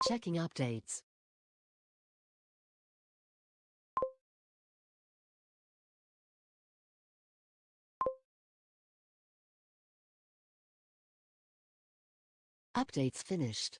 Checking updates. Updates finished.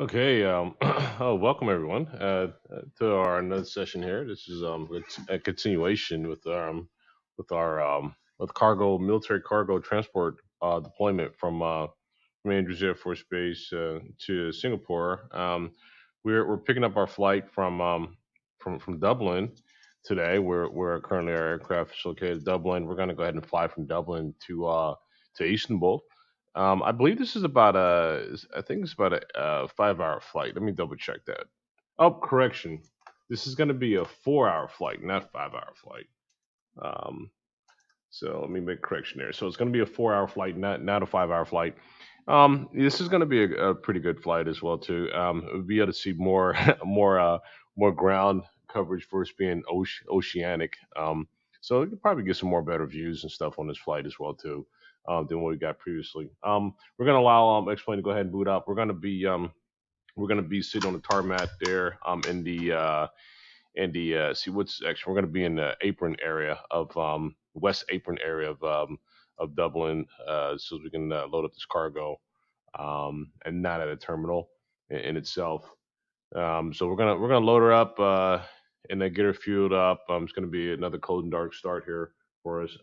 Okay, welcome everyone to our another session here. This is it's a continuation with cargo military cargo transport deployment from Andrews Air Force Base to Singapore. We're picking up our flight from Dublin today. We're currently our aircraft is located in Dublin. We're going to go ahead and fly from Dublin to Istanbul. I believe this is about I think it's about a 5 hour flight. Let me double check that. Oh, correction. This is going to be a 4 hour flight, not 5 hour flight. Um, so let me make a correction there. So it's going to be a 4 hour flight, not a 5 hour flight. This is going to be a pretty good flight as well too. We'll be able to see more more ground coverage versus being oceanic. So we could probably get some more better views and stuff on this flight as well too. Than what we got previously. We're gonna allow XPlane to go ahead and boot up. We're gonna be sitting on the tarmac there in the see what's actually we're gonna be in the apron area of west apron area of Dublin, so we can load up this cargo and not at a terminal in itself. So we're gonna load her up and then get her fueled up. It's gonna be another cold and dark start here for us.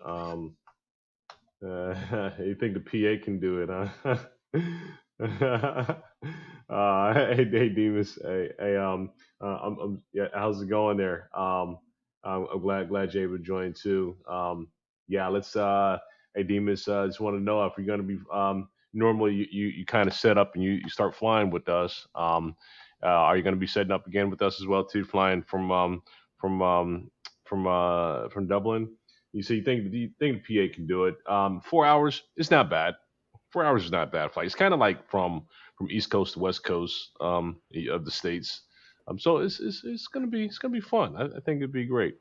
You think the PA can do it, huh? Hey, Demas. Yeah, how's it going there? I'm glad you're able to join too. Yeah, let's. Hey, Demas, just want to know if you're going to be. Normally, you kind of set up and you start flying with us. Are you going to be setting up again with us as well too, flying from um, from Dublin? You think the PA can do it? 4 hours is not bad. 4 hours is not bad flight. It's kind of like from East Coast to West Coast of the states. So it's gonna be fun. I think it'd be great.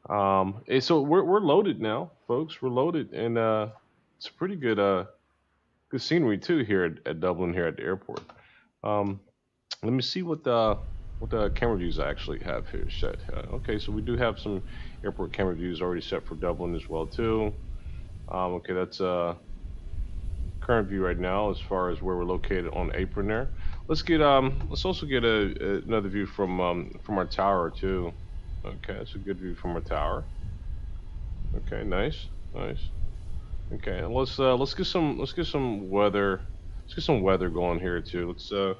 And so we're loaded now, folks. We're loaded, and it's pretty good scenery too here at Dublin here at the airport. Um, Let me see what the camera views I actually have here set. Okay, so we do have some airport camera views already set for Dublin as well too. Okay, that's current view right now as far as where we're located on apron there. Let's also get another view from our tower too. Okay, that's a good view from our tower. Okay, nice. Okay, and let's get some weather. Let's get some weather going here too. Let's go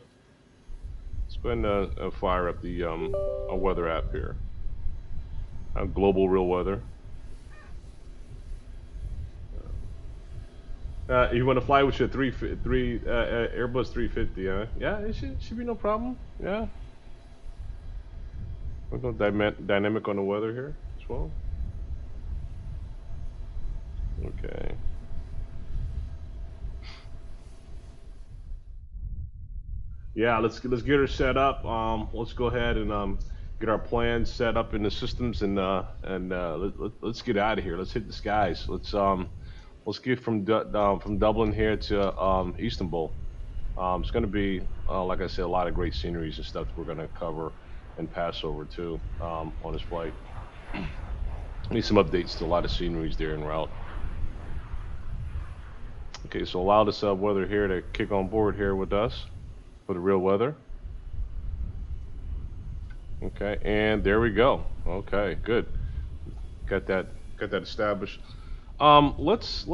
ahead and fire up the our weather app here. Global real weather. You want to fly with your three Airbus 350? Huh? Yeah, it should be no problem. Yeah, we're going dynamic on the weather here as well. Okay. Yeah, let's get her set up. Let's go ahead and get our plans set up in the systems, and let's get out of here. Let's hit the skies. Let's get from Dublin here to Istanbul. It's going to be, like I said, a lot of great sceneries and stuff that we're going to cover and pass over too on this flight. Need some updates to a lot of sceneries there en route. Okay, so allow this weather here to kick on board here with us for the real weather. Okay, and there we go. Okay, good. Got that established. Let's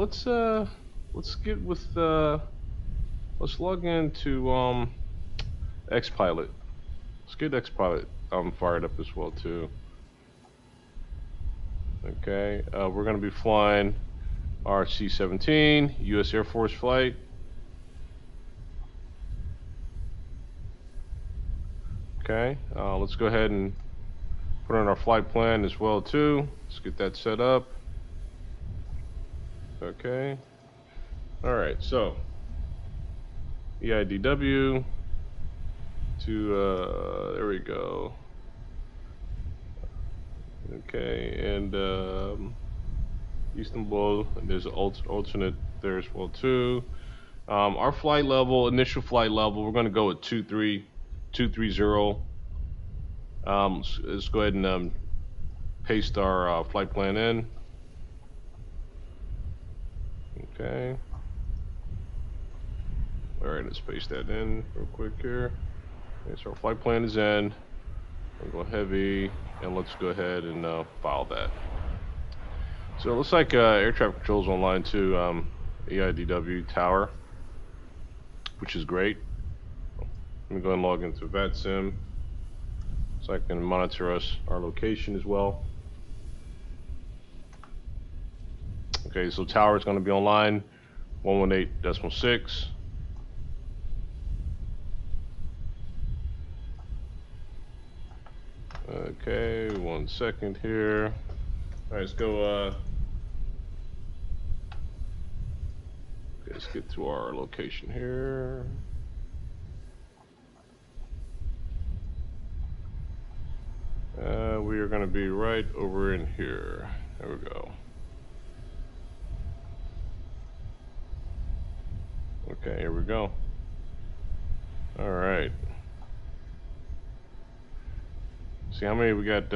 get with let's log into XPilot. Let's get XPilot fired up as well too. Okay, we're gonna be flying our C-17 U.S. Air Force flight. Okay, let's go ahead and put on our flight plan as well too. Let's get that set up. Okay. All right, so EIDW to there we go. Okay, and Istanbul, and there's an alternate there as well too. Our flight level, initial flight level, we're going to go with 230. Let's go ahead and paste our flight plan in. Okay. All right, let's paste that in real quick here. Okay, so our flight plan is in. We'll go heavy, and let's go ahead and file that. So it looks like air traffic control's online too, EIDW tower, which is great. Let me go ahead and log into VATSIM so I can monitor our location as well. Okay, so tower is going to be online, 118.6. Okay, 1 second here. All right, let's go. Let's get to our location here. We are going to be right over in here. There we go. Okay, here we go. All right. See how many we got?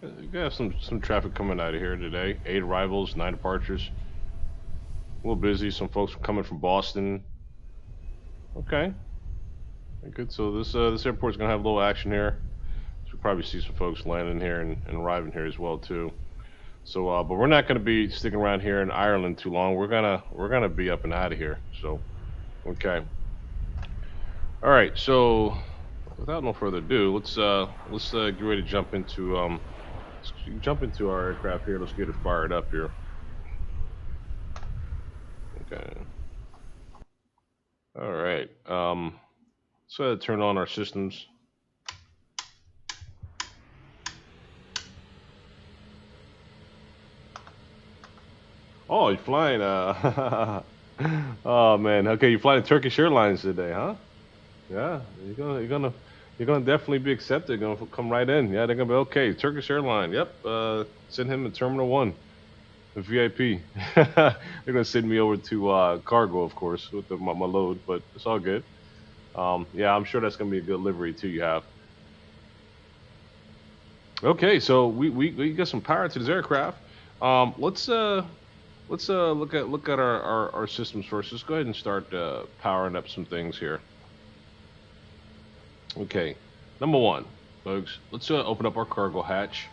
We got some traffic coming out of here today. 8 arrivals, 9 departures. A little busy. Some folks coming from Boston. Okay. Good. So this airport's gonna have a little action here. So we'll probably see some folks landing here and arriving here as well too. So, but we're not gonna be sticking around here in Ireland too long. We're gonna be up and out of here. So, okay. All right. So, without no further ado, let's get ready to jump into our aircraft here. Let's get it fired up here. Okay. All right. So turn on our systems. Oh, you're flying. Oh man. Okay, you're flying Turkish Airlines today, huh? Yeah. You're gonna definitely be accepted. Gonna come right in. Yeah, they're gonna be okay. Turkish Airlines. Yep. Send him to Terminal 1. The VIP. They're gonna send me over to cargo, of course, with my load, but it's all good. Yeah, I'm sure that's gonna be a good livery too. You have. Okay, so we got some power to this aircraft. Let's look at our systems first. Let's go ahead and start powering up some things here. Okay, number 1, folks. Let's open up our cargo hatch.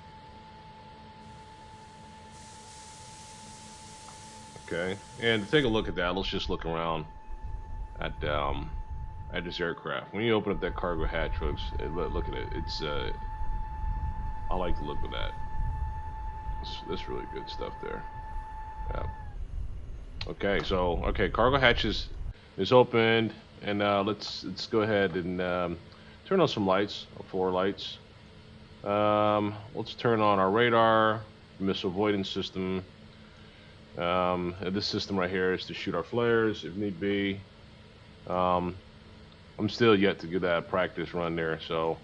Okay, and to take a look at that, let's just look around at this aircraft. When you open up that cargo hatch, folks, look at it. It's I like the look of that. That's really good stuff there. Yeah. Okay, so cargo hatch is opened, and let's go ahead and turn on some lights, 4 lights. Let's turn on our radar, missile avoidance system. This system right here is to shoot our flares if need be. I'm still yet to get that practice run there, so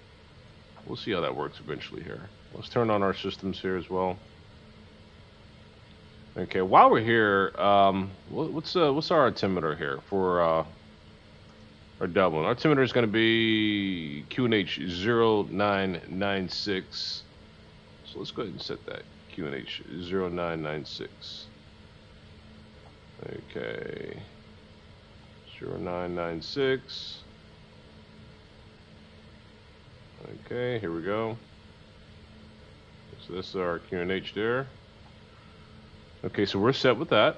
we'll see how that works eventually here. Let's turn on our systems here as well. Okay, while we're here, what's our altimeter here for our Dublin? Our altimeter is going to be QNH 0996. So let's go ahead and set that QNH 0996. Okay, 0996. Okay, here we go. So this is our QNH there. Okay, so we're set with that.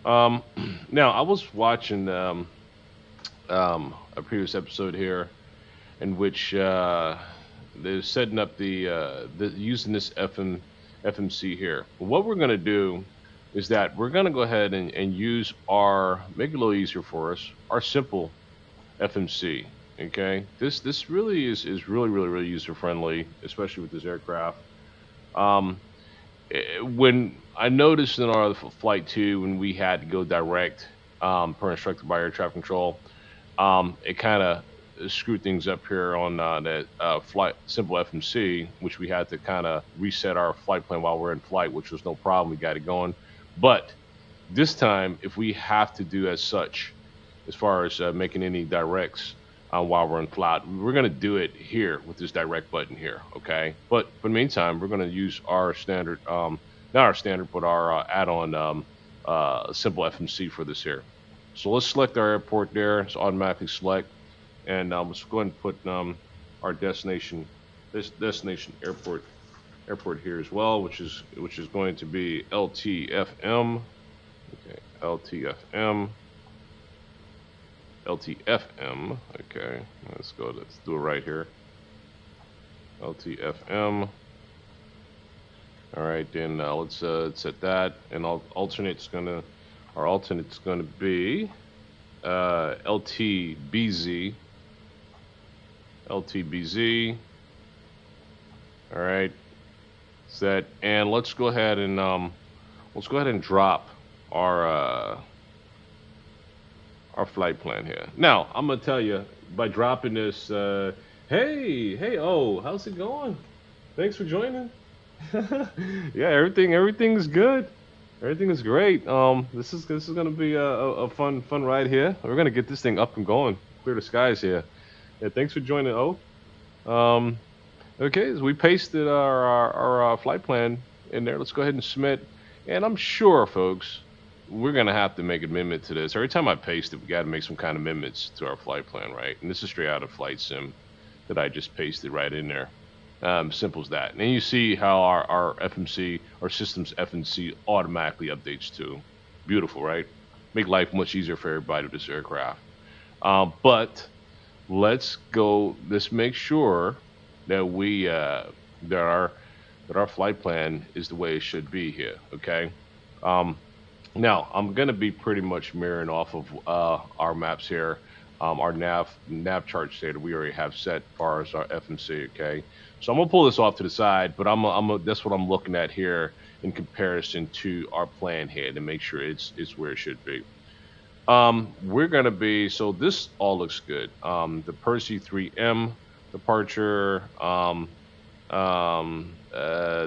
Now, I was watching a previous episode here in which they're setting up using this FMC here. What we're going to do is that we're going to go ahead and use make it a little easier for us, our simple FMC. Okay, this really is really user friendly, especially with this aircraft. When I noticed in our flight 2, when we had to go direct per instructed by air traffic control, it kind of screwed things up here on that flight simple FMC, which we had to kind of reset our flight plan while we're in flight, which was no problem. We got it going. But this time, if we have to do as such, as far as making any directs while we're in flight, we're going to do it here with this direct button here, okay? But for the meantime, we're going to use our standard, not our standard, but our add-on simple FMC for this here. So let's select our airport there. It's automatically select, and let's go ahead and put our destination airport here as well, which is going to be LTFM. Okay, LTFM. Okay, let's do it right here. LTFM. All right, then let's set that, and our alternate's gonna be LTBZ. All right, set, and let's go ahead and drop our flight plan here. Now, I'm gonna tell you, by dropping this, hey, oh, how's it going? Thanks for joining. Yeah, everything's good. Everything is great. This is gonna be a fun ride here. We're gonna get this thing up and going, clear the skies here. Yeah, thanks for joining. Okay, so we pasted our flight plan in there. Let's go ahead and submit. And I'm sure, folks, we're gonna have to make an amendment to this. Every time I paste it, we got to make some kind of amendments to our flight plan, right? And this is straight out of Flight Sim that I just pasted right in there. Simple as that. And then you see how our FMC, our system's FMC automatically updates too. Beautiful, right? Make life much easier for everybody with this aircraft. But let's make sure that we that our flight plan is the way it should be here. Okay. Now, I'm going to be pretty much mirroring off of our maps here, our nav chart state that we already have set as far as our FMC, okay? So I'm going to pull this off to the side, but that's what I'm looking at here in comparison to our plan here to make sure it's where it should be. We're going to be, so this all looks good. The Percy 3M departure,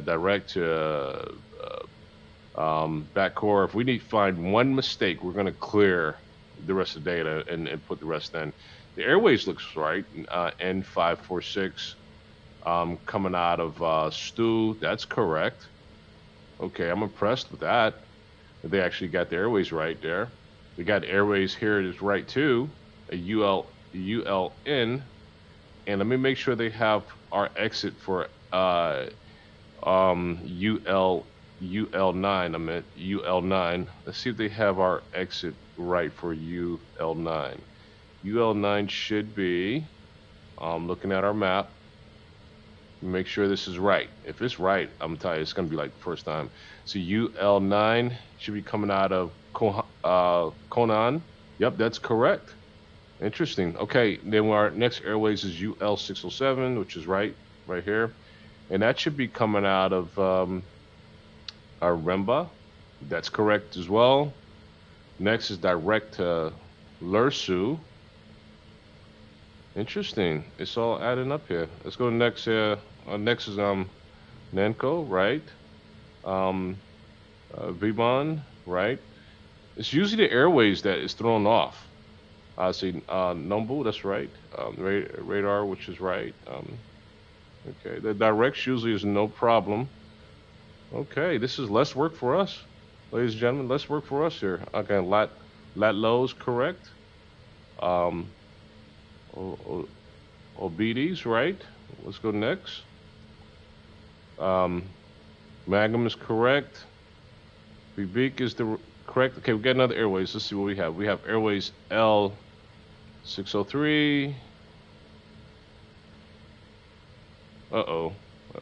direct to back core. If we need to find one mistake, we're going to clear the rest of the data and put the rest in. The airways looks right. N546 coming out of Stu. That's correct. Okay, I'm impressed with that. They actually got the airways right there. They got airways here is right too. A ULN. And let me make sure they have our exit for UL9, I meant UL9. Let's see if they have our exit right for UL9. UL9 should be, looking at our map, make sure this is right. If it's right, I'm telling you, it's going to be like the first time. So UL9 should be coming out of Konan. Yep, that's correct. Interesting. Okay, then our next airways is UL607, which is right here. And that should be coming out of our Remba. That's correct as well. Next is direct to Lursu. Interesting. It's all adding up here. Let's go next. Next is Nanko, right? Um, Vibon, right? It's usually the airways that is thrown off. I see Numble, that's right. Radar, which is right. Okay, the directs usually is no problem. Okay, this is less work for us, ladies and gentlemen. Less work for us here. Okay, lat low is correct. Um, o, o, OBDs, right? Let's go next. Um, Magnum is correct. Beak is the correct. Okay, we got another airways. Let's see what we have. We have airways L603. Uh-oh.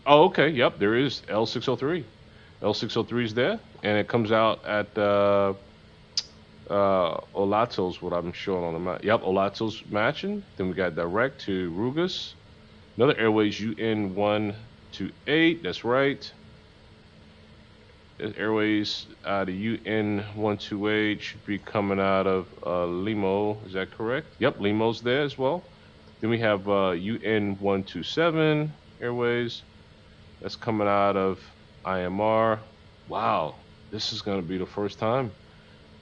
Oh, okay. Yep, there is L603. L603 is there, and it comes out at Olato's, what I'm showing on the map. Yep, Olato's matching. Then we got direct to Rugas. Another airways UN128. That's right. Airways out of UN128 should be coming out of Limo. Is that correct? Yep, Limo's there as well. Then we have UN127 Airways. That's coming out of IMR. Wow, this is going to be the first time.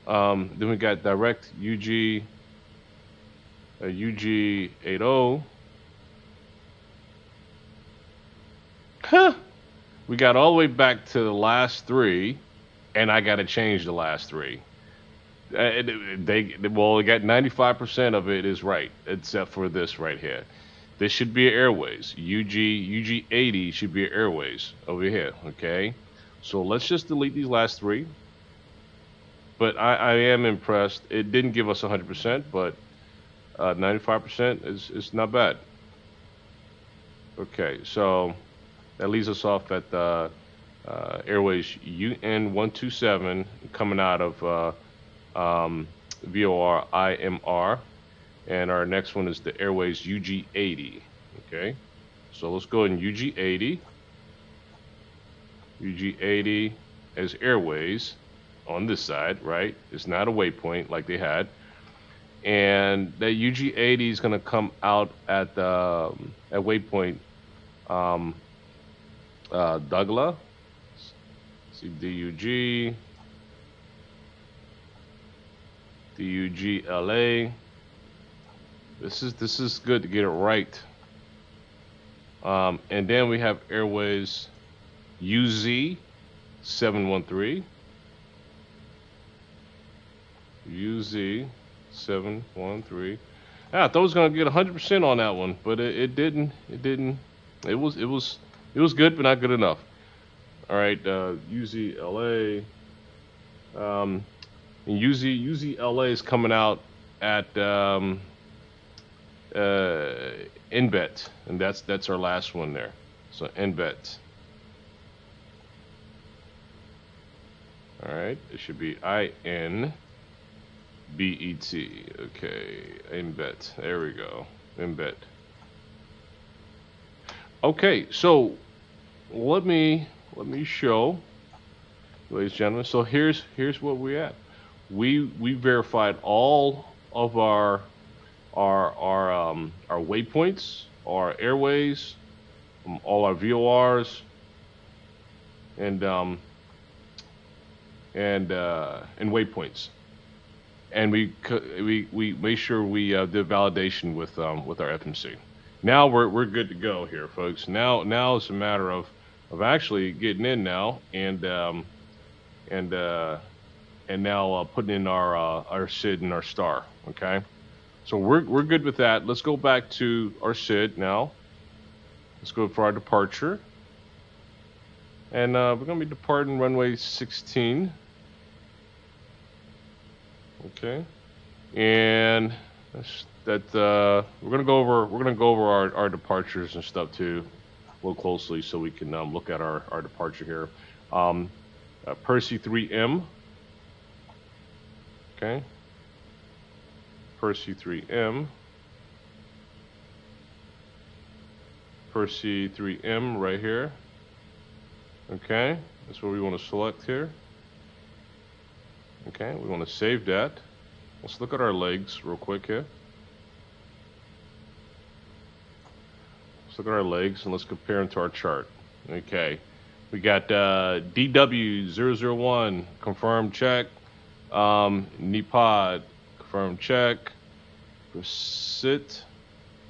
Then we got direct UG80. Huh. We got all the way back to the last three, and I got to change the last three. They got 95% of it is right, except for this right here. This should be Airways. UG80 should be Airways over here. Okay, so let's just delete these last three. But I am impressed. It didn't give us 100%, but 95% is not bad. Okay, so that leaves us off at Airways UN127 coming out of VOR IMR. And our next one is the Airways UG80. Okay, so let's go in UG80. UG80 as Airways on this side, right? It's not a waypoint like they had. And that UG80 is going to come out at waypoint Douglas. See DUG LA. This is good to get it right. And then we have Airways UZ713. UZ713. I thought I was gonna get 100% on that one, but it didn't. It didn't. It was good, but not good enough. All right, UZLA. And UZLA is coming out at NBET, and that's our last one there. So NBET. All right, it should be INBET. Okay, NBET. There we go. NBET. Okay, so let me show, ladies and gentlemen. So here's what we're at. We verified all of our waypoints, our airways, all our VORs, and waypoints, and we made sure we did validation with our FMC. Now we're good to go here, folks. Now it's a matter of actually getting in now and now putting in our SID and our star. Okay. So we're good with that. Let's go back to our SID now. Let's go for our departure. And we're going to be departing runway 16. Okay. And we're going to go over our departures and stuff too, a little closely, so we can look at our departure here. Percy 3M. Okay. Percy 3M. Percy 3M right here. Okay, that's what we want to select here. Okay, we want to save that. Let's look at our legs real quick here. Let's look at our legs and let's compare them to our chart. Okay. We got DW001, confirmed check. NEPOD, confirmed check. Sit,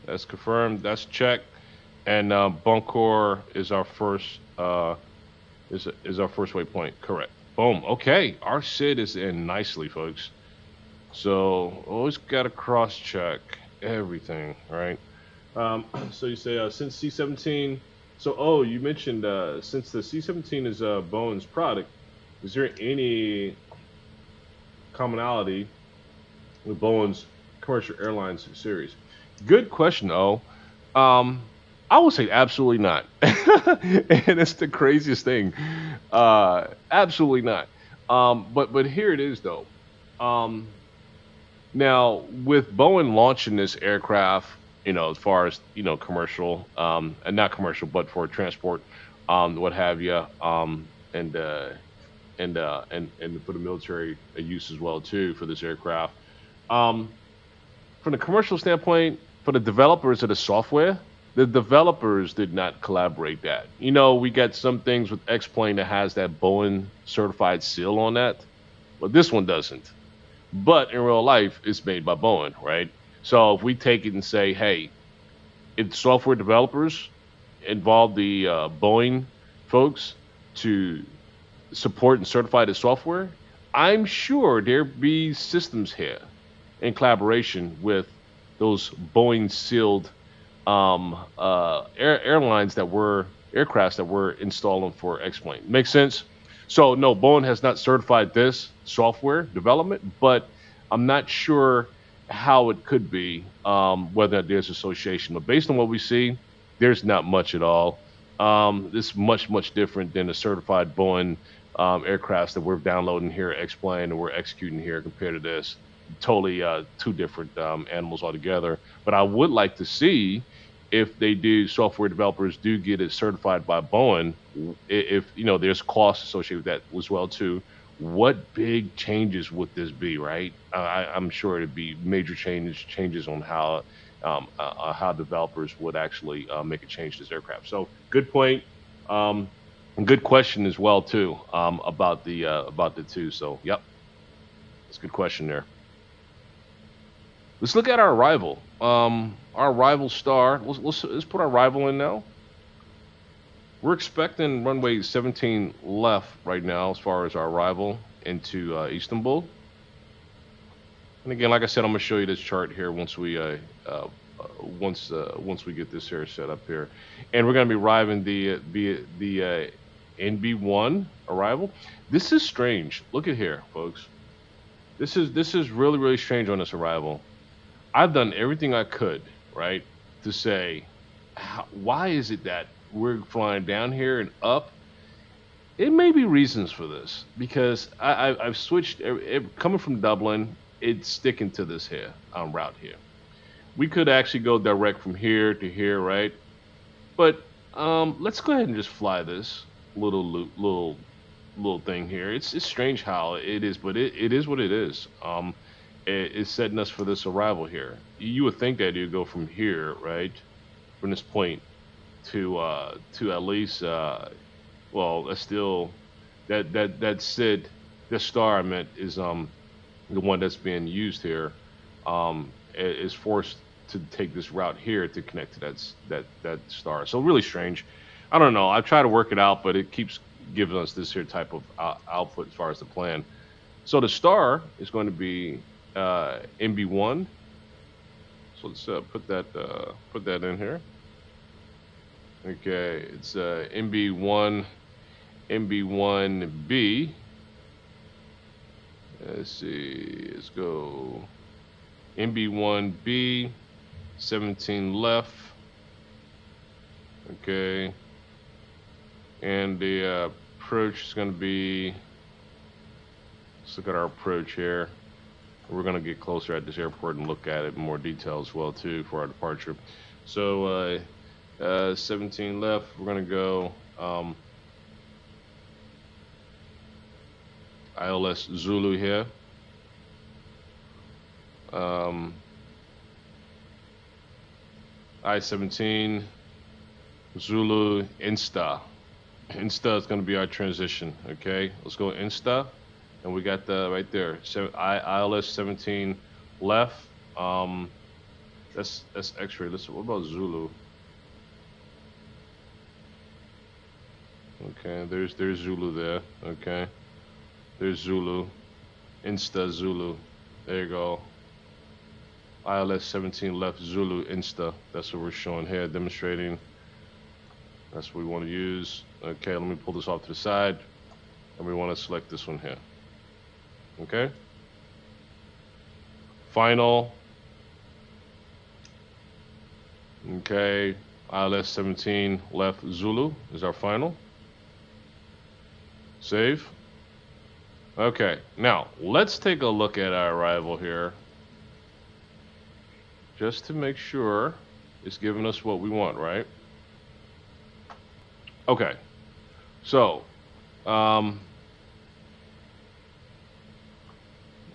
that's confirmed, that's check. And Buncor is our first is our first waypoint. Correct. Boom. Okay, our SID is in nicely, folks. So always got to cross check everything, right? So you say since C-17. So you mentioned since the C-17 is Boeing's product, is there any commonality with Boeing's commercial airlines series? Good question, though. I would say absolutely not, and it's the craziest thing. Absolutely not. But here it is though. Um, Now with Boeing launching this aircraft, as far as commercial, and not commercial, but for transport, what have you, and and for the military use as well too for this aircraft. Um, from the commercial standpoint, for the developers of the software, the developers did not collaborate that. We got some things with XPlane that has that Boeing certified seal on that, but this one doesn't. But in real life, it's made by Boeing, right? So if we take it and say, hey, if software developers involve the Boeing folks to support and certify the software, I'm sure there be systems here in collaboration with those Boeing sealed airlines that were aircrafts that were installing for X-Plane. Makes sense? So no, Boeing has not certified this software development, but I'm not sure how it could be, whether there's association. But based on what we see, there's not much at all. It's much different than the certified Boeing aircrafts that we're downloading here at X-Plane and we're executing here compared to this. Totally two different animals altogether. But I would like to see if they do, software developers do get it certified by Boeing, if there's costs associated with that as well too. What big changes would this be, right? I'm sure it'd be major changes on how developers would actually make a change to this aircraft. So good point. Good question as well too, about the two. So yep, that's a good question there. Let's look at our rival. Our rival star. Let's put our rival in now. We're expecting runway 17 left right now as far as our arrival into Istanbul. And again, like I said, I'm gonna show you this chart here once we once we get this here set up here, and we're gonna be arriving the NB1 arrival. This is strange. Look at here, folks. This is really strange on this arrival. I've done everything I could, right, to say, why is it that we're flying down here and up? It may be reasons for this because I've switched coming from Dublin. It's sticking to this here route here. We could actually go direct from here to here, right? But let's go ahead and just fly this little thing here. It's strange how it is, but it is what it is. It's setting us for this arrival here. You would think that you'd go from here, right, from this point to at least well, that's still that SID, the star I meant is the one that's being used here, is forced to take this route here to connect to that star. So really strange. I don't know. I've tried to work it out, but it keeps giving us this here type of output as far as the plan. So the star is going to be MB1. So let's put that in here. Okay, it's MB1, MB1B. Let's see, let's go MB1B, 17 left. Okay, and the approach is going to be, let's look at our approach here. We're going to get closer at this airport and look at it in more detail as well too for our departure. So 17 left, we're going to go ILS Zulu here. I-17 Zulu Insta. Insta is going to be our transition. Okay, let's go Insta, and we got the right there. So ILS 17 left. That's X-ray. Listen, what about Zulu? Okay, there's Zulu there. Okay, there's Zulu. Insta Zulu. There you go. ILS 17 left Zulu Insta. That's what we're showing here, demonstrating. That's what we want to use. Okay, let me pull this off to the side. And we want to select this one here. Okay. Final. Okay. ILS 17 left Zulu is our final. Save. Okay, now let's take a look at our arrival here, just to make sure it's giving us what we want, right? Okay, so, and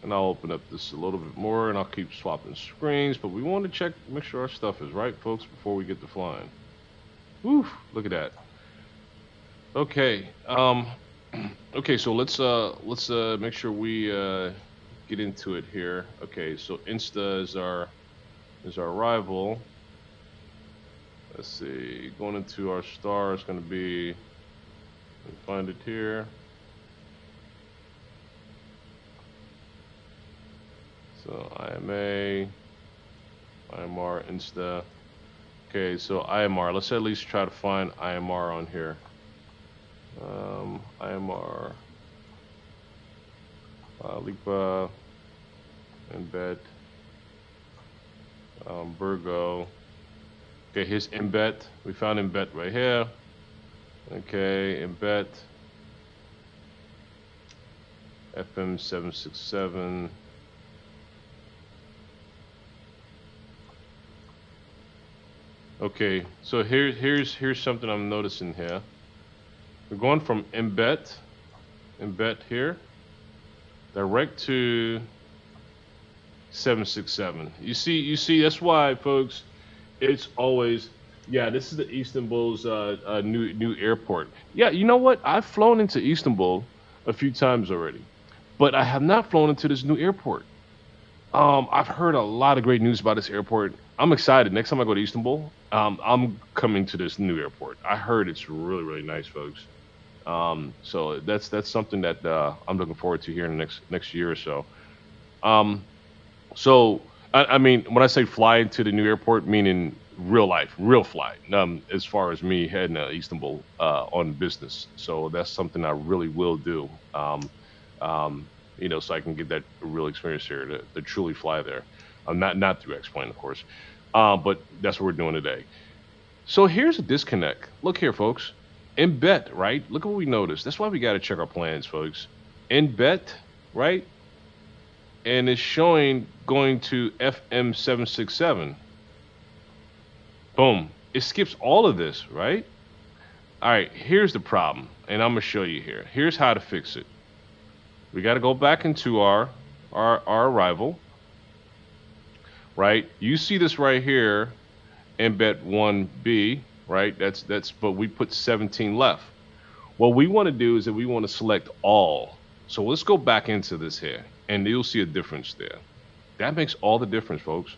I'll open up this a little bit more, and I'll keep swapping screens, but we want to check, make sure our stuff is right, folks, before we get to flying. Woo, look at that. Okay, okay, so let's make sure we get into it here. Okay, so Insta is our arrival. Let's see, going into our star is going to be, let me find it here. So IMA, IMR, Insta. Okay, so IMR. Let's at least try to find IMR on here. IMR, Lipa, embed, Virgo. Okay, here's embed. We found embed right here. Okay, embed, FM 767. Okay, so here's something I'm noticing here. We're going from embed here, direct to 767. You see, that's why, folks, it's always, yeah, this is the Istanbul's new airport. Yeah, you know what? I've flown into Istanbul a few times already, but I have not flown into this new airport. I've heard a lot of great news about this airport. I'm excited. Next time I go to Istanbul, I'm coming to this new airport. I heard it's really, really nice, folks. So that's something that I'm looking forward to here in the next year or so. So I mean, when I say fly into the new airport, meaning real life, real flight. As far as me heading to Istanbul on business, so that's something I really will do. You know, so I can get that real experience here to truly fly there. Not through XPlane, of course, but that's what we're doing today. So here's a disconnect. Look here, folks. Embed, right? Look at what we noticed. That's why we got to check our plans, folks. Embed, right? And it's showing going to FM 767. Boom. It skips all of this, right? All right, here's the problem, and I'm going to show you here. Here's how to fix it. We got to go back into our arrival, right? You see this right here, embed 1B, right? That's but we put 17 left. What we want to do is that we want to select all. So let's go back into this here, and you'll see a difference there. That makes all the difference, folks.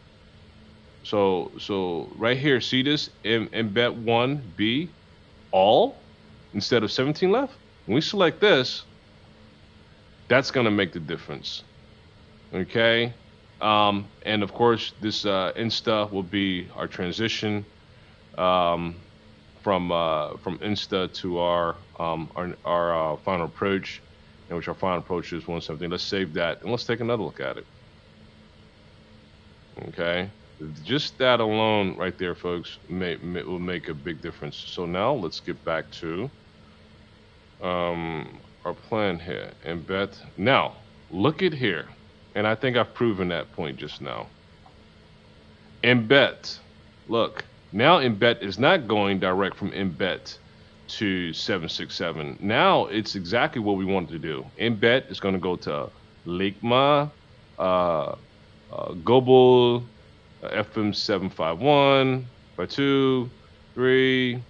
So right here, see this embed 1B, all, instead of 17 left. When we select this, that's gonna make the difference. Okay, and of course this Insta will be our transition from Insta to our final approach, in which our final approach is 117. Let's save that and let's take another look at it. Okay, just that alone right there, folks, will make a big difference. So now let's get back to our plan here. Embed. Now look at here, and I think I've proven that point just now. Embed. Look, now embed is not going direct from embed to 767. Now it's exactly what we wanted to do. Embed is going to go to Lakma, Global, FM 751 by 2, 3,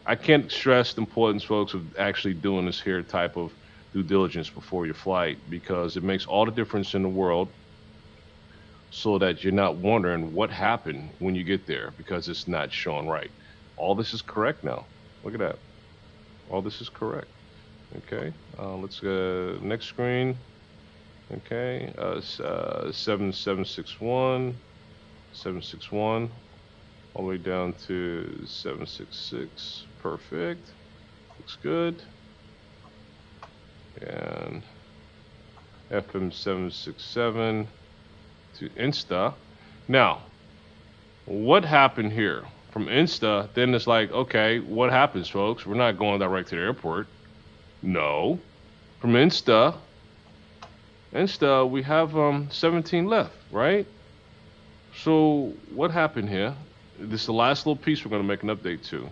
I can't stress the importance, folks, of actually doing this here type of due diligence before your flight, because it makes all the difference in the world, so that you're not wondering what happened when you get there because it's not showing right. All this is correct now. Look at that. All this is correct. Okay. Let's go next screen. Okay. 7761, 761, all the way down to 766. Perfect. Looks good. And FM 767 to Insta. Now, what happened here? From Insta, then it's like, okay, what happens, folks? We're not going direct to the airport. No. From Insta, we have 17 left, right? So what happened here? This is the last little piece we're going to make an update to.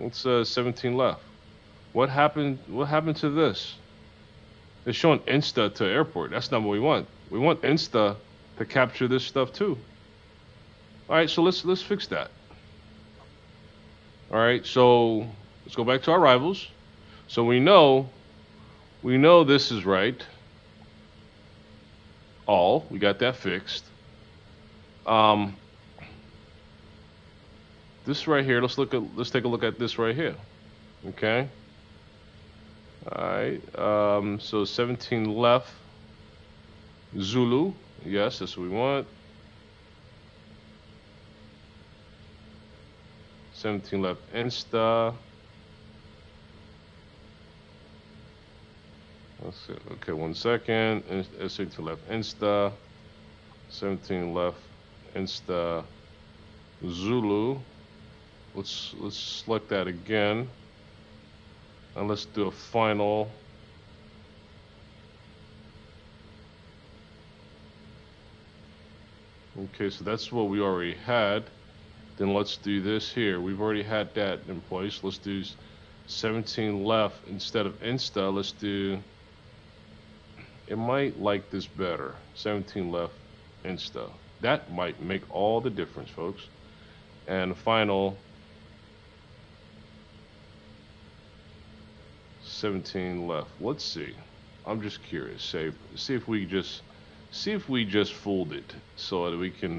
It's 17 left. What happened? What happened to this? It's showing Insta to airport. That's not what we want. We want Insta to capture this stuff too. All right, so let's fix that. All right, so let's go back to our rivals. So we know this is right. All, we got that fixed. This right here, let's take a look at this right here. Okay. All right. So 17 left. Zulu. Yes, that's what we want. 17 left. Insta. Let's see. Okay, 1 second. 17 left. Insta. 17 left. Insta. Zulu. Let's select that again. And let's do a final. Okay, so that's what we already had. Then let's do this here. We've already had that in place. Let's do 17 left instead of Insta. Let's do, it might like this better. 17 left Insta. That might make all the difference, folks. And final 17 left. Let's see. I'm just curious. See if we just fooled it so that we can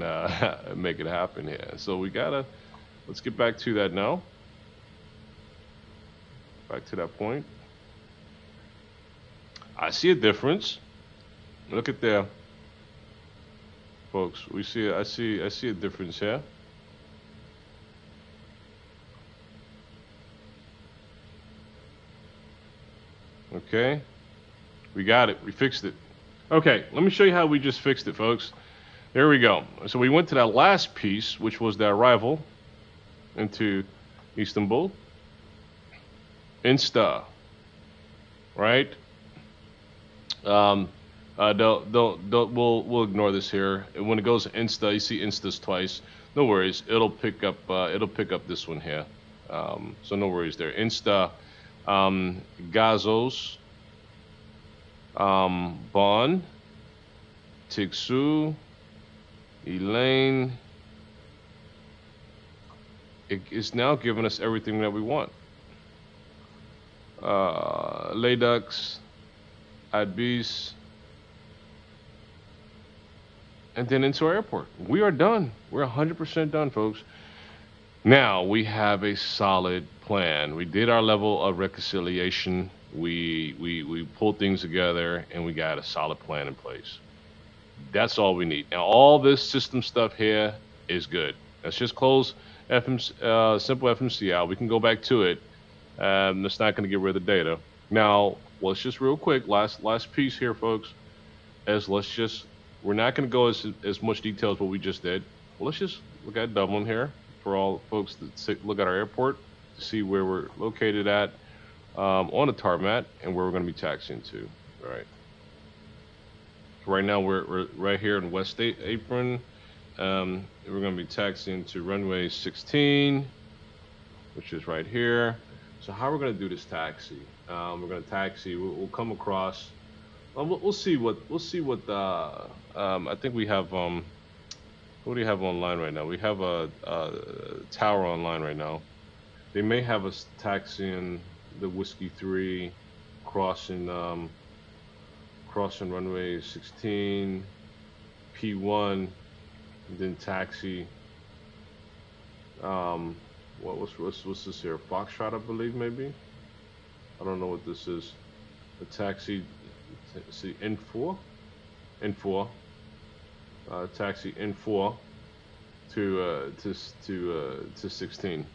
make it happen here. So let's get back to that now. Back to that point. I see a difference. Look at there, folks. I see a difference here. Okay, we got it. We fixed it. Okay, let me show you how we just fixed it, folks. There we go. So we went to that last piece, which was the arrival into Istanbul. Insta, right? We'll ignore this here. And when it goes to Insta, you see Instas twice. No worries. It'll pick up this one here. So no worries there. Insta. Gazos, Bon, Tiksu, Elaine. It's now giving us everything that we want. Ladux, Adbis, and then into our airport. We are done. We're 100% done, folks. Now we have a solid plan. We did our level of reconciliation. We pulled things together, and we got a solid plan in place. That's all we need. Now all this system stuff here is good. Let's just close simple FMC out. We can go back to it. That's not going to get rid of the data. Now let's just real quick. Last piece here, folks. We're not going to go as much detail as what we just did. Let's just look at Dublin here. For all folks that look at our airport to see where we're located at on the tarmac and where we're going to be taxiing to. All right. Right now we're right here in West Apron. We're going to be taxiing to runway 16, which is right here. So how we're going to do this taxi? We're going to taxi. We'll come across. We'll see what I think we have. What do you have online right now? We have a tower online right now. They may have us taxiing the Whiskey 3, crossing crossing runway 16, P1, and then taxi. Um, what's this here? Foxtrot, I believe, maybe. I don't know what this is. A taxi. See, N4, N4. Taxi N4 to 16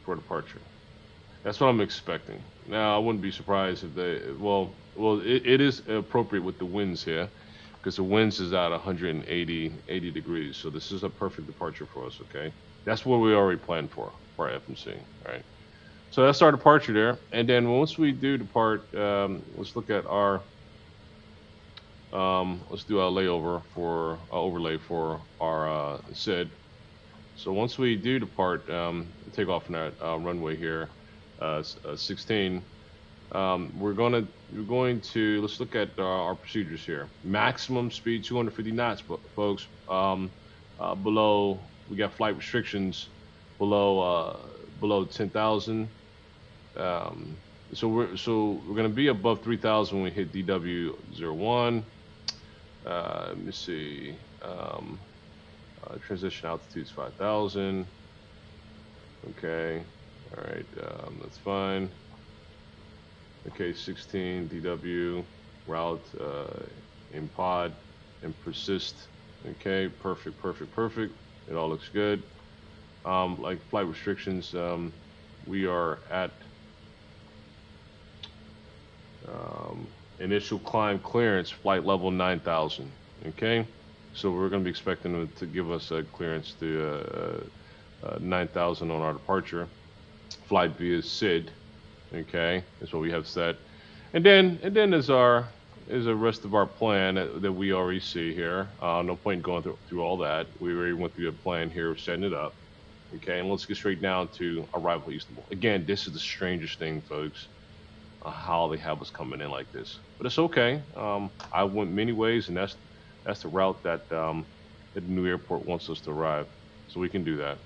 for departure. That's what I'm expecting. Now, I wouldn't be surprised if they, it is appropriate with the winds here, because the winds is at 180 degrees. So this is a perfect departure for us, okay? That's what we already planned for our FMC, right? So that's our departure there. And then once we do depart, let's look at our, let's do our layover for, overlay for our SID. So once we do depart, take off from that runway here, 16, we're going to let's look at our procedures here. Maximum speed 250 knots, folks. Below, we got flight restrictions below 10,000. So we're going to be above 3,000 when we hit DW01. Let me see. Transition altitude is 5,000. Okay. All right. That's fine. Okay. 16 DW route in pod and persist. Okay. Perfect. Perfect. Perfect. It all looks good. Like flight restrictions, we are at initial climb clearance, flight level 9,000. Okay. So we're going to be expecting them to give us a clearance to 9,000 on our departure. Flight via SID, okay, is what we have set. And then is the rest of our plan that we already see here. No point in going through all that. We already went through the plan here, setting it up. Okay, and let's get straight down to arrival at Istanbul. Again, this is the strangest thing, folks. How they have us coming in like this, but it's okay. I went many ways, and that's the route that the new airport wants us to arrive, so we can do that.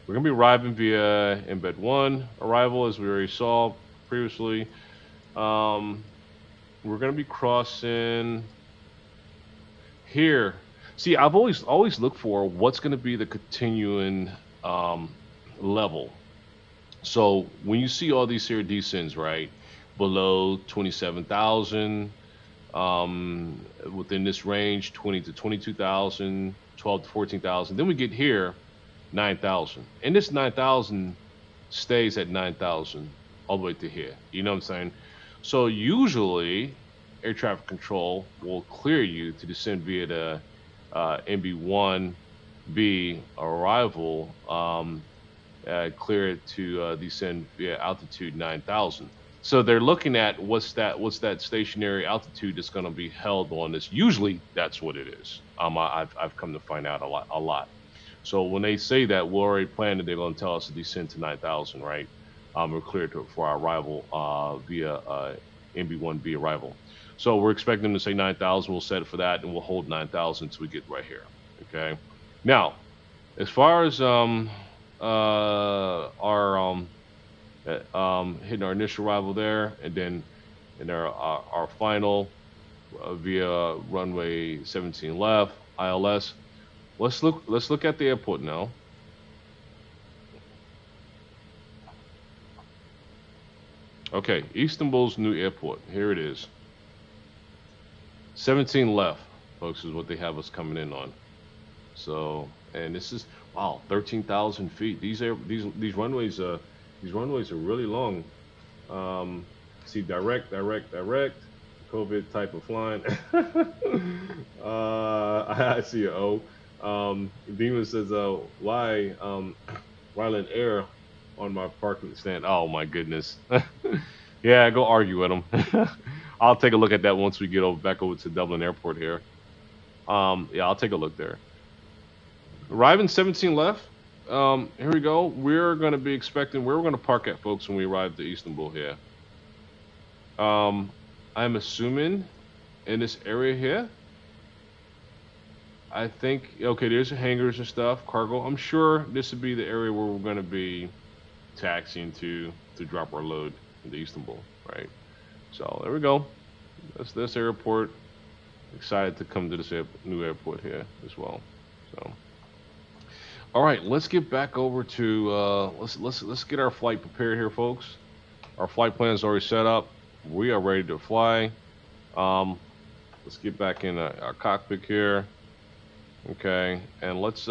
We're going to be arriving via embed 1 arrival, as we already saw previously. We're going to be crossing here. See, I've always looked for what's going to be the continuing level. So when you see all these here descents, right, below 27,000, within this range, 20 to 22,000, 12 to 14,000. Then we get here, 9,000. And this 9,000 stays at 9,000 all the way to here. You know what I'm saying? So usually, air traffic control will clear you to descend via the MB1B arrival, clear it to descend via altitude 9,000. So they're looking at what's that stationary altitude that's going to be held on this. Usually that's what it is. I've come to find out a lot. So when they say that, we're already planning, they're going to tell us to descend to 9,000, right? We're cleared for our arrival via MB1B arrival. So we're expecting them to say 9,000. We'll set it for that, and we'll hold 9,000 until we get right here. Okay. Now, as far as our hitting our initial arrival there, and then in our final via runway 17 left, ILS. Let's look at the airport now. Okay, Istanbul's new airport. Here it is. 17 left, folks, is what they have us coming in on. So, and this is, wow, 13,000 feet. These runways are really long. See, direct, COVID type of flying. I see an O. Demon says, why Ryland Air on my parking stand? Oh my goodness. Yeah, go argue with them. I'll take a look at that once we get back over to Dublin Airport here. Yeah, I'll take a look there. Arriving 17 left. Here we go. We're going to be expecting where we're going to park at, folks, when we arrive to Istanbul here. I'm assuming in this area here. I think, okay, there's hangars and stuff, cargo. I'm sure this would be the area where we're going to be taxiing to drop our load into Istanbul, right? So there we go. That's this airport. Excited to come to this new airport here as well. So, all right, let's get back over to let's get our flight prepared here, folks. Our flight plan is already set up. We are ready to fly. Let's get back in our cockpit here. Okay, and let's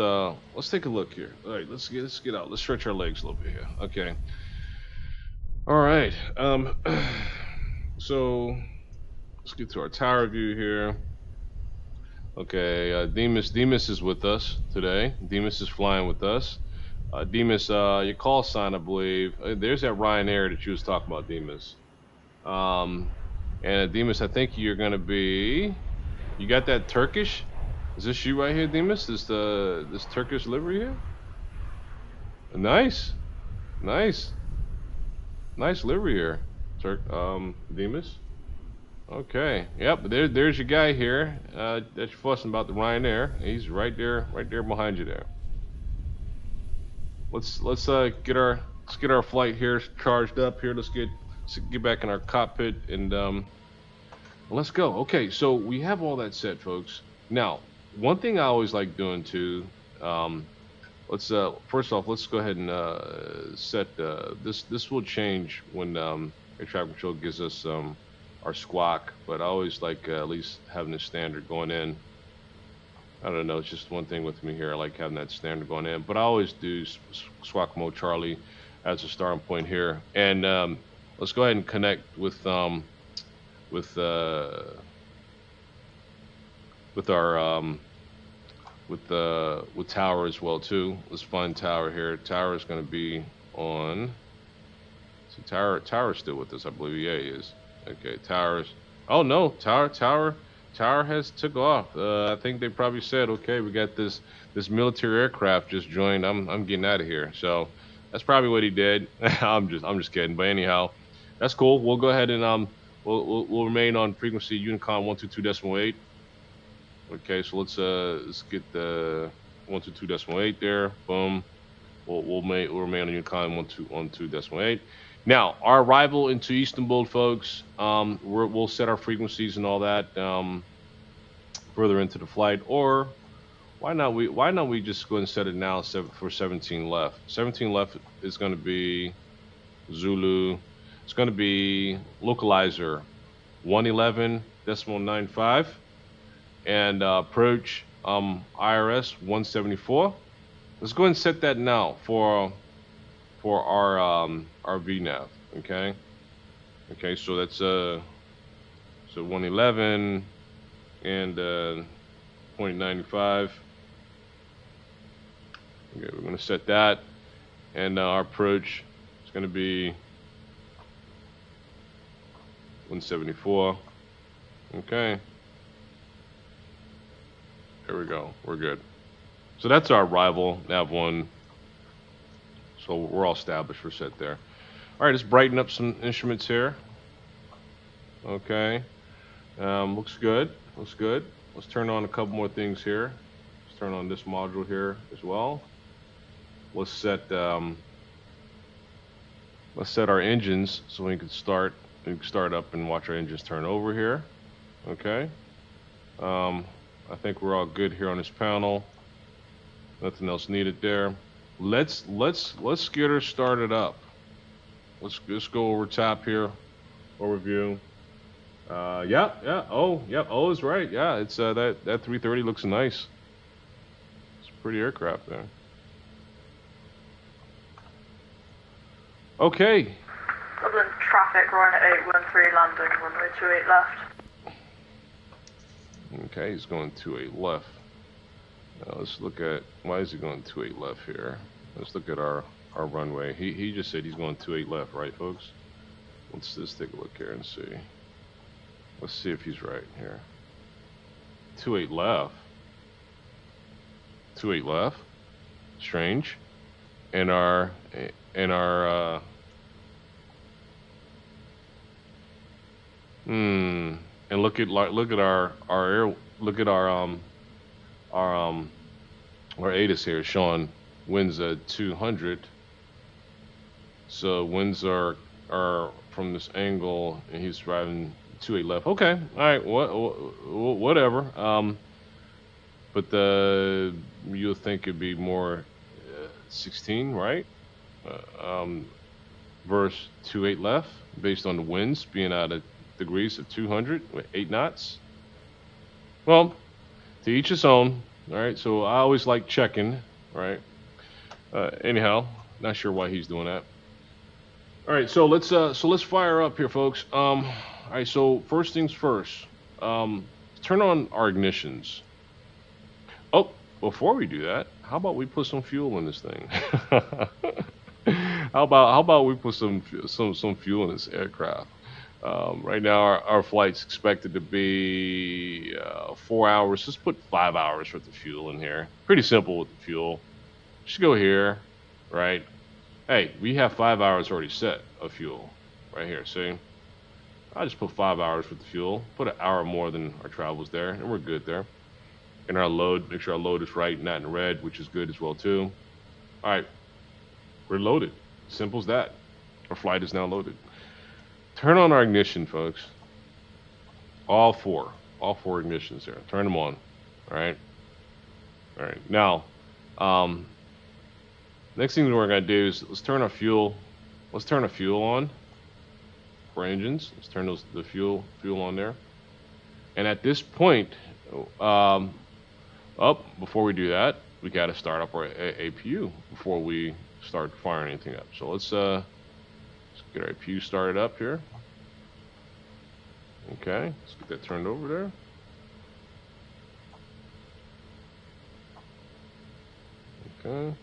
take a look here. All right, let's get out. Let's stretch our legs a little bit here. Okay. All right. So let's get to our tower view here. Okay, Demas is with us today. Demas is flying with us. Demas, your call sign, I believe. There's that Ryanair that you was talking about, Demas. And Demas, I think you're gonna be. You got that Turkish? Is this you right here, Demas? This Turkish livery here? Nice, nice livery here, Demas. Okay, yep. There's your guy here. That you're fussing about, the Ryanair. He's right there behind you there. Let's get our flight here charged up here. Let's get back in our cockpit and let's go. Okay, so we have all that set, folks. Now, one thing I always like doing too. Let's first off, let's go ahead and set this. This will change when air traffic control gives us our squawk, but I always like at least having the standard going in. I don't know, it's just one thing with me here. I like having that standard going in, but I always do squawk mode Charlie as a starting point here. And let's go ahead and connect with our with tower as well too. Let's find tower here. Tower is going to be on. So tower's still with us, I believe. Yeah, he is. Okay, towers. Oh no, tower has took off. I think they probably said, okay, we got this military aircraft just joined. I'm getting out of here. So that's probably what he did. I'm just kidding. But anyhow, that's cool. We'll go ahead and we'll remain on frequency Unicom 122.8. Okay, so let's get the 122.8 there. Boom. We'll remain on Unicom 122.8. Now, our arrival into Istanbul, folks. We'll set our frequencies and all that further into the flight, or why not we just go and set it now for 17 left. 17 left is going to be Zulu. It's going to be localizer 111.95 and approach IRS 174. Let's go ahead and set that now for our VNAV. Okay, so that's so 111 and 0.95. Okay, we're going to set that, and our approach is going to be 174. Okay, there we go. We're good. So that's our arrival, nav1. So we're all established. We're set there. All right, let's brighten up some instruments here. Okay, looks good. Looks good. Let's turn on a couple more things here. Let's turn on this module here as well. Let's set our engines so we can start up and watch our engines turn over here. Okay. I think we're all good here on this panel. Nothing else needed there. Let's get her started up. Let's go over top here. Overview. Yeah. Oh, yep. Oh, is right. Yeah, it's that 330 looks nice. It's a pretty aircraft there. Okay. Dublin traffic, Ryanair 813 landing, runway 28 left. Okay, he's going 28 left. Now let's look at, why is he going 28 left here? Let's look at our runway. He just said he's going 28 left, right, folks? Let's just take a look here and see. Let's see if he's right here. 28 left. 28 left. Strange. And our and look at our ATIS here showing winds at 200. So winds are from this angle, and he's driving 28 left. Okay, all right, whatever. But you'll think it'd be more 16, right? Verse 28 left, based on the winds being out of degrees of 200 with 8 knots. Well, to each his own. All right, so I always like checking, right? Anyhow, not sure why he's doing that. All right, so let's fire up here, folks. All right, so first things first. Turn on our ignitions. Oh, before we do that, how about we put some fuel in this thing? how about we put some fuel in this aircraft? Right now, our flight's expected to be 4 hours. Let's put 5 hours worth of fuel in here. Pretty simple with the fuel. Just go here, right? Hey, we have 5 hours already set of fuel right here. See, I just put 5 hours worth of fuel. Put an hour more than our travels there, and we're good there. And our load, make sure our load is right, not in red, which is good as well too. All right, we're loaded. Simple as that. Our flight is now loaded. Turn on our ignition, folks. All four ignitions there. Turn them on. All right. Now, next thing we're gonna do is let's turn our fuel. Let's turn our fuel on for engines. Let's turn the fuel on there. And at this point, before we do that, we got to start up our APU before we start firing anything up. So let's get our APU started up here. Okay, let's get that turned over there. Okay.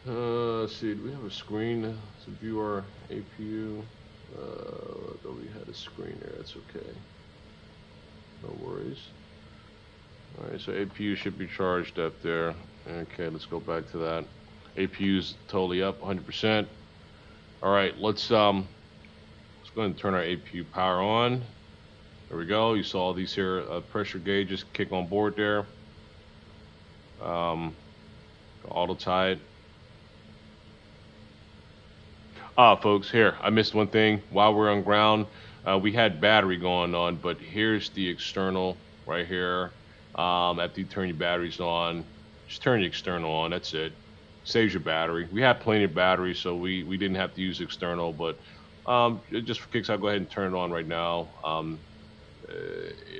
Let's see, do we have a screen to view our APU? Though we had a screen there, that's okay. No worries. Alright, so APU should be charged up there. Okay, let's go back to that. APU's totally up, 100%. Alright, let's go ahead and turn our APU power on. There we go. You saw these here pressure gauges kick on board there. Auto tie it. Folks, here, I missed one thing. While we're on ground, we had battery going on, but here's the external right here. After you turn your batteries on, just turn your external on, that's it. Saves your battery. We had plenty of battery, so we didn't have to use external, but just for kicks, I'll go ahead and turn it on right now.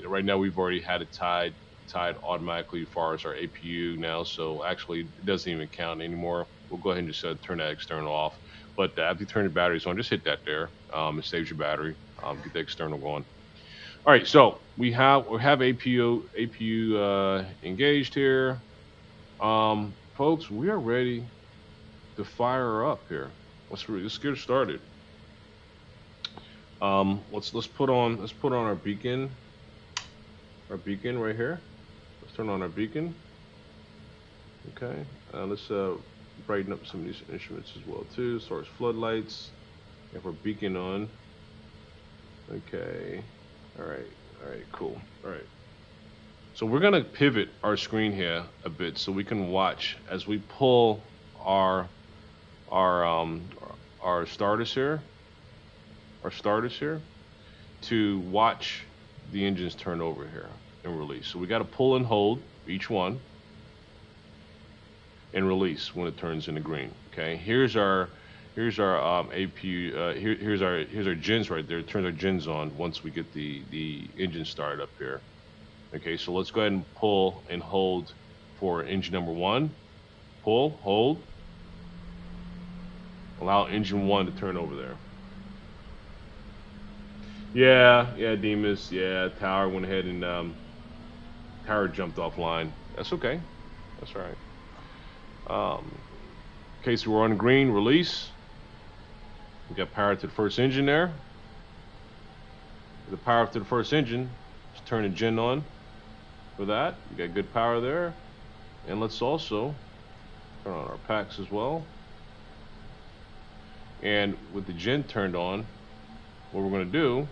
Right now, we've already had it tied automatically as far as our APU now, so actually it doesn't even count anymore. We'll go ahead and just turn that external off. But after you turn your batteries on, just hit that there. It saves your battery. Get the external going. All right, so we have APU engaged here. Folks, we are ready to fire up here. Let's get started. Let's put on our beacon. Our beacon right here. Let's turn on our beacon. Okay. Let's brighten up some of these instruments as well too. As far as floodlights, have our beacon on. Okay. All right, cool. All right. So we're gonna pivot our screen here a bit so we can watch as we pull our starters here. To watch the engines turn over here and release. So we got to pull and hold each one and release when it turns into green. Okay, here's our APU. Here's our gens right there. It turns our gens on once we get the engine started up here. Okay, so let's go ahead and pull and hold for engine number 1. Pull, hold. Allow engine 1 to turn over there. Yeah, Demas. Yeah, tower went ahead and tower jumped offline. That's okay. That's all right. Okay, so we're on green, release. We got power to the first engine there. The power up to the first engine, just turn the gen on for that. We got good power there. And let's also turn on our packs as well. And with the gen turned on, what we're going to do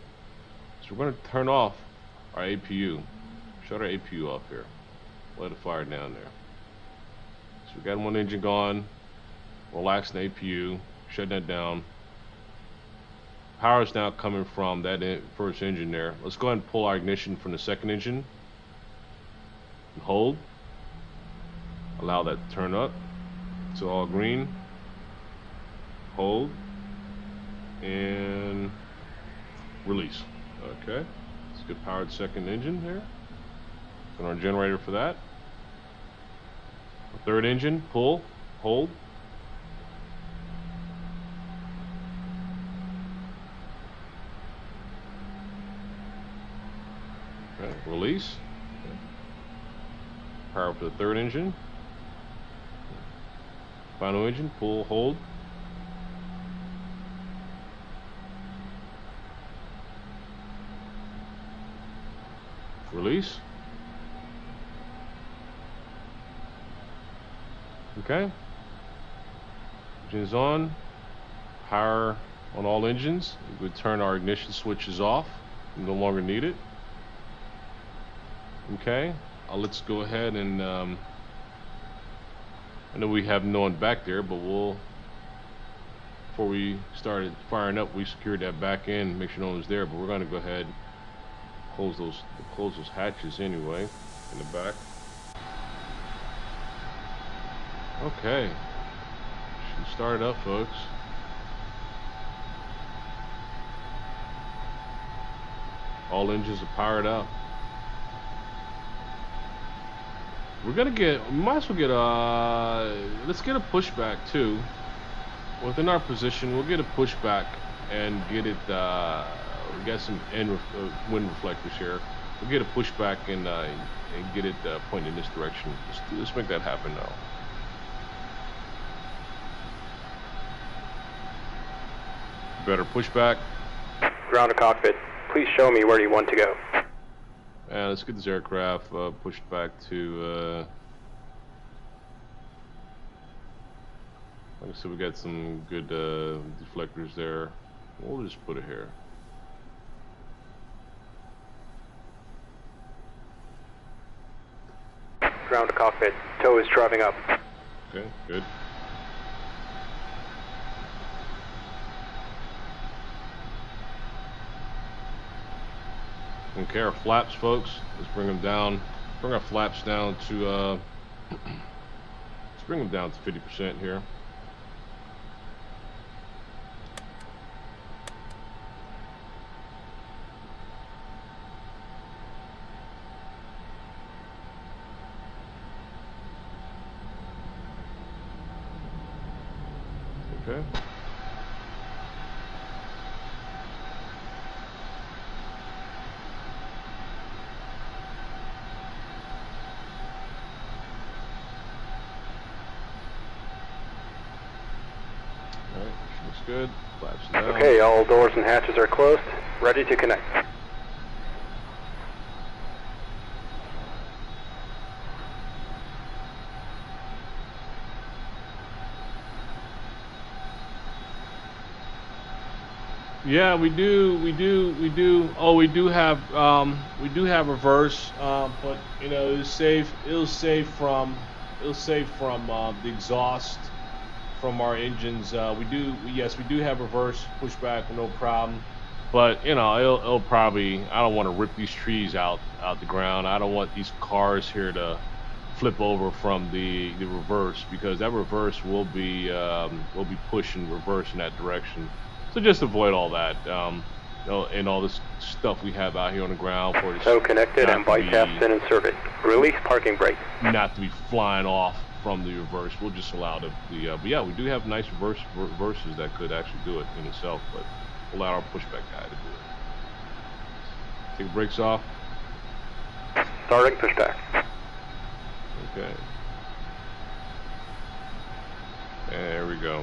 is we're going to turn off our APU. Shut our APU off here. Let it fire down there. So we got one engine gone. Relax the APU. Shut that down. Power is now coming from that first engine there. Let's go ahead and pull our ignition from the second engine. And hold. Allow that to turn up. It's all green. Hold. And release. Okay. Let's get powered second engine here. Put our generator for that. Third engine, pull, hold. Okay, release. Okay. Power up to the third engine. Final engine, pull, hold. Release. Okay. Engines on. Power on all engines. We would turn our ignition switches off. We no longer need it. Okay. Let's go ahead and I know we have no one back there, but before we started firing up, we secured that back end, make sure no one was there. But we're going to go ahead and close those hatches anyway in the back. Okay, should start it up, folks. All engines are powered up. We might as well get let's get a pushback too. Within our position, we'll get a pushback and get it, we got some wind reflectors here. We'll get a pushback and get it pointing in this direction. Let's make that happen now. Better pushback. Ground to cockpit. Please show me where you want to go. And let's get this aircraft pushed back to. Like I said, we got some good deflectors there. We'll just put it here. Ground to cockpit. Tow is driving up. Okay, good. Okay, our flaps, folks. Let's bring them down. Bring our flaps down to. Let's bring them down to 50% here. Okay. Alright, looks good. Flaps down. Okay, all doors and hatches are closed. Ready to connect. Yeah, we do. Oh, we do have reverse, but you know, it'll save from the exhaust from our engines. We do have reverse pushback, no problem. But you know, it'll probably. I don't want to rip these trees out the ground. I don't want these cars here to flip over from the reverse, because that reverse will be pushing reverse in that direction. So just avoid all that, and all this stuff we have out here on the ground for this. So connected and bypass been inserted. Release parking brake. Not to be flying off from the reverse. We'll just allow but yeah, we do have nice reverses that could actually do it in itself, but we'll allow our pushback guy to do it. Take the brakes off. Starting pushback. Okay. There we go.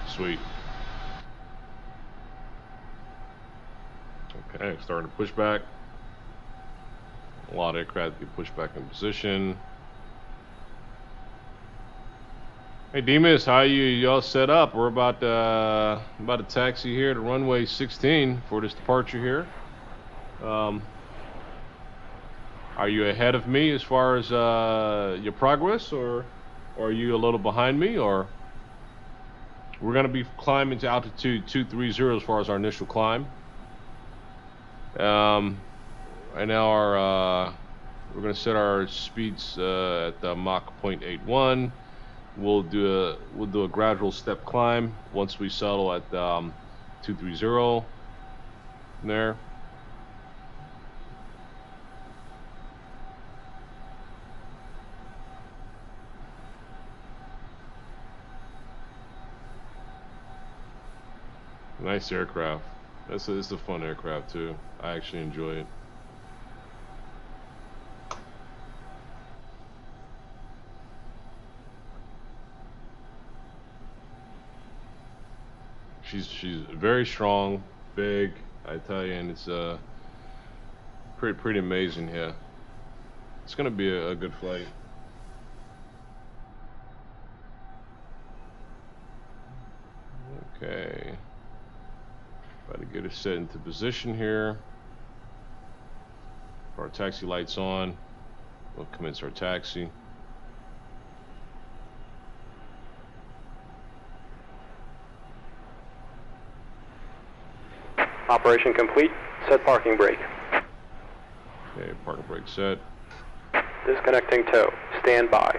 Sweet. Okay, starting to push back. A lot of aircraft get pushed back in position. Hey Demas, how you all set up? We're about to taxi here to runway 16 for this departure here. Are you ahead of me as far as your progress, or are you a little behind me? Or we're going to be climbing to altitude 230 as far as our initial climb. Right now we're going to set our speeds at Mach 0.81. We'll do a gradual step climb once we settle at 230 there. Nice aircraft. It's a fun aircraft too. I actually enjoy it. She's very strong, big, I tell you, and it's pretty amazing here. It's gonna be a good flight. Okay. About to get it set into position here. Our taxi lights on. We'll commence our taxi. Operation complete. Set parking brake. Okay, parking brake set. Disconnecting tow. Stand by.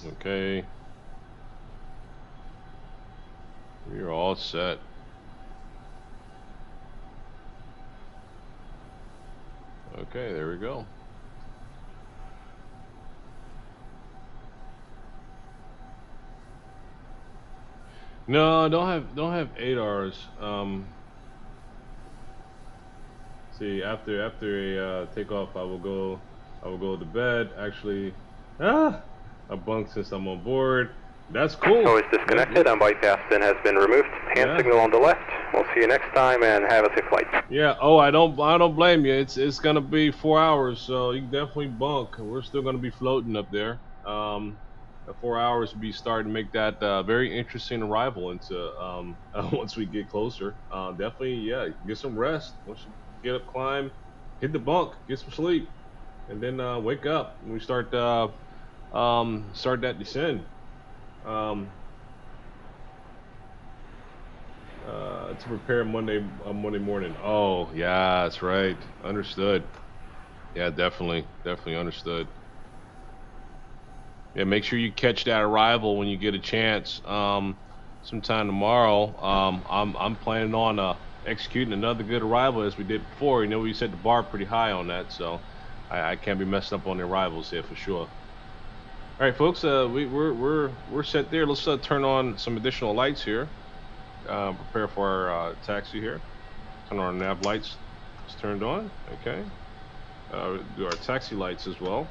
Okay. We're all set. Okay, there we go. No, don't have ADARs. See, after a takeoff, I will go to bed. Actually, I bunked since I'm on board. That's cool. Tow is disconnected and bypass pin has been removed. Hand signal on the left. We'll see you next time and have a safe flight. Yeah. Oh, I don't blame you. It's gonna be 4 hours, so you can definitely bunk. We're still gonna be floating up there. 4 hours will be starting to make that very interesting arrival into once we get closer. Definitely, yeah. Get some rest. Once you get up, climb, hit the bunk, get some sleep, and then wake up when we start that descent. To prepare Monday morning. Oh, yeah, that's right. Understood. Yeah, definitely understood. Yeah, make sure you catch that arrival when you get a chance. Sometime tomorrow. I'm planning on executing another good arrival as we did before. You know, we set the bar pretty high on that, so I can't be messing up on the arrivals here for sure. All right, folks, we're set there. Let's turn on some additional lights here. Prepare for our taxi here. Turn on our nav lights. It's turned on. Okay. Do our taxi lights as well.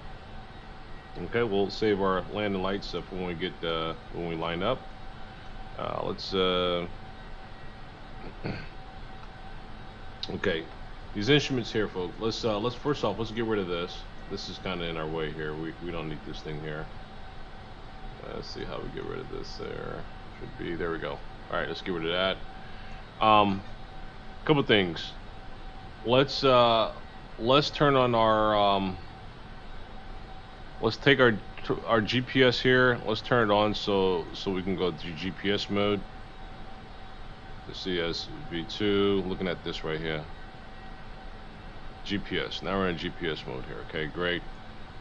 Okay, we'll save our landing lights for when we line up. Let's. Okay, these instruments here, folks. Let's first off, let's get rid of this. This is kind of in our way here. We don't need this thing here. Let's see how we get rid of this. There should be. There we go. All right, let's get rid of that. Couple things. Let's turn on our let's take our GPS here. Let's turn it on so we can go to GPS mode. Let's see, as V2. Looking at this right here. GPS. Now we're in GPS mode here. Okay, great,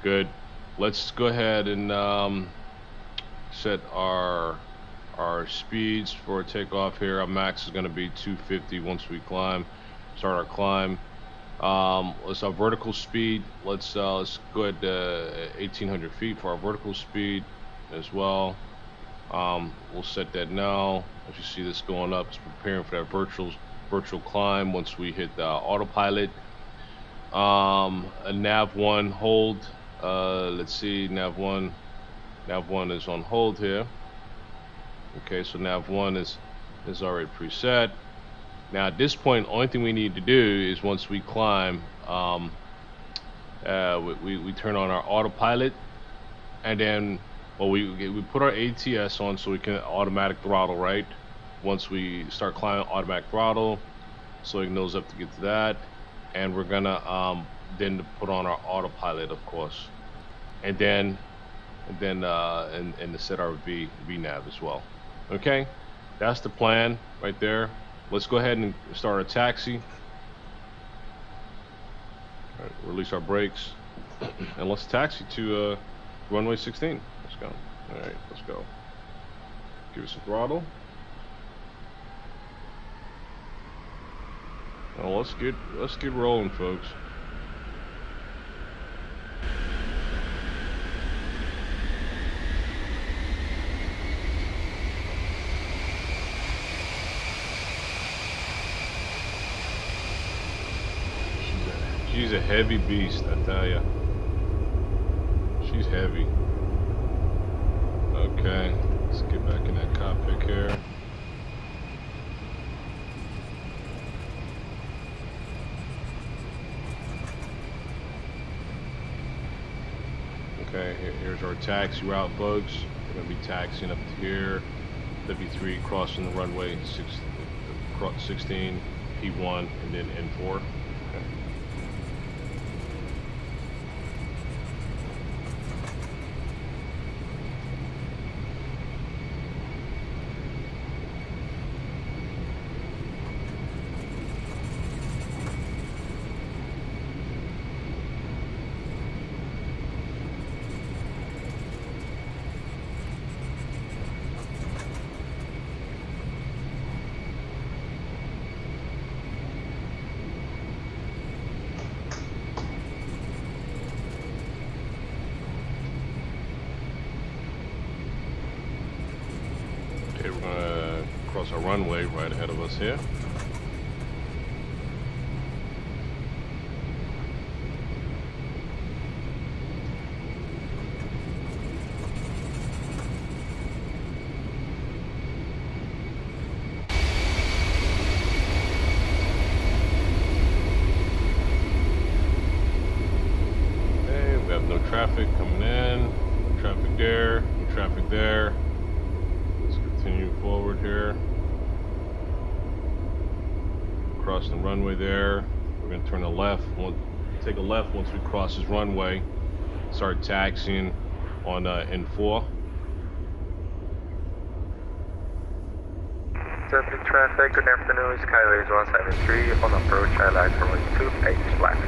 good. Let's go ahead and set our speeds for takeoff here. Our max is going to be 250 once we start our climb. Let's our vertical speed. Let's go at 1,800 feet for our vertical speed as well. We'll set that now. As you see this going up, it's preparing for that virtual climb once we hit the autopilot. A nav 1 hold. Let's see, nav 1 is on hold here. Okay, so nav 1 is already preset. Now at this point, only thing we need to do is once we climb, we turn on our autopilot, and then we put our ATS on so we can automatic throttle, right? Once we start climbing, automatic throttle, so it knows up to get to that, and we're gonna then put on our autopilot, of course, and then to set our VNAV as well. Okay, that's the plan right there. Let's go ahead and start a taxi. All right, release our brakes, and let's taxi to runway 16. Let's go. All right, let's go. Give us a throttle. Now let's get rolling, folks. She's a heavy beast, I tell ya. She's heavy. Okay, let's get back in that cockpit here. Okay, here's our taxi route, folks. We're gonna be taxiing up to here. W3 crossing the runway 16, P1, and then N4. Okay. Okay, we're gonna cross our runway right ahead of us here. Okay, we have no traffic coming in, no traffic there, no traffic there. Continue forward here. Crossing the runway there. We're going to turn a left. We'll take a left once we cross this runway. Start taxiing on N4. Traffic, traffic, good afternoon. Skyways 173 on approach. I like runway 28 left.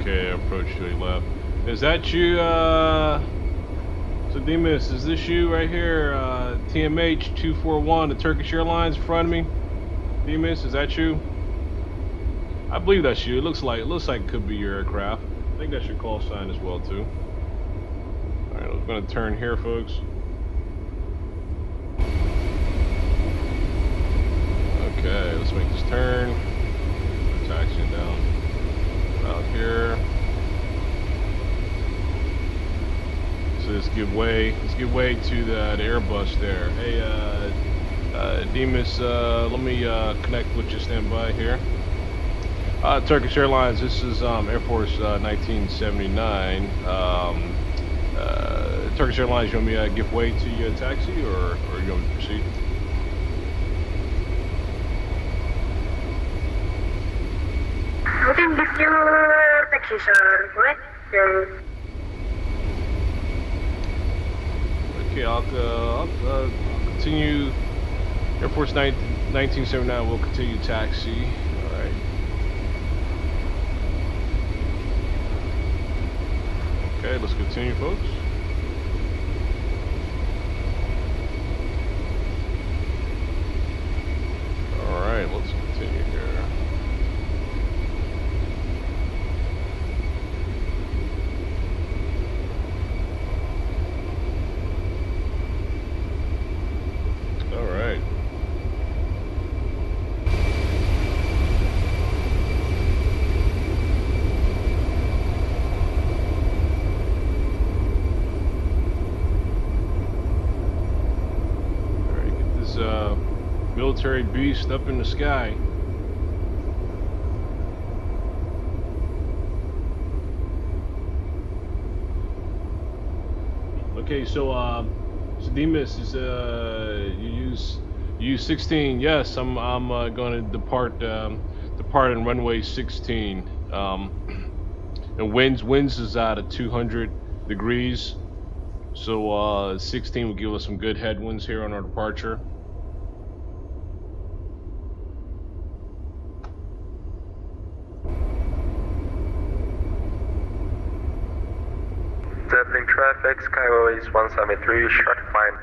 Okay, approach to a left. Is that you, So Demas, is this you right here, TMH 241, the Turkish Airlines in front of me? Demas, is that you? I believe that's you. It looks like it could be your aircraft. I think that's your call sign as well too. All right, we're gonna turn here, folks. Okay, let's make this turn. We're taxiing down out here. Let's give way to the Airbus there. Hey, Demas, let me connect with you. Stand by here. Turkish Airlines, this is Air Force 1979. Turkish Airlines, you want me to give way to your taxi, or you want me to proceed? I can give you taxi, sir. Right? Okay, I'll continue. Air Force 1979 will continue taxi. All right. Okay, let's continue, folks. All right, let's continue here. military beast up in the sky. Okay, so Demas is you use 16. Yes, I'm going to depart in runway 16. And winds is out at 200 degrees. So 16 will give us some good headwinds here on our departure. Zeppelin traffic, Skyway is 173, short climb.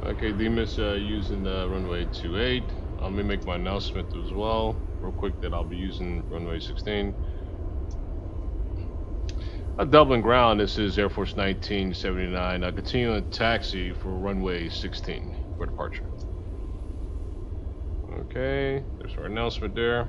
Okay, Demas using runway 28. Let me make my announcement as well, real quick, that I'll be using runway 16. Dublin ground, this is Air Force 1979. Continuing taxi for runway 16 for departure. Okay, there's our announcement there.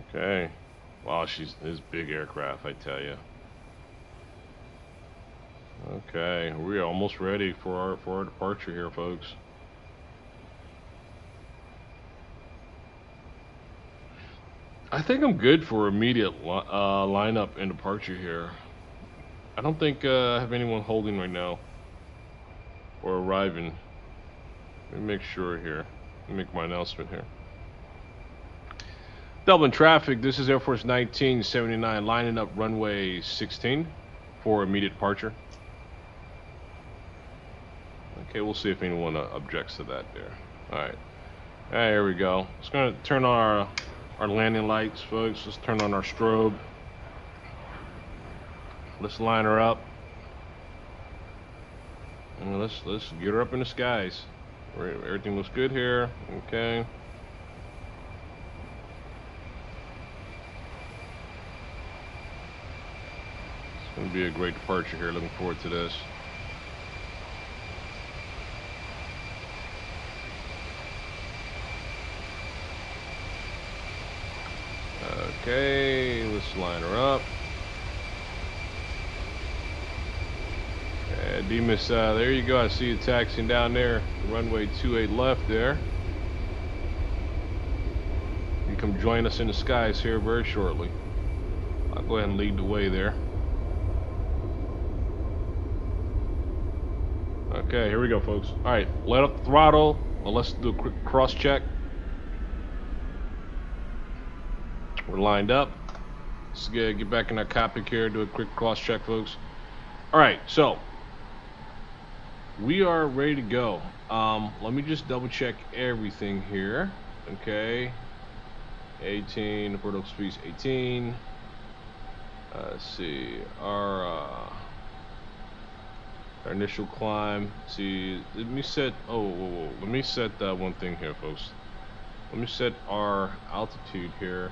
Okay. Wow, this big aircraft, I tell you. Okay, we are almost ready for our departure here, folks. I think I'm good for immediate lineup and departure here. I don't think I have anyone holding right now or arriving. Let me make sure here. Let me make my announcement here. Dublin traffic, this is Air Force 1979 lining up runway 16 for immediate departure. Okay, we'll see if anyone objects to that there. Alright, here we go. Just gonna turn on our landing lights, folks. Let's turn on our strobe. Let's line her up. And let's get her up in the skies. Everything looks good here. Okay. It's gonna be a great departure here. Looking forward to this. Okay, let's line her up. Demas, there you go. I see you taxiing down there. Runway 28 left there. You come join us in the skies here very shortly. I'll go ahead and lead the way there. Okay, here we go, folks. All right, let up the throttle. Well, let's do a quick cross check. We're lined up. Let's get back in our cockpit here, do a quick cross check, folks. All right, so we are ready to go. Let me just double check everything here. Okay, 18, vertical speed 18. Let's see, our initial climb. Let's see, let me set. Whoa. Let me set one thing here, folks. Let me set our altitude here.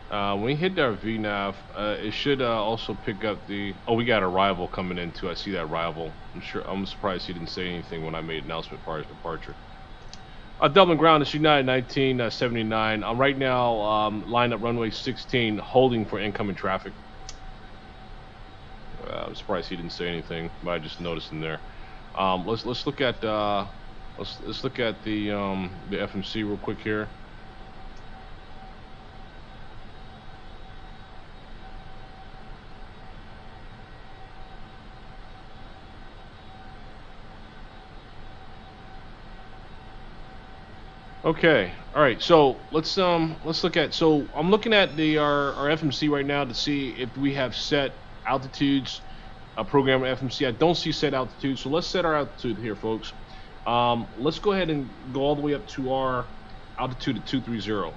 When we hit our VNAV, it should also pick up the. Oh, we got a rival coming in too. I see that rival. I'm surprised he didn't say anything when I made an announcement prior to departure. Dublin ground is United 1979. I'm right now lined up runway 16, holding for incoming traffic. I'm surprised he didn't say anything, but I just noticed in there. Let's look at let's look at the FMC real quick here. Okay, all right. So let's look at. So I'm looking at our FMC right now to see if we have set altitudes. Program FMC. I don't see set altitude, so let's set our altitude here, folks. Let's go ahead and go all the way up to our altitude at 230.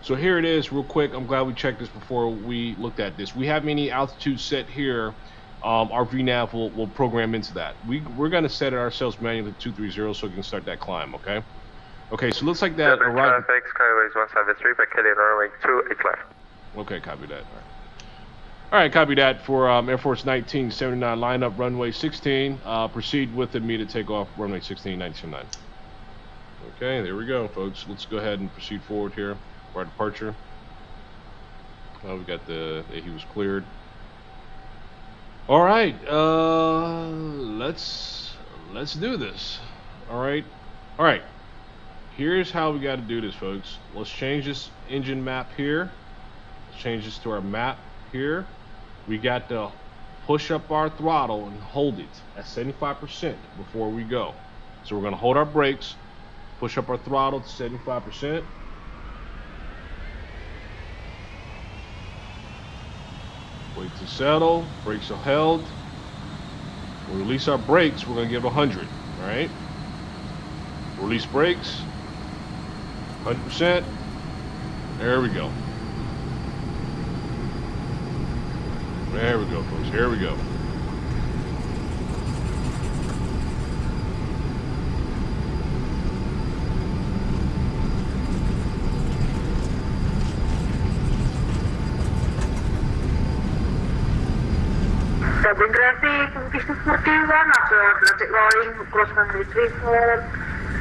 So here it is, real quick. I'm glad we checked this before we looked at this. We have any altitude set here. Our VNAV will program into that. We're going to set it ourselves manually to 230 so we can start that climb. Okay. Okay, so it looks like that arrived. Traffic, Skyways 173, back heading runway 28 left. Okay, copy that. All right, copy that for Air Force 1979, line up runway 16. Proceed with immediate takeoff, runway 16, 1979. Okay, there we go, folks. Let's go ahead and proceed forward here for our departure. We got he was cleared. All right, let's do this. All right. Here's how we got to do this, folks. Let's change this engine map here. Let's change this to our map here. We got to push up our throttle and hold it at 75% before we go. So we're going to hold our brakes, push up our throttle to 75%. Wait to settle, brakes are held. We'll release our brakes, we're going to give 100, all right? Release brakes, 100%. There we go. There we go, folks. Here we go. Cabin traffic, piston-engined, traffic rolling, cross runway 34,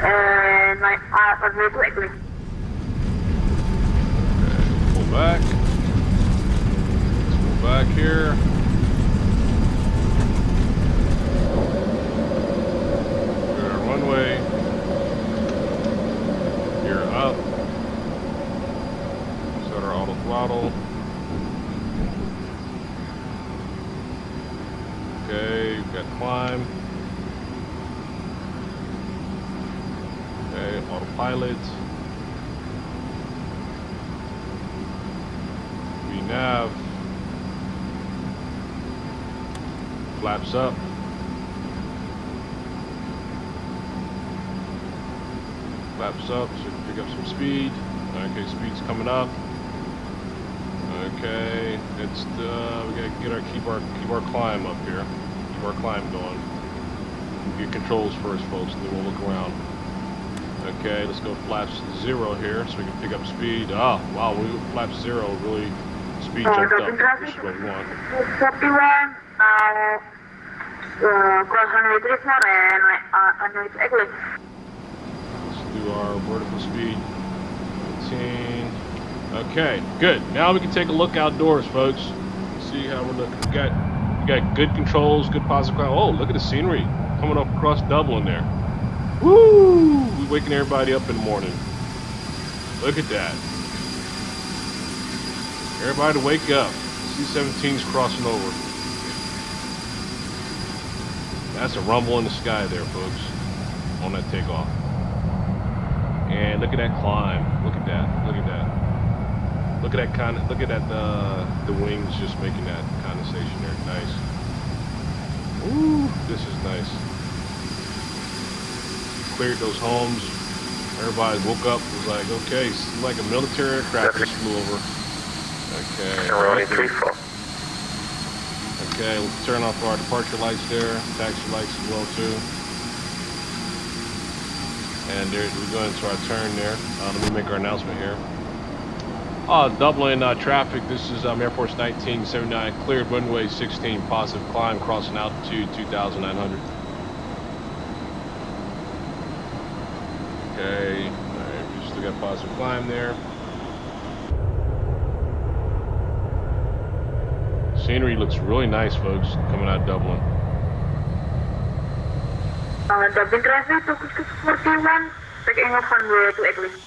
and runway 2 XPlane. Pull back. Let's pull back here. Clear our runway. Gear up. Set our auto throttle. Okay, we've got climb. Okay, autopilot. VNav. Flaps up. Flaps up, so we can pick up some speed. Okay, speed's coming up. Okay, it's we gotta keep our climb up here. Keep our climb going. We'll get controls first, folks, and then we'll look around. Okay, let's go flaps 0 here, so we can pick up speed. Oh, wow, we flaps 0, really speed jumped up. This is what we want. 41, now cross runway 34 and runway 2 XPlane. Let's do our vertical speed. 15. Okay, good. Now we can take a look outdoors, folks. See how we're looking. We got good controls, good positive climb. Oh, look at the scenery coming up across Dublin there. Woo! We're waking everybody up in the morning. Look at that. Everybody wake up. C-17's crossing over. That's a rumble in the sky there, folks, on that takeoff. And look at that climb. Look at that. Look at that. Look at that look at that, the wings just making that condensation there. Nice. Ooh, this is nice. Cleared those homes. Everybody woke up, was like, okay, it's like a military aircraft just flew over. Okay. Okay, we'll turn off our departure lights there, taxi lights as well too. And there, we go into our turn there. Let me make our announcement here. Dublin traffic, this is Air Force 1979, cleared runway 16, positive climb, crossing altitude 2,900. Okay, alright, we still got positive climb there. Scenery looks really nice, folks, coming out of Dublin. Dublin traffic, Douglas C-141, taking off runway 2 XPlane.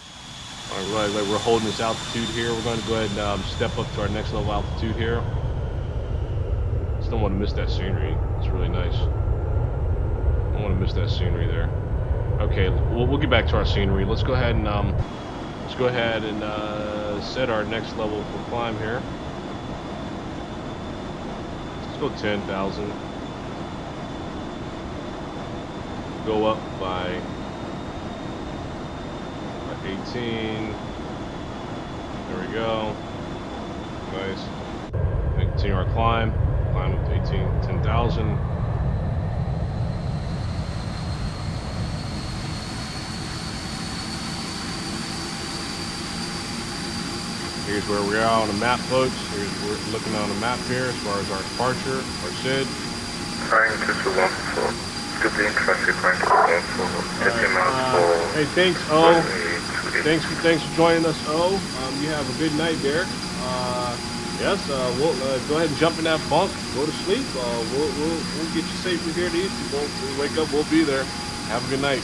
Alright, we're holding this altitude here. We're going to go ahead and step up to our next level altitude here. Just don't want to miss that scenery. It's really nice. Don't want to miss that scenery there. Okay, we'll get back to our scenery. Let's go ahead and set our next level for climb here. Let's go 10,000. Go up by 18. There we go. Nice. Continue our climb. Climb up to 10,000. Here's where we are on the map, folks. We're looking on the map here as far as our departure, our SID. Trying to 214. To be in traffic, trying to 214. 50 miles for... Hey, thanks, O. Thanks for joining us, O. You have a good night there. Yes, we'll go ahead and jump in that bunk. Go to sleep. We'll get you safely here to Easton. When we wake up, we'll be there. Have a good night.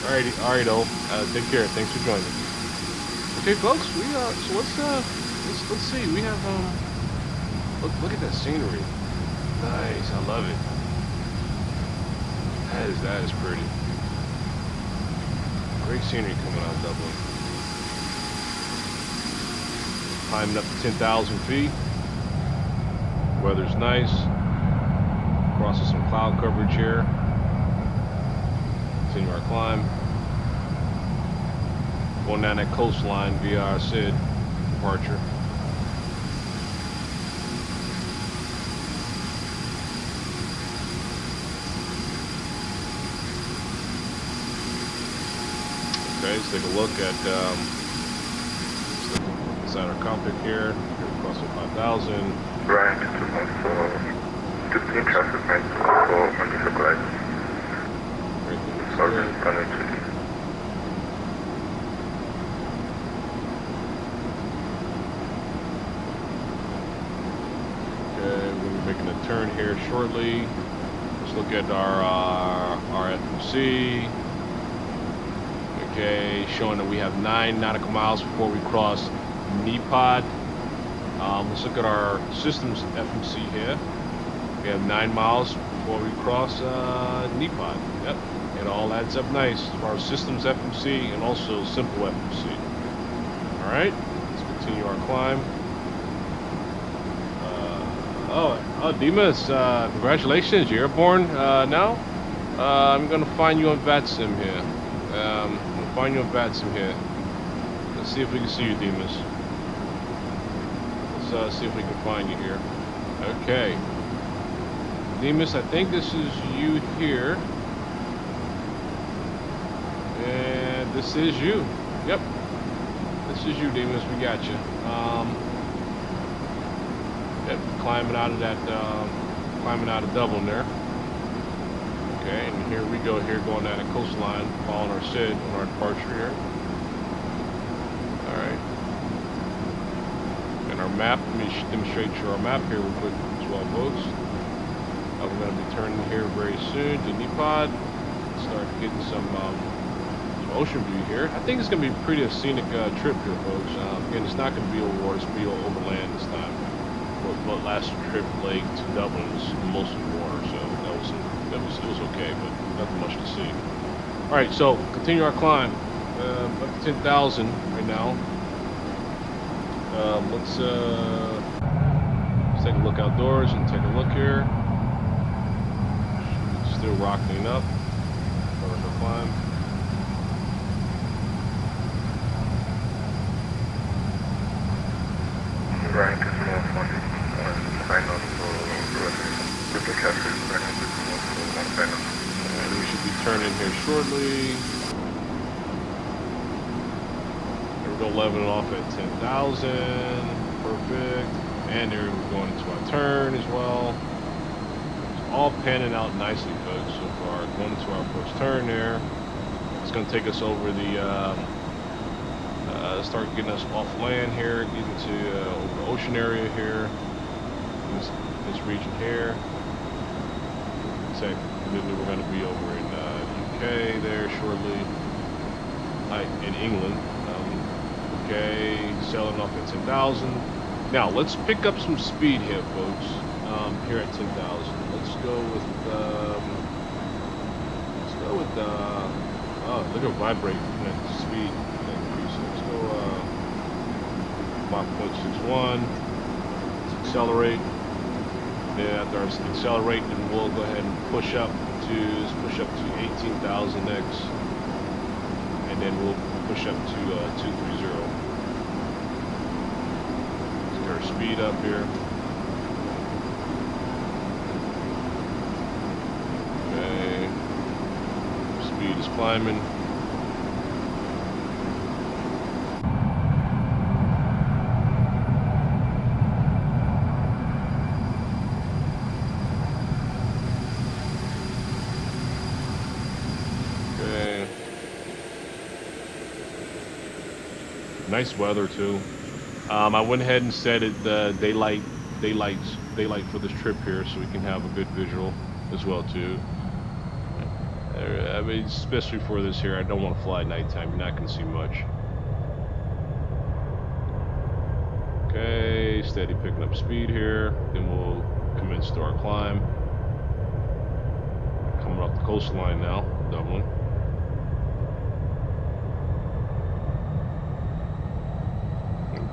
All right, O. Take care. Thanks for joining. Okay, folks. We so let's see. We have look at that scenery. Nice. I love it. That is pretty. Great scenery coming out of Dublin. Climbing up to 10,000 feet. Weather's nice. Crossing some cloud coverage here. Continue our climb. Going down that coastline via our SID departure. Okay, let's take a look at inside our cockpit here. Crossing 5,000. Right, 214. 15 traffic, 924 on the supply. Sorry, runway 2D. Okay, we'll be making a turn here shortly. Let's look at our FMC. Okay, showing that we have 9 nautical miles before we cross NEPOD. Let's look at our systems FMC here. We have 9 miles before we cross NEPOD. Yep, it all adds up nice as far as systems FMC and also simple FMC. All right, let's continue our climb. Demas, congratulations, you're airborne now. I'm gonna find you on VATSIM here. Find you on VATSIM here. Let's see if we can see you, Demas. Let's see if we can find you here. Okay. Demas, I think this is you here. And this is you. Yep. This is you, Demas. We got you. Yep, climbing out of Dublin there. Okay, and here we go here, going down the coastline, following our SID on our departure here. Alright. And our map, let me demonstrate you our map here real quick as well, folks. We're going to be turning here very soon to NEPOD. Start getting some ocean view here. I think it's going to be pretty a scenic trip here, folks. Again, it's not going to be over water, it's going to be over land this time. But last trip lake to Dublin was mostly water, so it was okay, but nothing much to see. All right, so continue our climb up to 10,000 right now. Let's take a look outdoors and take a look here. Still rocketing up. Vertical climb. Right, it's more funny. Sign up for the traffic, and we should be turning here shortly. There we go, leveling off at 10,000. Perfect. And there we're going into our turn as well. It's all panning out nicely, folks, so far. Going into our first turn there. It's going to take us over the start getting us off land here, getting to over the ocean area here. This region here. And then we're going to be over in the UK there shortly, in England. Okay, sailing off at 10,000. Now let's pick up some speed here, folks. Here at 10,000. Let's go with oh, look at vibrate that speed increase. Let's go 5.61. Let's accelerate. Then after I accelerate, then we'll go ahead and push up to 18,000 next, and then we'll push up to 230. Let's get our speed up here. Okay, speed is climbing. Nice weather too. I went ahead and set it daylight for this trip here, so we can have a good visual as well too. I mean, especially for this here, I don't want to fly at nighttime. You're not gonna see much. Okay, steady picking up speed here. Then we'll commence to our climb. Coming off the coastline now, Dublin.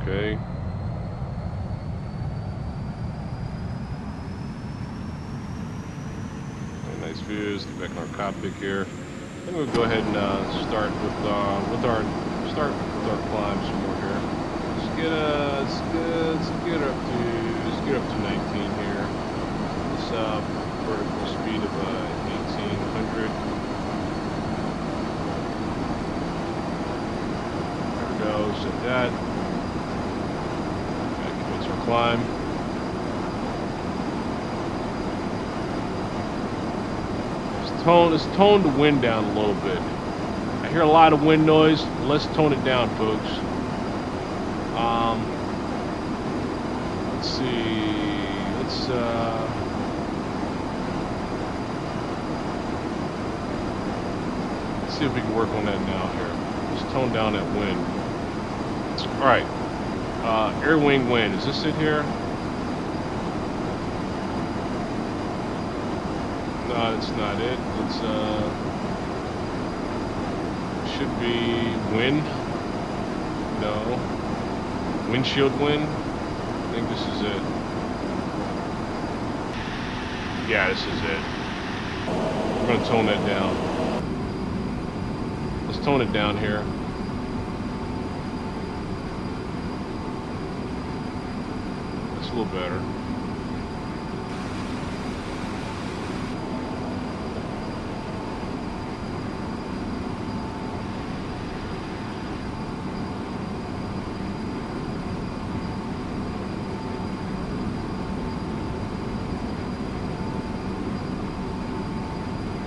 Okay. Nice views. Get back in our cockpit here. I think we'll go ahead and start with our climb some more here. Let's get up to 19 here. This vertical speed of 1800. There we go. Set that. Okay, commence our climb. Let's tone the wind down a little bit. I hear a lot of wind noise. Let's tone it down, folks. Let's see. Let's see if we can work on that now here. Let's tone down that wind. All right. Air wing wind. Is this it here? No, it's not it. It's should be wind. No. Windshield wind. I think this is it. Yeah, this is it. We're gonna tone that down. Let's tone it down here. That's a little better.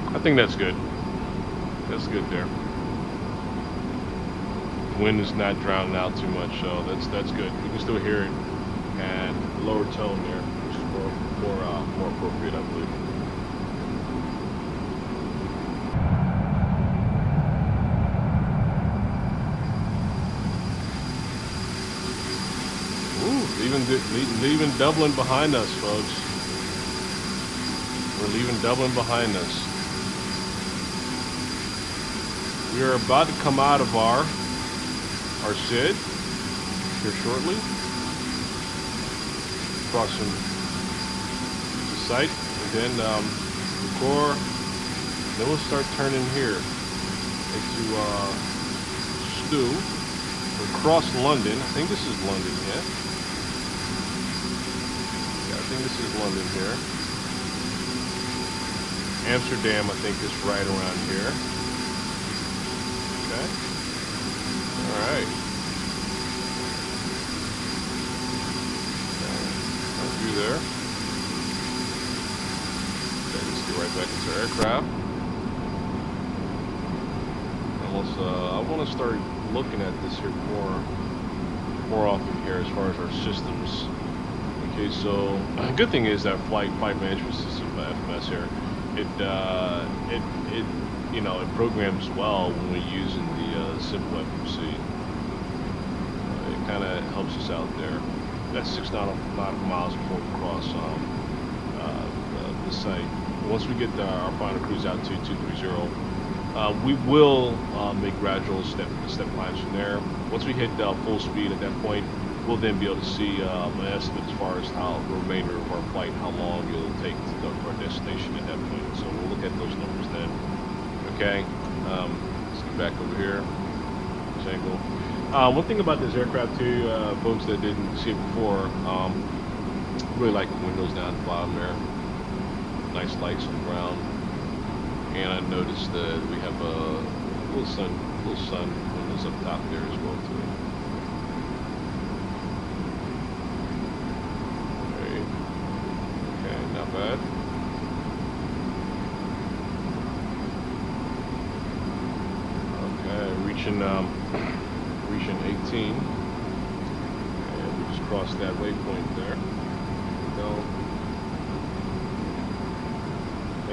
I think that's good. That's good there. The wind is not drowning out too much, so that's good. You can still hear it, and lower tone there, which is more appropriate, I believe. Ooh, leaving Dublin behind us, folks. We're leaving Dublin behind us. We are about to come out of our SID here shortly. Crossing the site, and then record. Then we'll start turning here into Stew. We'll cross London. I think this is London, yeah? Yeah, I think this is London here. Amsterdam, I think, is right around here. Okay. Alright. Through there. Okay, let's get right back into our aircraft. Almost, I want to start looking at this here more often here as far as our systems. Okay, so good thing is that flight management system, FMS here, it you know, it programs well when we're using the simple FMC. It kind of helps us out there. That's 6 nautical miles before we cross the site. Once we get our final cruise altitude 230, we will make gradual step climbs from there. Once we hit full speed at that point, we'll then be able to see an estimate as far as how the remainder of our flight, how long it'll take to go to our destination at that point. So we'll look at those numbers then. Okay, let's get back over here. This angle. One thing about this aircraft too, folks that didn't see it before, really like the windows down the bottom there. Nice lights on the ground. And I noticed that we have a little sun windows up top there as well too. Okay, not bad. Reaching 18 19. And we just crossed that waypoint there. Go.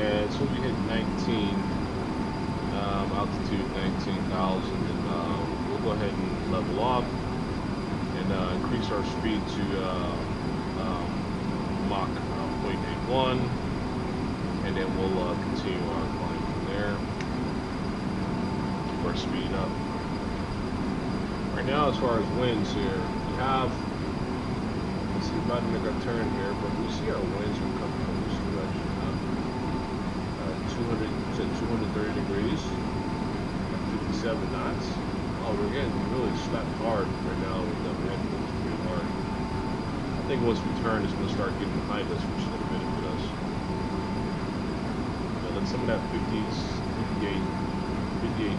And so we hit 19, altitude 19,000, and we'll go ahead and level off and increase our speed to Mach 0.81, and then we'll continue our climb from there. Keep our speed up. Right now, as far as winds here, we have, let's see, about to make a turn here, but we see our winds are coming from this direction. 230 degrees, 57 knots. Oh, we're getting really slapped hard right now with the wind. It's pretty hard. I think once we turn, it's going to start getting behind us, which is going to benefit us. Let some of that 58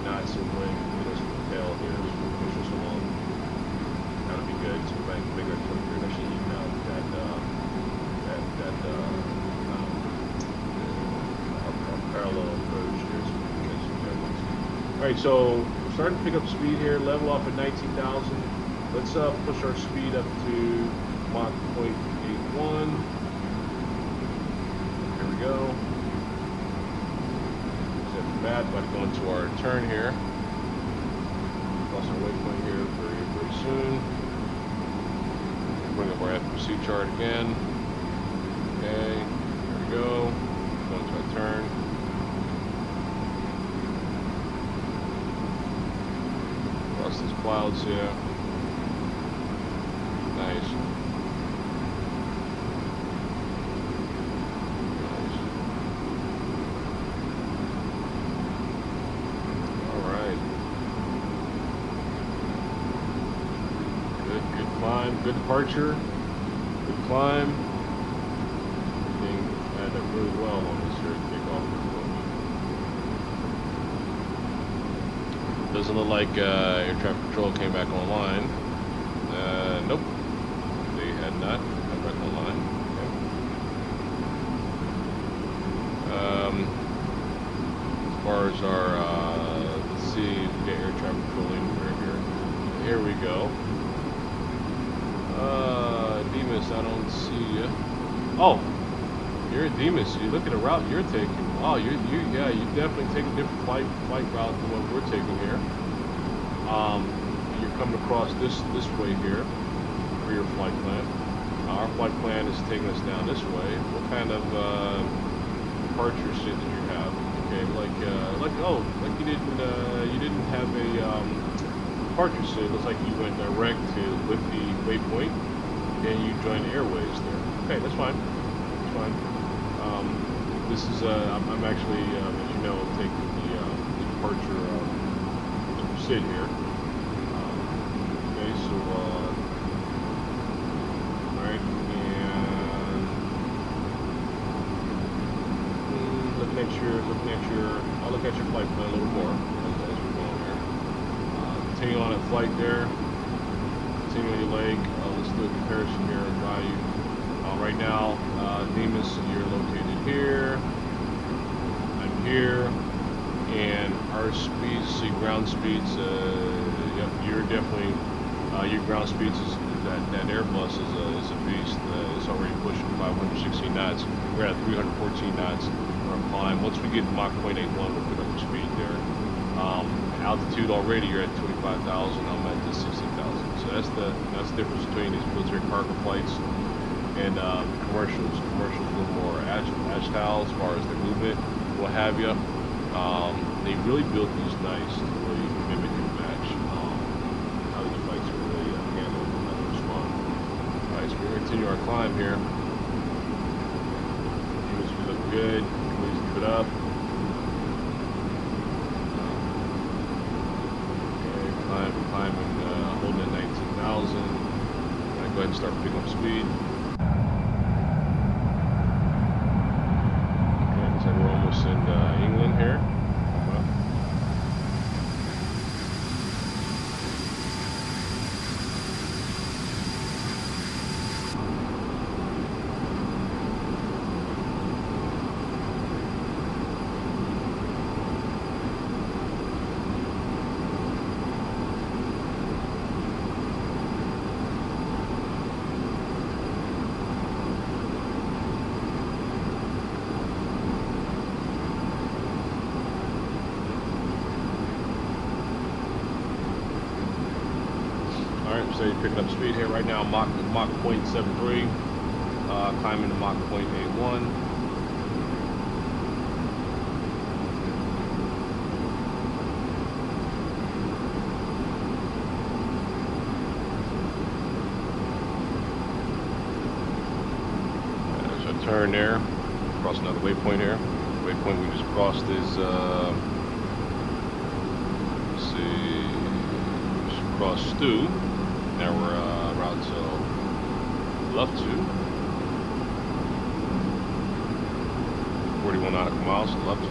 knots of wind get us from the tail here, so we'll push us along. That'll be good. So we're make our turn here and actually even out parallel approach here, so we can get some tailwinds. Alright, so we're starting to pick up speed here, level off at 19,000. Let's push our speed up to Mach 0.81. Here we go. After that, about to go into our turn here. Cross our waypoint here very, very soon. Bring up our FMC chart again. Okay, here we go. Go into our turn. Cross these clouds here. Nice. Nice. Alright. Good climb. Good departure. Good climb. Everything added up really well on this here takeoff. Doesn't look like air traffic control came back online. Nope, they had not come back online. Okay. As far as our, let's see, we get air traffic control anywhere here. Here we go. Demas, I don't see you. Oh, you're Demas. You look at the route you're taking. Oh, you definitely take a different flight route than what we're taking here. You're coming across this way here for your flight plan. Our flight plan is taking us down this way. What kind of departure shit did you have? Okay, like you didn't have a departure shit. It looks like you went direct to with the waypoint and you joined the airways there. Okay, that's fine. That's fine. This is I'm actually, as you know, taking the departure to Sid here. Okay, so alright, and looking at your, I'll look at your flight plan a little more as we're going here. Continue on that flight there. Continue on your leg. Let's do a comparison here of value. Right now, Demas, you're located here. I'm here, and our speeds, see ground speeds. Yep, you're definitely your ground speeds is that Airbus is a beast. It's already pushing 560 knots. We're at 314 knots for a climb. Once we get to Mach 0.81, we'll pick up the speed there. Altitude already, you're at 25,000. I'm at the 60,000. So that's the difference between these military cargo flights and commercials. Commercials a little more agile as far as their movement, what have you. They really built these nice to really mimic and match how these flights are really handled and how they respond. Alright, so we're going to continue our climb here. We look good. Please keep it up. Okay, climbing, holding at 19,000. I'm going to go ahead and start picking up speed. We're almost in England here. speed here right now, Mach 0.73, climbing to Mach 0.81. There's a turn there, cross another waypoint here. The waypoint we just crossed is, let's see, just crossed Stu. Now we're route to left to 41 nautical miles to left to.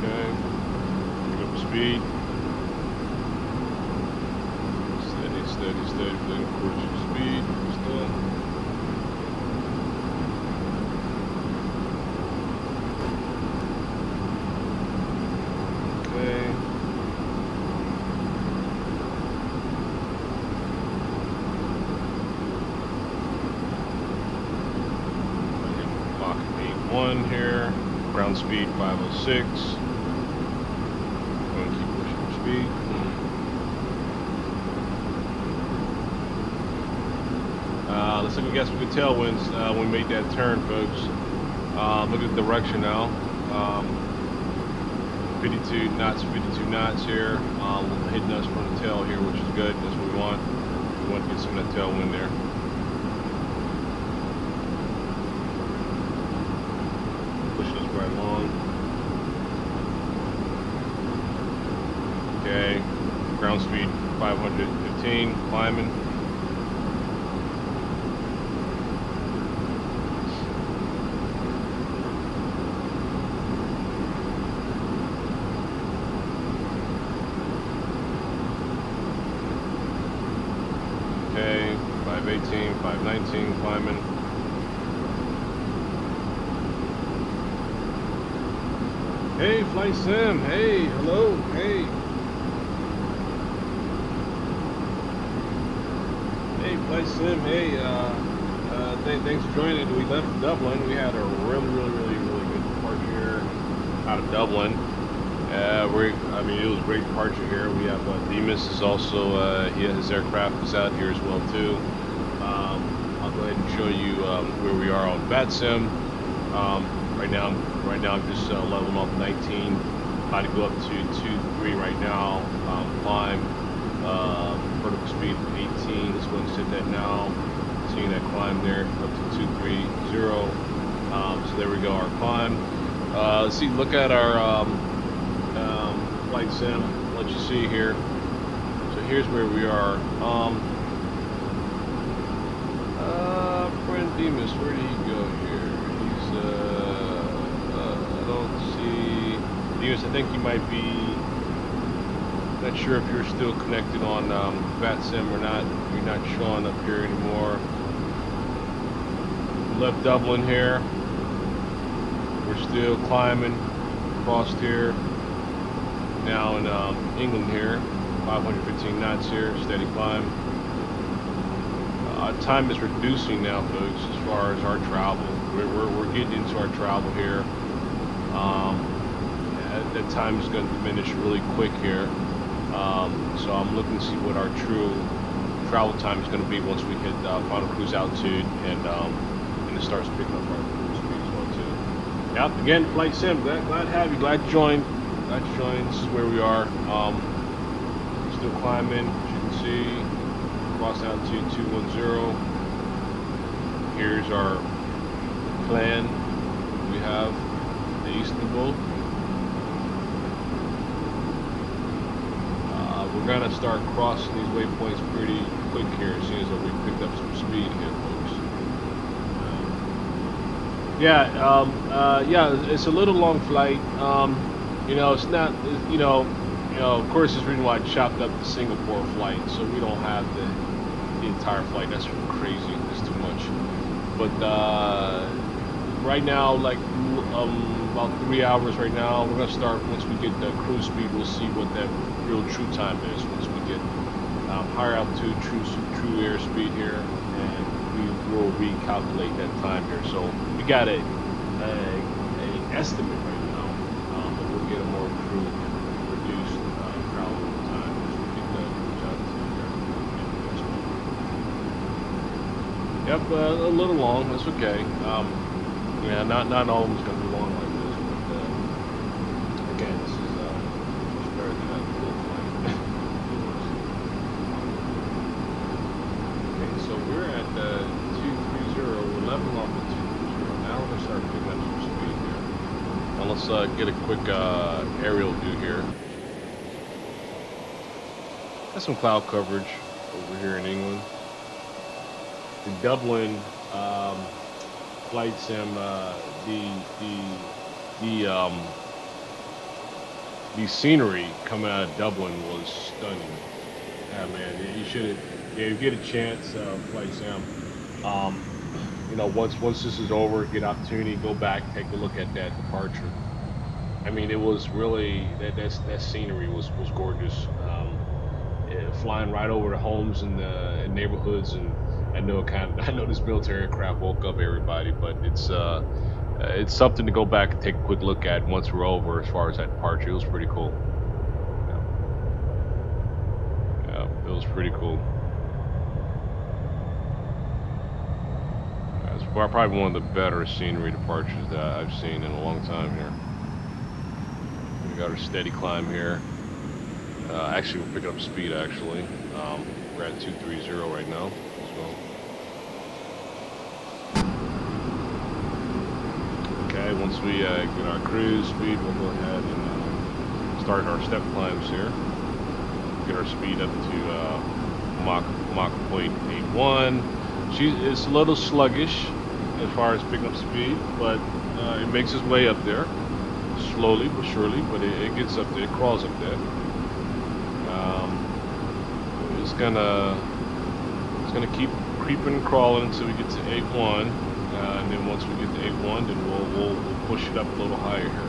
Okay. Pick up the speed. Steady, playing cruise speed still. Okay. Mach 81 here. Ground speed 506. Going to keep pushing for speed. Looks like we got some good tailwinds when we made that turn, folks. Look at the direction now. 52 knots here. Hitting us from the tail here, which is good. That's what we want. We want to get some of that tailwind there. Pushing us right along. Okay. Ground speed 515, climbing. Okay, 518, 519, climbing. Hey, Flight Sim. Hey, hello. Hey. Hey, Flight Sim. Hey, thanks for joining. We left Dublin. We had a really good departure out of Dublin. I mean, it was a great departure here. We have Demas is also his aircraft is out here as well too. I'll go ahead and show you where we are on VATSIM. Right now I'm just leveling off 19. About to go up to 2.3 right now. Climb vertical speed of 18. Let's go ahead and set that now. Seeing that climb there up to 230. So there we go, our climb. Let's see. Look at our Flight Sim, let you see here. So here's where we are. Friend Demas, where did he go here? He's I don't see Demas. I think he might be. Not sure if you're still connected on VATSIM or not. You're not showing up here anymore. Left Dublin here. We're still climbing, crossed here. Now in England here, 515 knots here, steady climb. Time is reducing now, folks, as far as our travel. We're getting into our travel here. That time is going to diminish really quick here. So I'm looking to see what our true travel time is going to be once we hit final cruise altitude and it starts picking up our cruise speed as well too. Yep, again, Flight Sim, glad to have you, glad to join. This is where we are. Still climbing, as you can see. Cross altitude 210. Here's our plan. We have the Istanbul. We're gonna start crossing these waypoints pretty quick here as soon as we picked up some speed here, folks. Yeah, it's a little long flight. You know, it's not, you know, of course, this is the reason why I chopped up the Singapore flight, so we don't have the entire flight. That's crazy. That's too much. But right now, like about 3 hours right now, we're gonna start. Once we get the cruise speed, we'll see what that real true time is. Once we get higher altitude, true airspeed here, and we will recalculate that time here. So we got a estimate right now, but we'll get a more true reduced travel time as we get the cruise altitude there. Yep, a little long. That's okay. Yeah, not all of them's gonna be long like this, but again, this is much better than that little flight. Okay, so we're at 230. We're leveling off at 230. Now we're gonna start picking up some speed here. Now let's get a quick aerial view here. Got some cloud coverage over here in England. The Dublin flight sim, the scenery coming out of Dublin was stunning. Yeah, man, you should, yeah, if you get a chance, flight sim. You know, once this is over, get opportunity, go back, take a look at that departure. I mean, it was really that scenery was gorgeous. Flying right over the homes and the neighborhoods, and I know this military aircraft woke up everybody, but it's something to go back and take a quick look at once we're over. As far as that departure, it was pretty cool. Yeah, it was pretty cool. It's probably one of the better scenery departures that I've seen in a long time here. We got our steady climb here. Actually, we're picking up speed. Actually, we're at 230 right now as well. Okay, once we get our cruise speed, we'll go ahead and start our step climbs here. Get our speed up to Mach 0.81. It's a little sluggish as far as picking up speed, but it makes its way up there, slowly but surely. But it gets up there, it crawls up there. It's gonna keep creeping and crawling until we get to 8.1, and then once we get to 8.1, then we'll push it up a little higher here.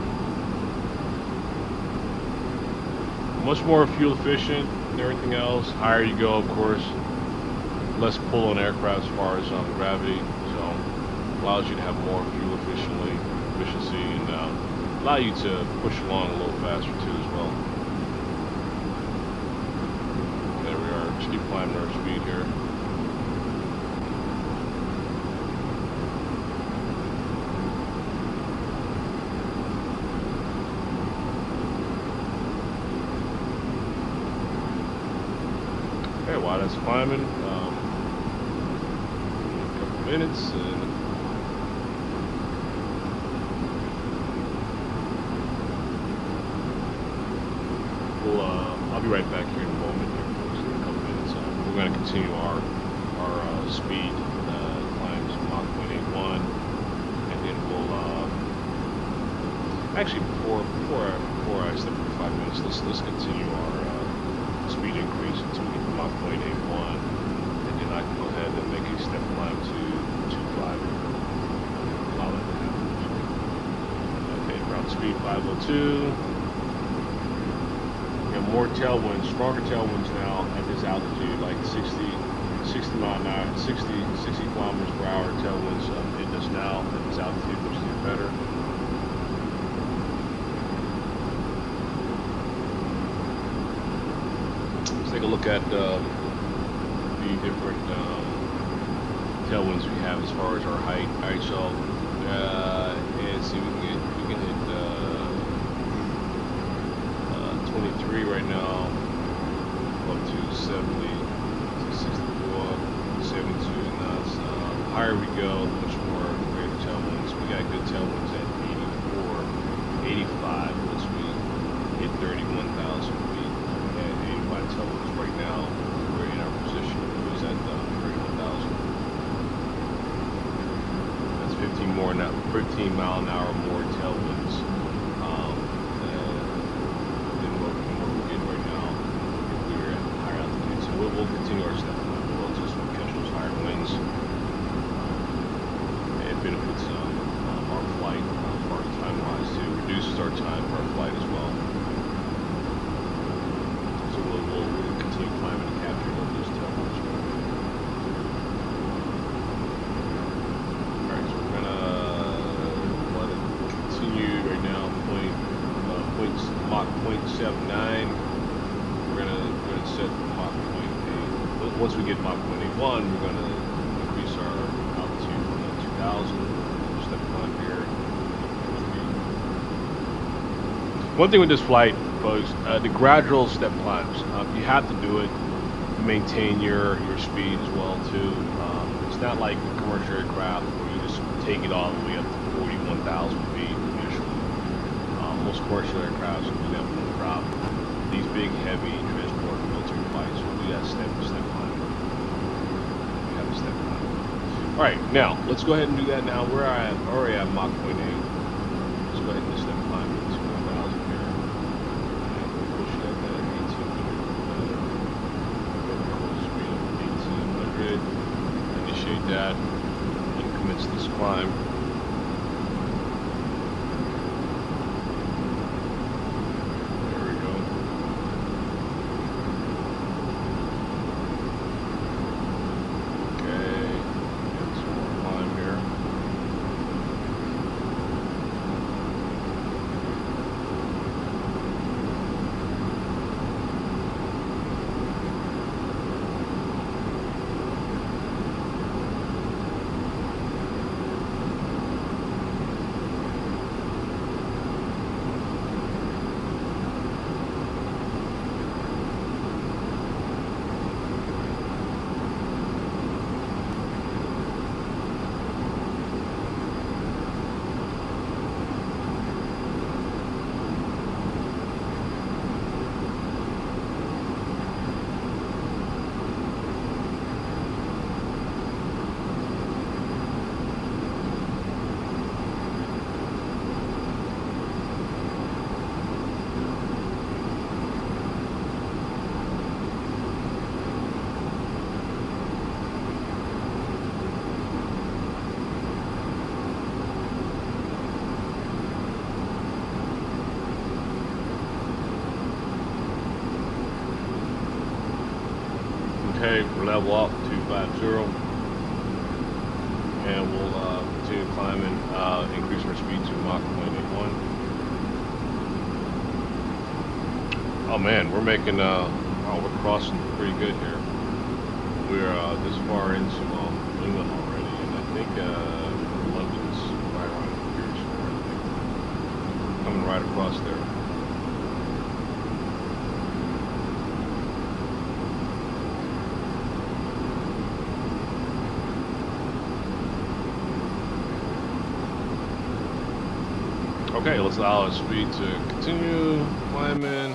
Much more fuel efficient and everything else. Higher you go, of course, less pull on aircraft as far as gravity, so allows you to have more fuel efficiency, and allow you to push along a little faster too as well. Keep climbing our speed here. Okay, while that's climbing, a couple minutes, and I'll be right back here in a moment. We're going to continue our speed climbs, Mach 0.81, and then we'll actually before I step for 5 minutes, let's continue our speed increase until we get to Mach 0.81, and then I can go ahead and make a step climb to 2.5. Allow that to happen. Okay, ground speed 502. More tailwinds, stronger tailwinds now at this altitude, like 60 mile an hour, 60 kilometers per hour tailwinds in this now at this altitude, which is even better. Let's take a look at the different tailwinds we have as far as our height. All right, so and see, we can hit 23 right now, up to 70, 64, 72 knots. Higher we go, much more greater tailwinds. We got good tailwinds at 84, 85. Once we hit 31,000 feet at 85 tailwinds right now, we're in our position. It was at 31,000. That's 15 mile an hour more tailwinds. We'll continue our step climb. We'll just catch those higher winds. It benefits our flight as far as time-wise too. Reduces our time for our flight as well. So we'll continue climbing and capturing Mach 0.79. We're gonna set Mach 0.8. Once we get Mach 0.81, we're gonna increase our altitude to 2,000. Step climb here. One thing with this flight, folks, the gradual step climbs. You have to do it to maintain your speed as well too. It's not like a commercial aircraft where you just take it all the way up to 41,000 feet initially. Most commercial aircraft, for example, will drop these big, heavy transport military flights. So we got step climb. We have a step climb. All right, now let's go ahead and do that. Now we're already at Mach 0.8. Let's go ahead and step climb to 1,000 here. And we'll push that at 1,800. Vertical speed of 1,800. Initiate that and commence this climb. Okay, we're level up 250, and we'll continue climbing, increase our speed to Mach 0.81. Oh man, we're making, we're crossing pretty good here. We're this far into England already, and I think London's right around here somewhere, I think. Coming right across there. Okay, let's allow our speed to continue climbing.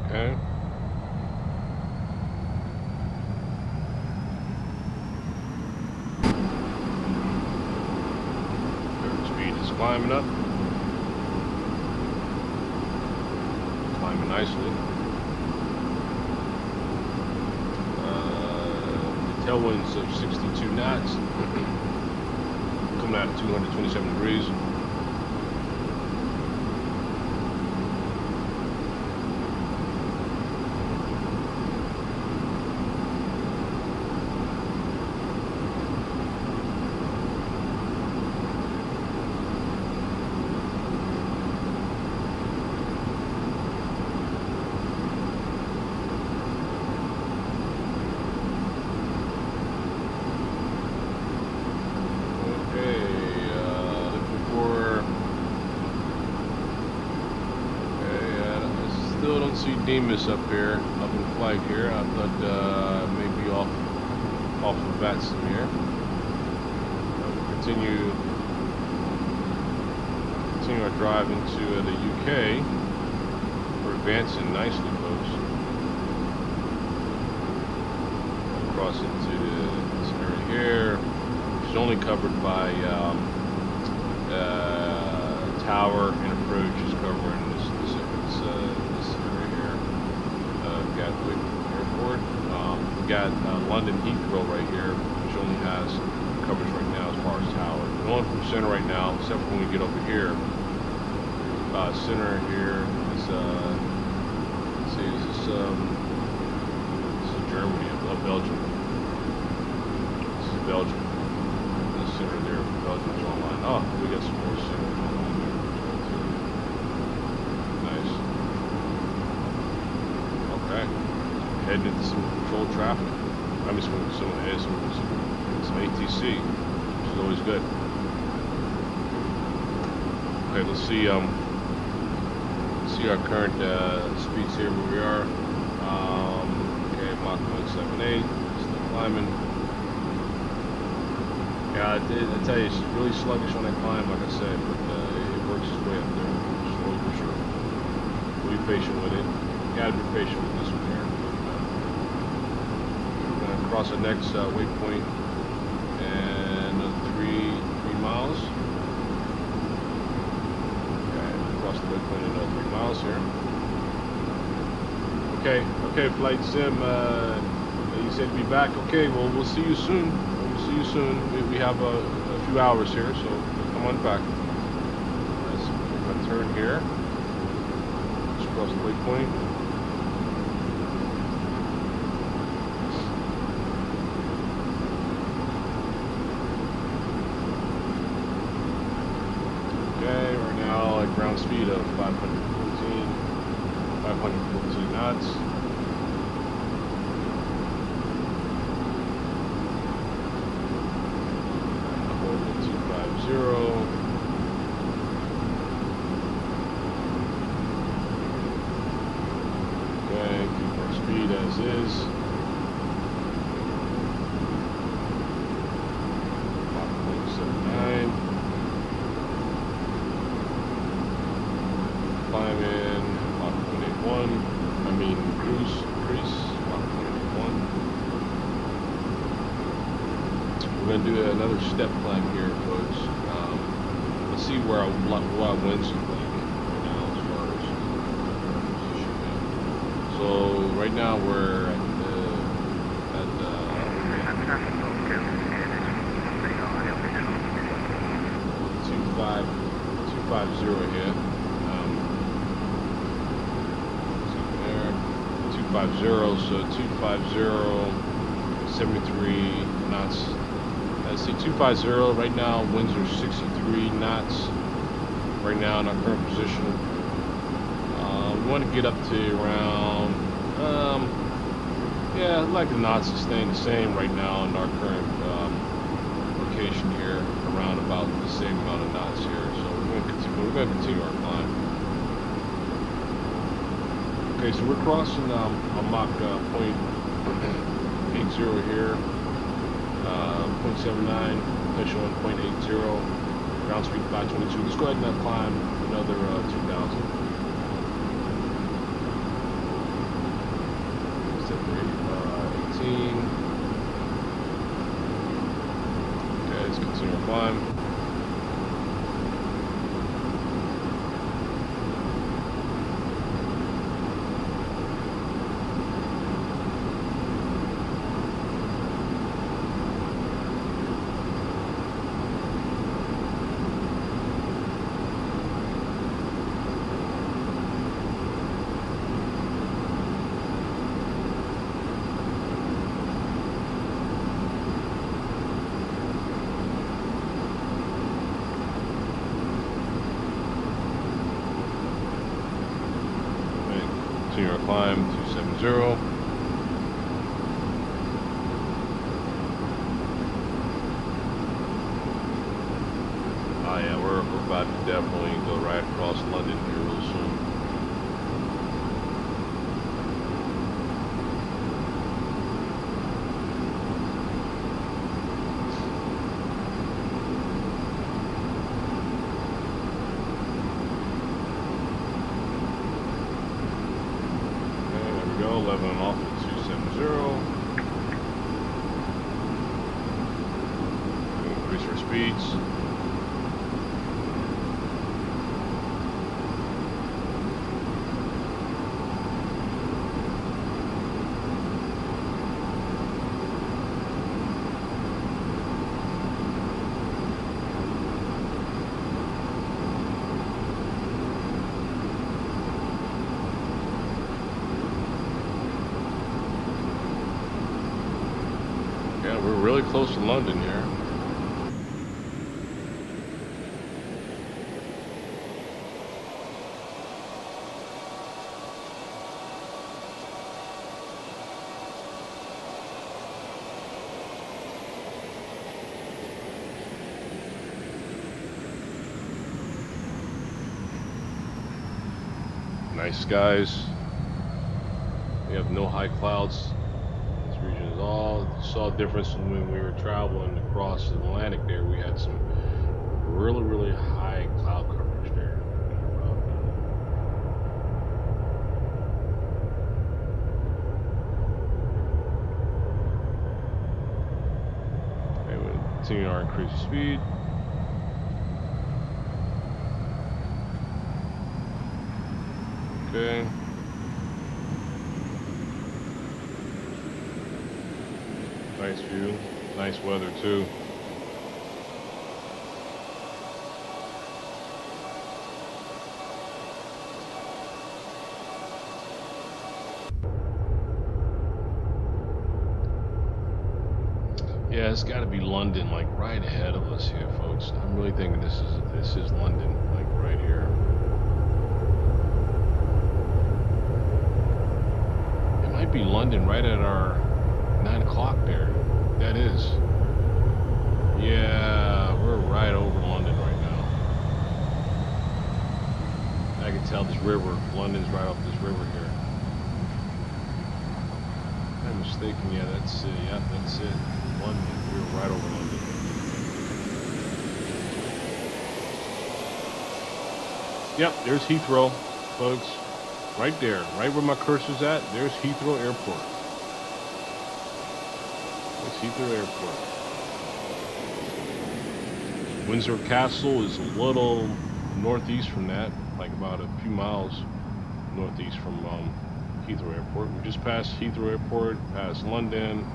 Okay. Speed is climbing up. Climbing nicely. The tailwinds of 62 knots. Coming out at 227 degrees. See Demas up here, up in flight here. I thought maybe off of Batson here. We'll continue our drive into the UK. We're advancing nicely, folks. cross into this area here, which is only covered by tower and approach is covering this area here. We've got Kuwait Airport. We've got London Heathrow right here, which only has coverage right now as far as tower. Going from center right now, except for when we get over here. Center here is let's see, this is Germany, Belgium. This is Belgium. The center there, Belgium is online. Oh, we got some more centers online there. Nice. Okay. Heading into some controlled traffic. I mean, some ATC, which is always good. Okay, let's see our current speeds here where we are. Okay, Mach 178, still climbing. Yeah, I tell you, it's really sluggish on that climb, like I said, but it works its way up there, slowly for sure. We'll be patient with it. You gotta be patient with this one here. We're gonna cross the next waypoint and 3 miles. Across the waypoint another 3 miles here. Okay, flight sim. You said to be back. Okay, well we'll see you soon. We have a few hours here, so come on back. Let's make a turn here. Just cross the waypoint. Okay, right now at ground speed of 514 knots. Hold at 250. Okay, keep our speed as is. Mach 0.79. Climbing Mach 0.81. I mean cruise Mach 0.81. We're gonna do another step climb here, folks. Let's see where our winds are like right now as far as position. So right now we're at 250 here. 250, so 250, 73 knots. Let's see, 250 right now, winds are 63 knots right now in our current position. We want to get up to around, yeah, I'd like the knots to stay the same right now in our current location here, around about the same amount of knots here. So we're going to continue our climb. Okay, so we're crossing a Mach 0.80 here, 0.79, push on 0.80, ground speed 522. Let's go ahead and climb another 2,000. Step 18. Okay, let's continue our climb. Continue our climb, 270. Oh yeah, we're about to definitely go right across London here real soon. Leveling off at 270. really close to London here. Nice skies. We have no high clouds. This region is all. You saw a difference when we were traveling across the Atlantic there. We had some really, really high cloud coverage there. Okay, we'll continue our increased speed. Okay. Nice view, nice weather too. Yeah, it's got to be London, like right ahead of us here, folks. I'm really thinking this is London, like right here. It might be London right at our 9 o'clock there. That is. Yeah, we're right over London right now. I can tell this river. London's right off this river here. If I'm mistaken, yeah, that's it. Yeah, that's it. London. We're right over London. Yep, there's Heathrow, folks. Right there. Right where my cursor's at, there's Heathrow Airport. Heathrow Airport. Windsor Castle is a little northeast from that, like about a few miles northeast from Heathrow Airport. We just passed Heathrow Airport, passed London.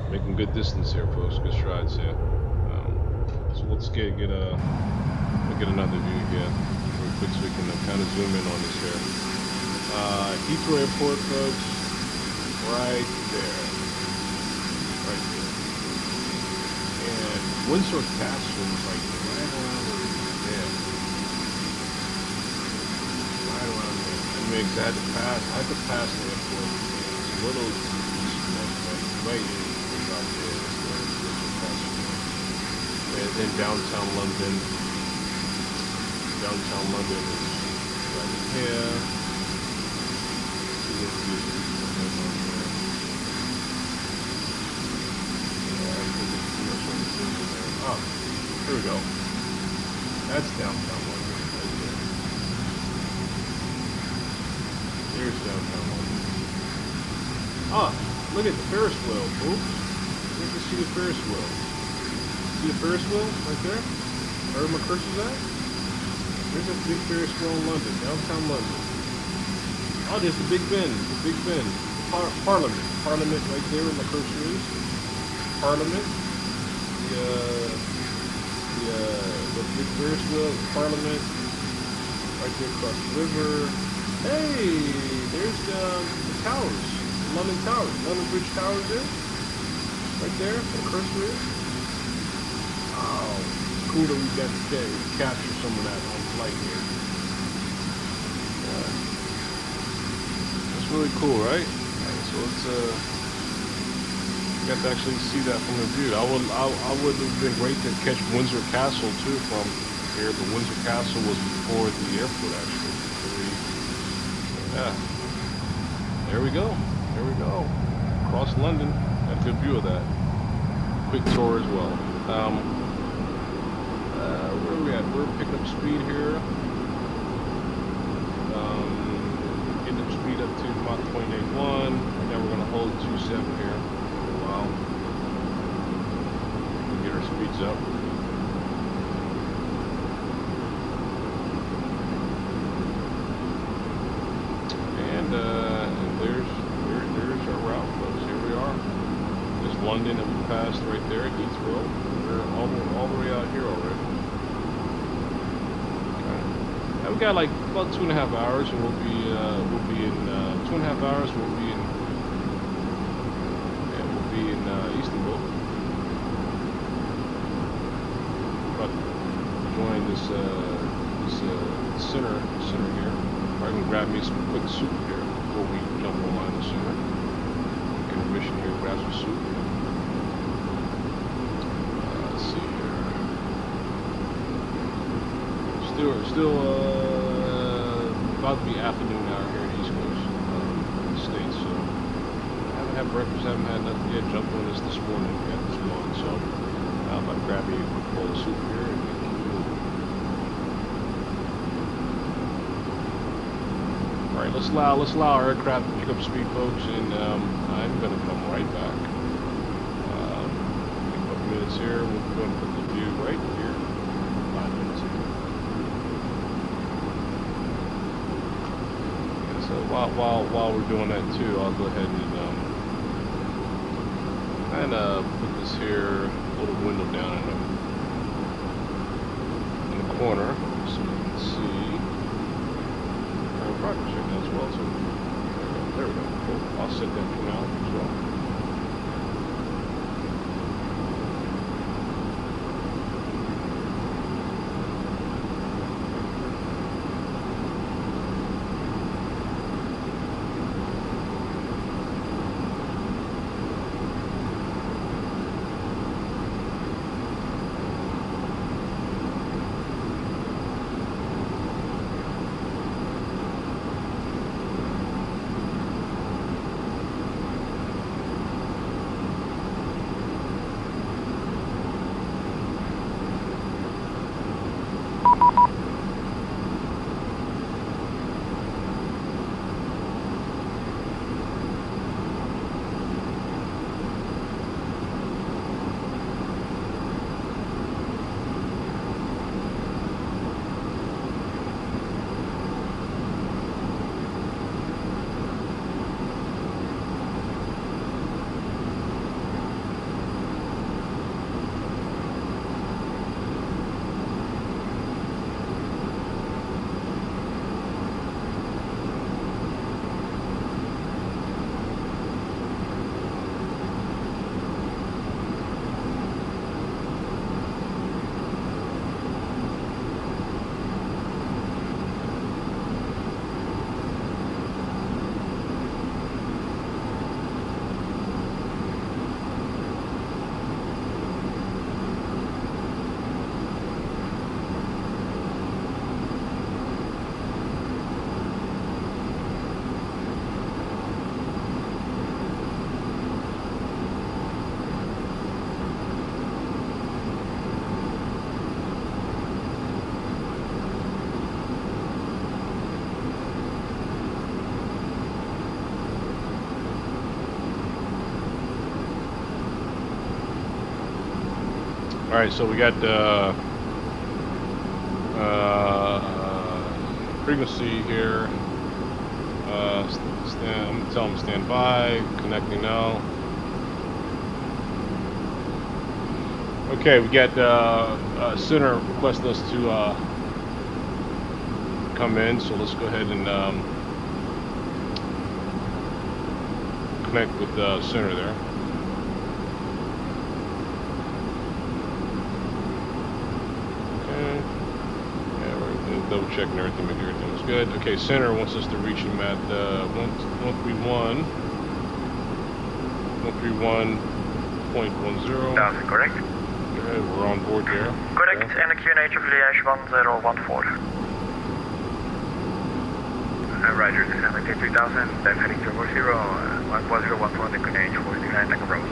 Making good distance here, folks. Good strides here. So let's get another view here real quick so we can kind of zoom in on this here. Heathrow Airport, folks, right there. Right there. And Windsor Castle is like right around there. Right around there. That makes I had to pass the airport. It's a little right here. Right there. Windsor Castle. And then downtown London. Downtown London is right here. Oh, here we go. That's downtown London right there. There's downtown London. Ah, look at the Ferris wheel, folks. You can see the Ferris wheel. See the Ferris wheel right there? Where my cursor's at? There's a big Ferris wheel in London, downtown London. Oh, there's the Big Ben. The Big Ben. Parliament. Parliament right there where my cursor is. Parliament. The big Ferris wheel, Parliament, right there across the river. Hey, there's the towers, the London Towers, London Bridge Towers there, right there, where the cursor is. Oh, it's cool that we got to capture some of that on flight here. Yeah. That's really cool, right? Alright, so let's got to actually see that from the view. I would have been great to catch Windsor Castle too from here, but Windsor Castle was before the airport actually. So yeah, there we go. There we go. Across London, got a good view of that. Quick tour as well. Where are we at? We're picking up speed here. Getting up speed up to Mach 0.81. Now we're going to hold 2.7 here. Wow. Get our speeds up. And there's our route, folks. Here we are. There's London that we passed right there at Heathrow. We're all the way out here already. Okay. Now we got like about 2.5 hours, and we'll be in 2.5 hours. We'll be be in Istanbul. About to join this center here. I'm gonna grab me some quick soup here before we jump online the center. Intermission here, grab some soup. Let's see here. Still about to be afternoon hour here in the East Coast of the States, so I haven't had breakfast, haven't had nothing yet. Jumped on this morning at this one, so I'm about to grab me a quick bowl of soup here and keep moving. All right, let's allow our aircraft to pick up speed, folks, and I'm gonna come right back. A couple minutes here. We'll go and put the view right here. 5 minutes here. So while we're doing that too, I'll go ahead and kind of put this here, little window down in the corner so you can see our progress right now as well. So there we go. Cool. I'll set that for now as well. All right, so we got frequency here. I'm gonna tell them stand by. Connecting now. Okay, we got center requesting us to come in, so let's go ahead and connect with center there. Double checking everything, make sure everything was good. Okay, center wants us to reach him at 131.10. That's correct. Okay, we're on board there. Correct, and the QNH of Liège 1014. Roger, December 3000, then heading 040, 11014, the QNH 49, Tango Bravo.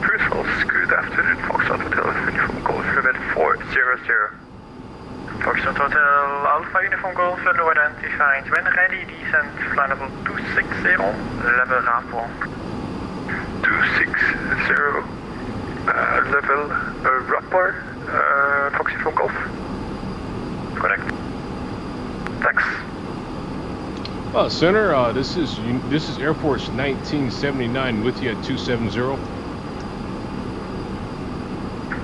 Cruise, good afternoon, Foxtrot Hotel, Uniform Golf, Rivet 400. Foxtrot Hotel, Alpha Uniform Golf, low identified, when ready, descent, flight level 260, level rapport. 260, level rapport, Fox Uniform Golf. Correct. Thanks. Center, this is Air Force 1979 with you at 270.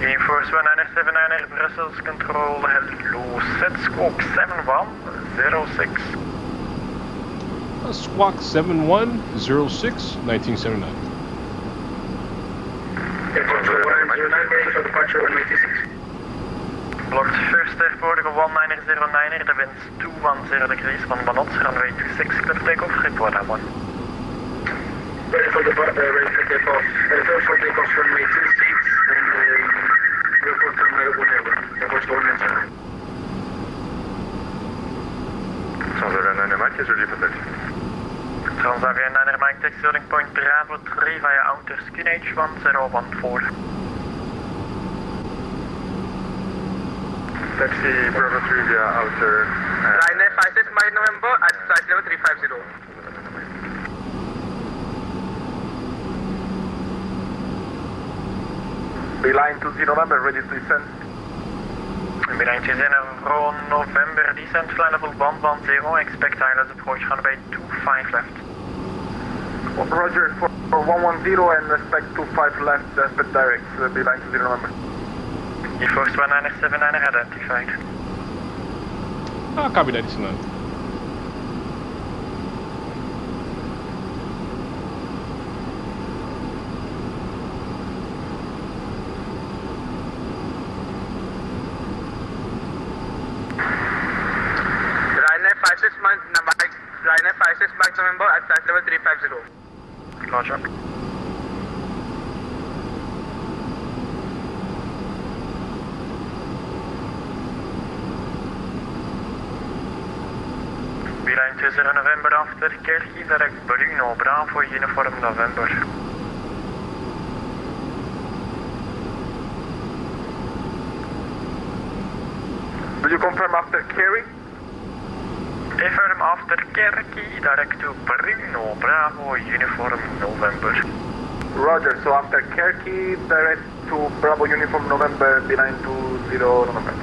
Air Force 1979 Air Brussels Control, hello, set scope 7106. Squawk 7106, 1979. Airport 1909, ready for departure runway 26. Blocked first air protocol 1909, the winds 210 degrees from Banot, runway 26, clear takeoff, report that one. Ready for takeoff, runway 26, and report runway 1 airport 190. Transavia Mike is ready for that. Transavia 9 Mike, text holding point Bravo 3 via outer skin H1014. Taxi Bravo 3 via outer. Line 56 Mike November at flight level 350. Beeline 20 November, ready to descend. Beeline 20 November, descent, flight level 110, expect ILS approach runway 25 left. Roger, for 110 and expect 25 left, expect direct, Beeline 20 November. E-Force 1979 identified. Copy 99. Line 56 Mike November at flight level 350. Roger. Beeline 20 November after Kerky, direct Bruno, Bravo, uniform November. Do you confirm after Kerry? Affirm after Kerky, direct to Bruno, Bravo, uniform November. Roger, so after Kerky, direct to Bravo uniform November, Beeline 20 November.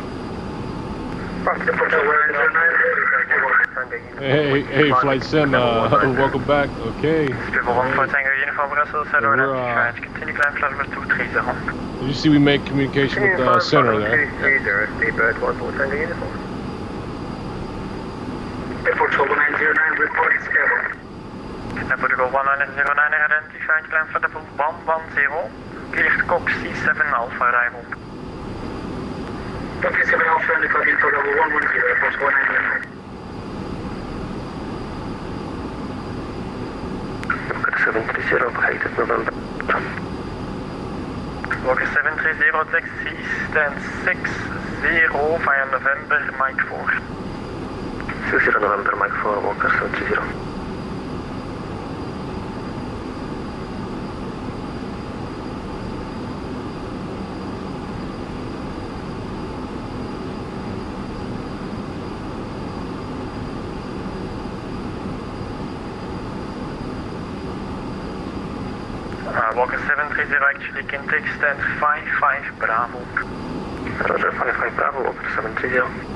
Hey, Flight Sim, welcome back. Okay. People 1 for Tango uniform Brussels, continue climb flight level 230. Did you see we make communication with the center there? Bird 1 for Tango uniform. Airport 1909, report is airborne. Airport 1909, identified, climb flight level 110, cleared Cox C-7 Alpha arrival. Cox C-7 Alpha, and the cabin for level 110, airport 1909. Walker 730, height at November. Walker 730, taxi stand 60 via November, Mike 4. 60 November, Mike 4, Walker 730. Walker 730 actually can take stand 55 Bravo. Roger, 55 Bravo, Walker 730.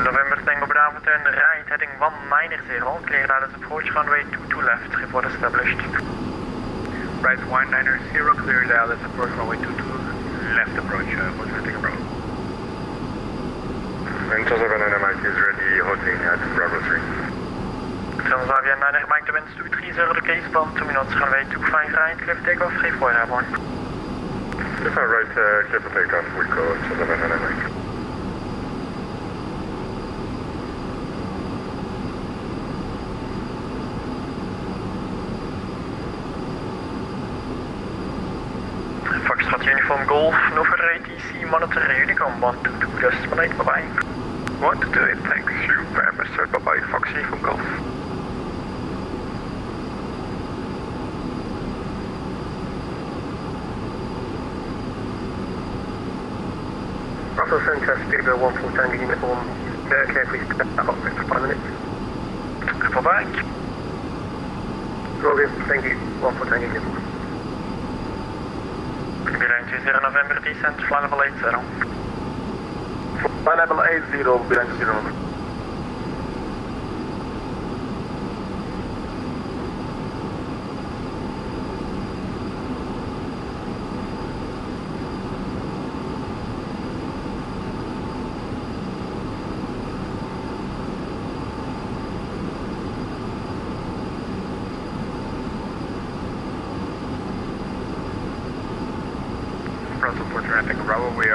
November Tango Bravo, turn right, heading 190, clear out as approach runway 22 left, report established. Right 190, clear Dallas approach runway 22, left approach, what's your Tango Bravo? And Transavia Mike is ready, holding at Bravo 3. Transavia 9 Mike, the winds 230, the case bump, 2 minutes, runway 25 right, clear for takeoff, 34 airborne. If I right, clear for takeoff, we go Transavia Mike. Uniform Golf, Nova ATC, monitor Unicom 122, just 18, bye-bye. 128, thanks you very much, sir, bye-bye, Fox Uniform Golf. Russell Center, Speedbird 14 Tango Uniform, carefully step that up for 5 minutes. Bye-bye. Roger, thank you, 14 Tango Uniform. Beeline 20 November, descent, flight level 80. Flight level 80, Beeline 20 November.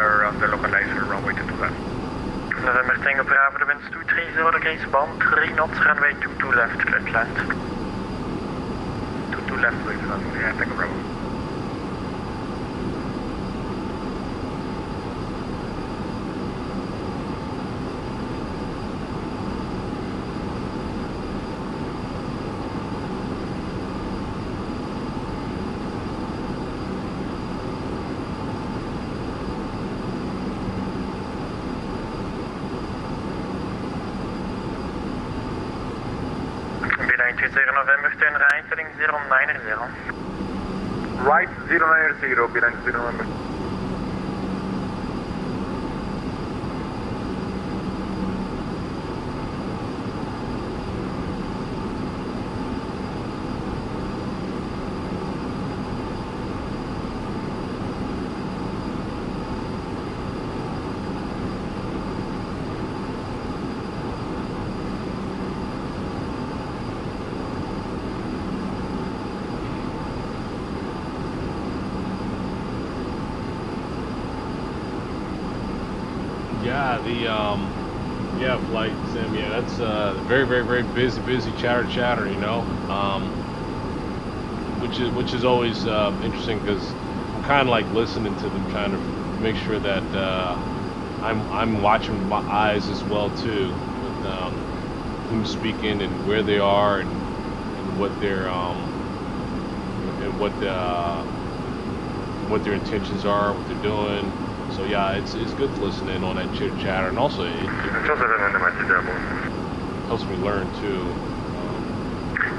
are on the localizer runway 22 left. November Tango Bravo, the winds 230 degrees, bond 3 knots, runway 22 left, cleared land. 22 left, please, yeah, Tango Bravo. November, turn right, heading 090. Right 090, behind 0 November. Yeah, flight sim. Yeah, that's very busy chatter. You know, which is always interesting because I'm kind of like listening to them, trying to make sure that I'm watching with my eyes as well too, with who's speaking and where they are and what their what their intentions are, what they're doing. So yeah, it's good to listen in on that chitter chatter, and also it helps me learn too.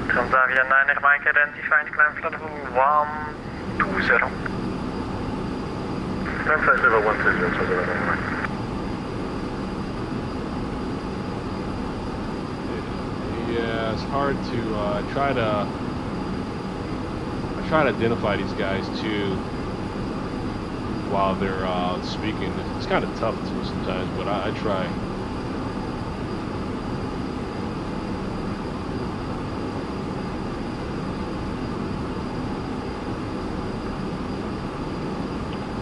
Transavia 9 Mike identified, climb flight level 120. Climb flight level 120, Transavia 9 Mike. Yeah, it's hard to try to identify these guys too while they're speaking. It's kind of tough too sometimes, but I try.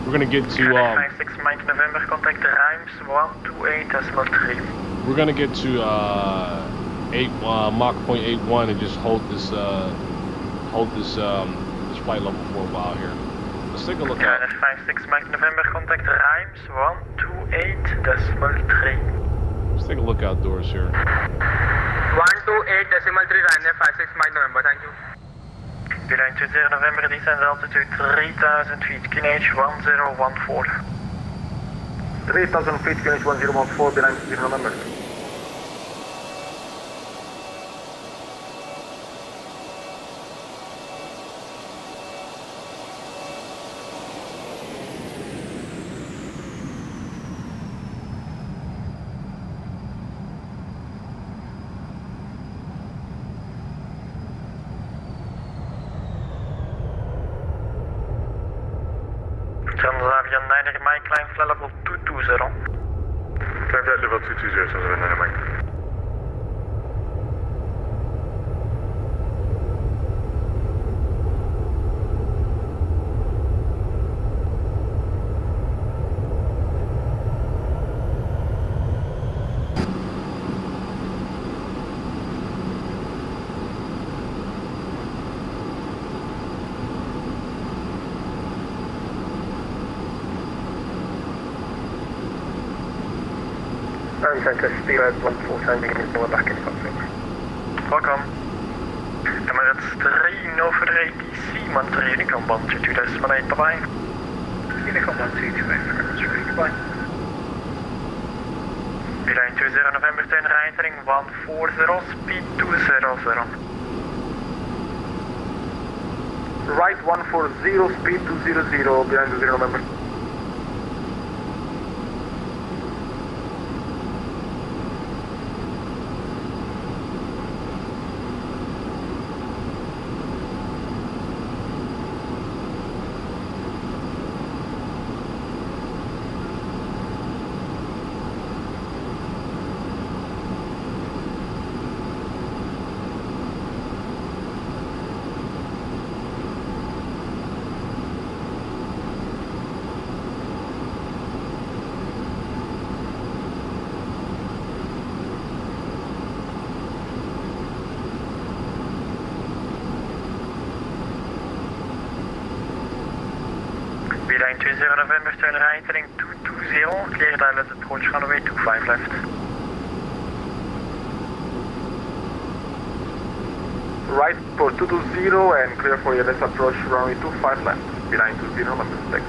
We're gonna get to 56 Mike November, contact the Reims 128.3. We're gonna get to Mach 0.81 and just hold this flight level for a while here. Let's take a look at 56 Mike November, contact the Reims 128.3. Let's take a look outdoors here. 128.3 Ryanair 56 Mike November, thank you. Beeline 20 November, descend altitude 3000 feet, QNH 1014. 3000 feet, QNH 1014, behind 20 November. Transavia 9 Mike, climb flight level 220. Climb flight level 220, Transavia 9 Mike. Center Steelhead 149, is now back in cockpit. Welcome. Emirates 3, Nova ATC, monitor Unicom 122.8, bye-bye. Unicom 122.8, goodbye. Beeline 20 November, turn right, heading 140, speed 200. Right 140, speed 200, behind 20 November. 0 November, turn right heading 220, clear dilated approach runway 25 left. Right for 220 and clear for your left approach runway 25 left. Beeline 20 London, thanks.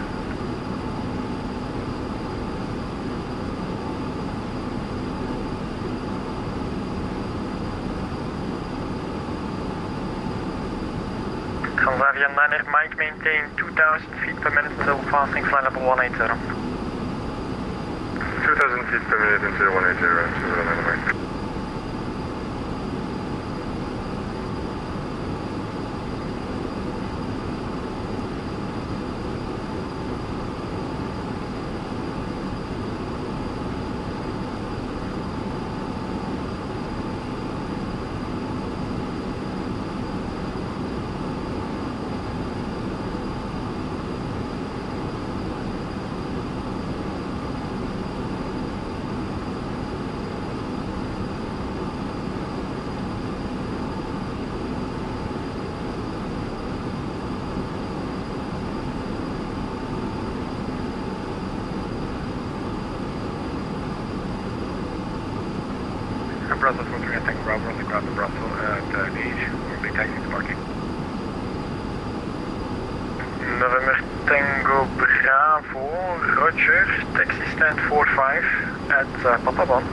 Transavia 9er Mike, maintain 2000 feet per minute until passing flight level 180. 2000 feet per minute until 180, Mike. Brussels looking at Tango Bravo on the ground of Brussels at gauge. We'll be taxing to parking. November Tango Bravo, Roger, taxi stand 45 at Papaban.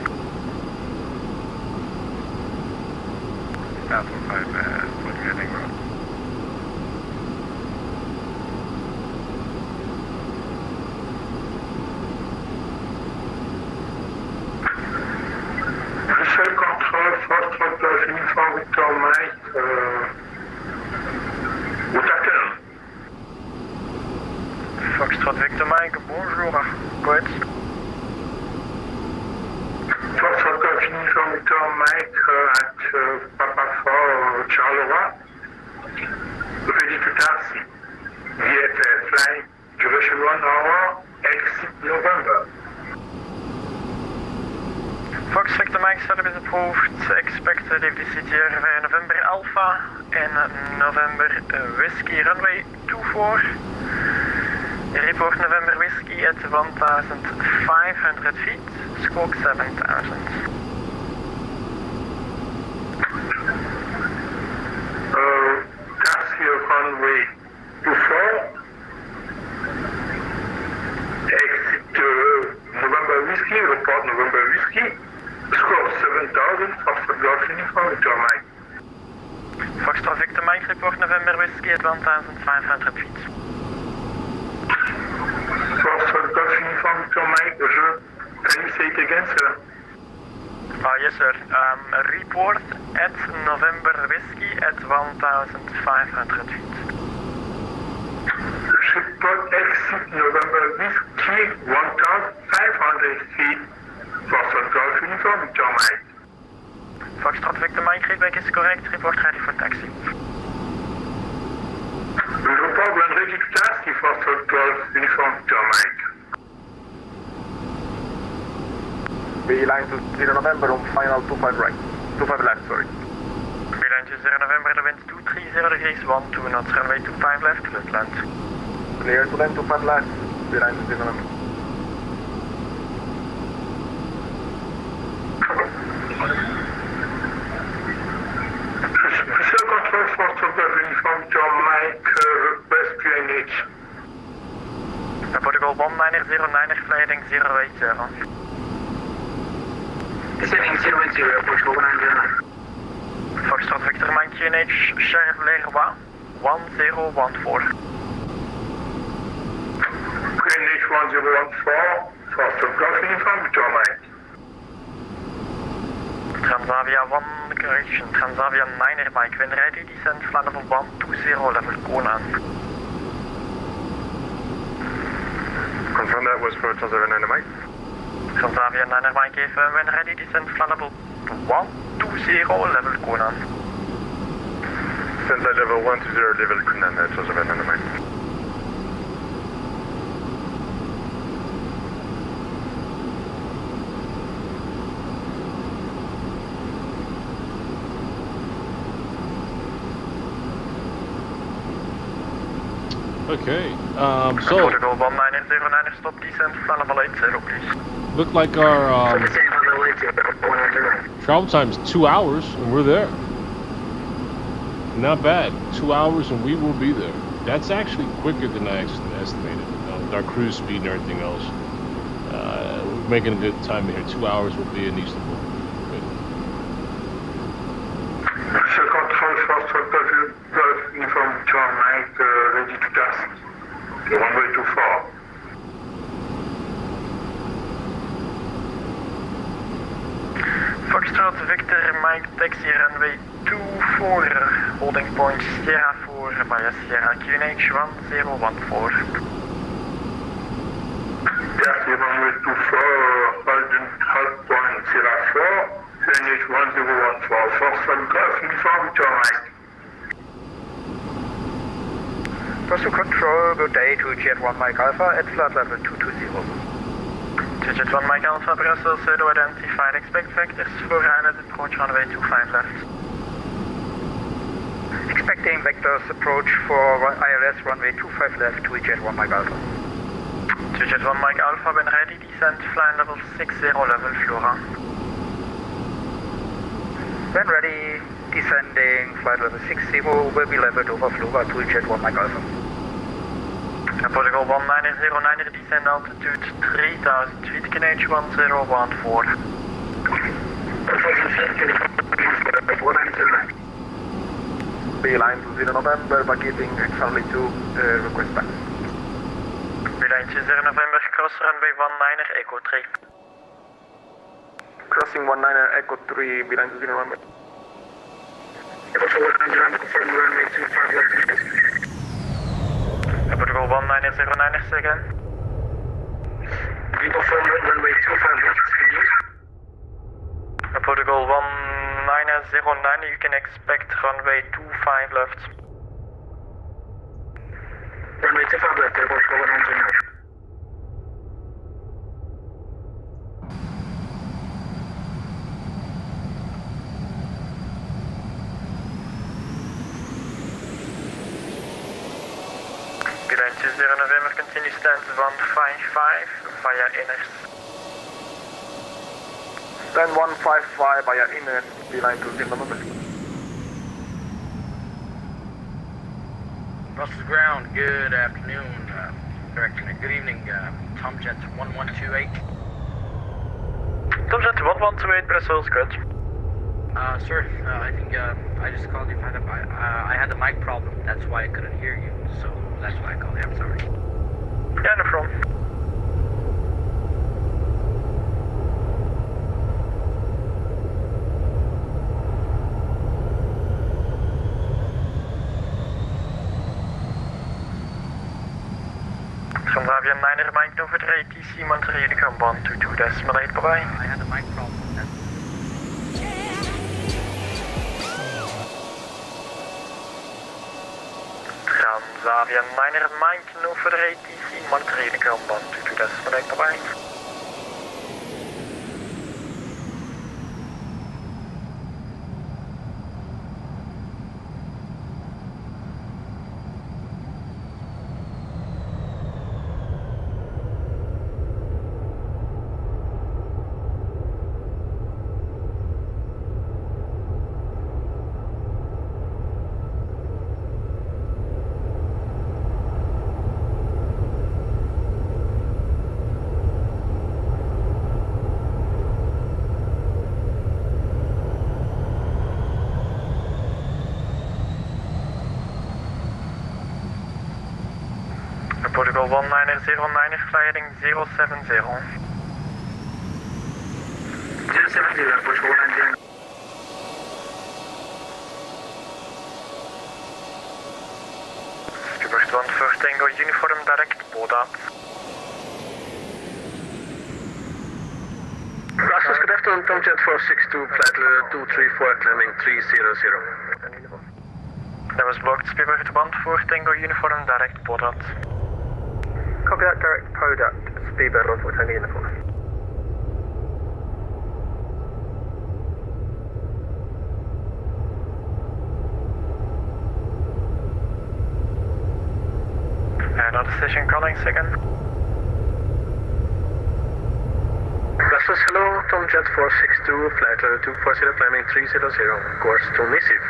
Stand 45 looking at Tango Bravo. Uniform Victor Mike, good afternoon. Foxtrot Victor Mike, bonjour, go ahead. Foxtrot Golf Uniform Victor Mike at Papa 4 Charleroi, ready to taxi. VFR flying, duration 1 hour, exit November. Fox Victor Mike setup is approved. Expected AVCTR via November Alpha and November Whiskey runway 24. Report November Whiskey at 1,500 feet, squawk 7,000. Taxi runway 24. Exit November Whiskey, report November Whiskey. Score 7,000, Foxtrot Golf Uniform Victor Mike. Foxtrot Victor Mike, report November Whiskey at 1,500 feet. Foxtrot Golf Uniform Victor Mike, can you say it again, sir? Yes, sir. Report at November Whiskey at 1,500 feet. Report exit November Whiskey 1,500 feet. Foxtrot Golf Uniform Victor Mike. Foxtrot Victor Mike, readback is correct. Report ready for taxi. Report when ready to taxi, Foxtrot Golf Uniform Victor Mike. Beeline to 0 November on final 25 right. 25 left, sorry. Beeline to 0 November, the wind 230 degrees, 12 knots, runway 25 left, clear to land. Clear to land 25 left. Beeline to 0 November. Uniform Victor Mike, request QNH. Protocol 1909er, flying 080. Descending 080, approach 1909. Foxtrot Victor Mike, QNH, Charleroi, 1014. QNH 1014, Foxtrot Golf Uniform Victor Mike. Transavia 1, correction, Transavia 9er Mike, when ready, descend flight level 120, level Conan. Confirm that was for Transavia 9er Mike. Transavia 9er Mike, when ready, descend flight level 120, level Conan. Descend flight level 120, level Conan, Transavia 9er Mike. Okay. So Protocol 1909, stop descent, flammable 80, please. look like our The same on the way to 109. travel time's 2 hours and we're there. Not bad. 2 hours and we will be there. That's actually quicker than I estimated. With our cruise speed and everything else. We're making a good time here. 2 hours will be in Istanbul. Good. Second first uniform John Mike, ready to task. The runway 24. Foxtrot Victor Mike taxi runway 24, holding point Sierra 4 via Sierra QNH 1014. Taxi runway 24, hold point Sierra 4, QNH 1014. First Golf uniform John Mike. Postal control, good day to Jet 1 Mike Alpha at flight level 220. To Jet 1 Mike Alpha, Brussels, pseudo identified, expect vectors for island approach runway 25 left. Expecting vectors approach for ILS runway 25 left to Jet 1 Mike Alpha. To Jet 1 Mike Alpha, when ready, descent, flight level 60 level Flora. When ready, descending, flight level 60 will be leveled over Flora to Jet 1 Mike Alpha. Protocol 1909, descend altitude 3000 feet, QNH 1014. Beeline to 0 November, vacating family 2, request back. Beeline to 0 November, cross runway 19er, Echo 3. Crossing 19er, Echo 3, beeline to 0 November. Protocol 1909 again. Confirm runway 25 left, please. Protocol 1909, you can expect runway 25 left. Runway 25 left, Protocol 1909. Beeline to 0 November, continue stand 155 via inners. Stand 155 via inner, beeline to 0 November. Brussels ground, good afternoon. Good evening, Tomjet 1128. Tomjet 1128, Brussels, good. Sir, I think I just called you. I had the mic problem. That's why I couldn't hear you. So that's why I called you. I'm sorry. Yeah, no problem. Scandinavia 9er, Mike Nova 3, TC Montreal, Uniform 122.8, bye-bye. I had the mic problem. Transavia 9er, Mike Nova 3, TC Montreal, Uniform 122.8, bye-bye. Protocol 1909, gliding 070. 070, Protocol 1909. Stuart 1 first Tango uniform direct Boda. Brussels, good afternoon, Tomjet 462, flight level 234, climbing 300. That was blocked, Spirit 1 4 Tango uniform direct Boda. Copy that, direct product, speedbird 1 4 Tango uniform. And on Station calling second. Douglas, hello, Tom Jet 462, flight level 240, climbing 300, course to Missive.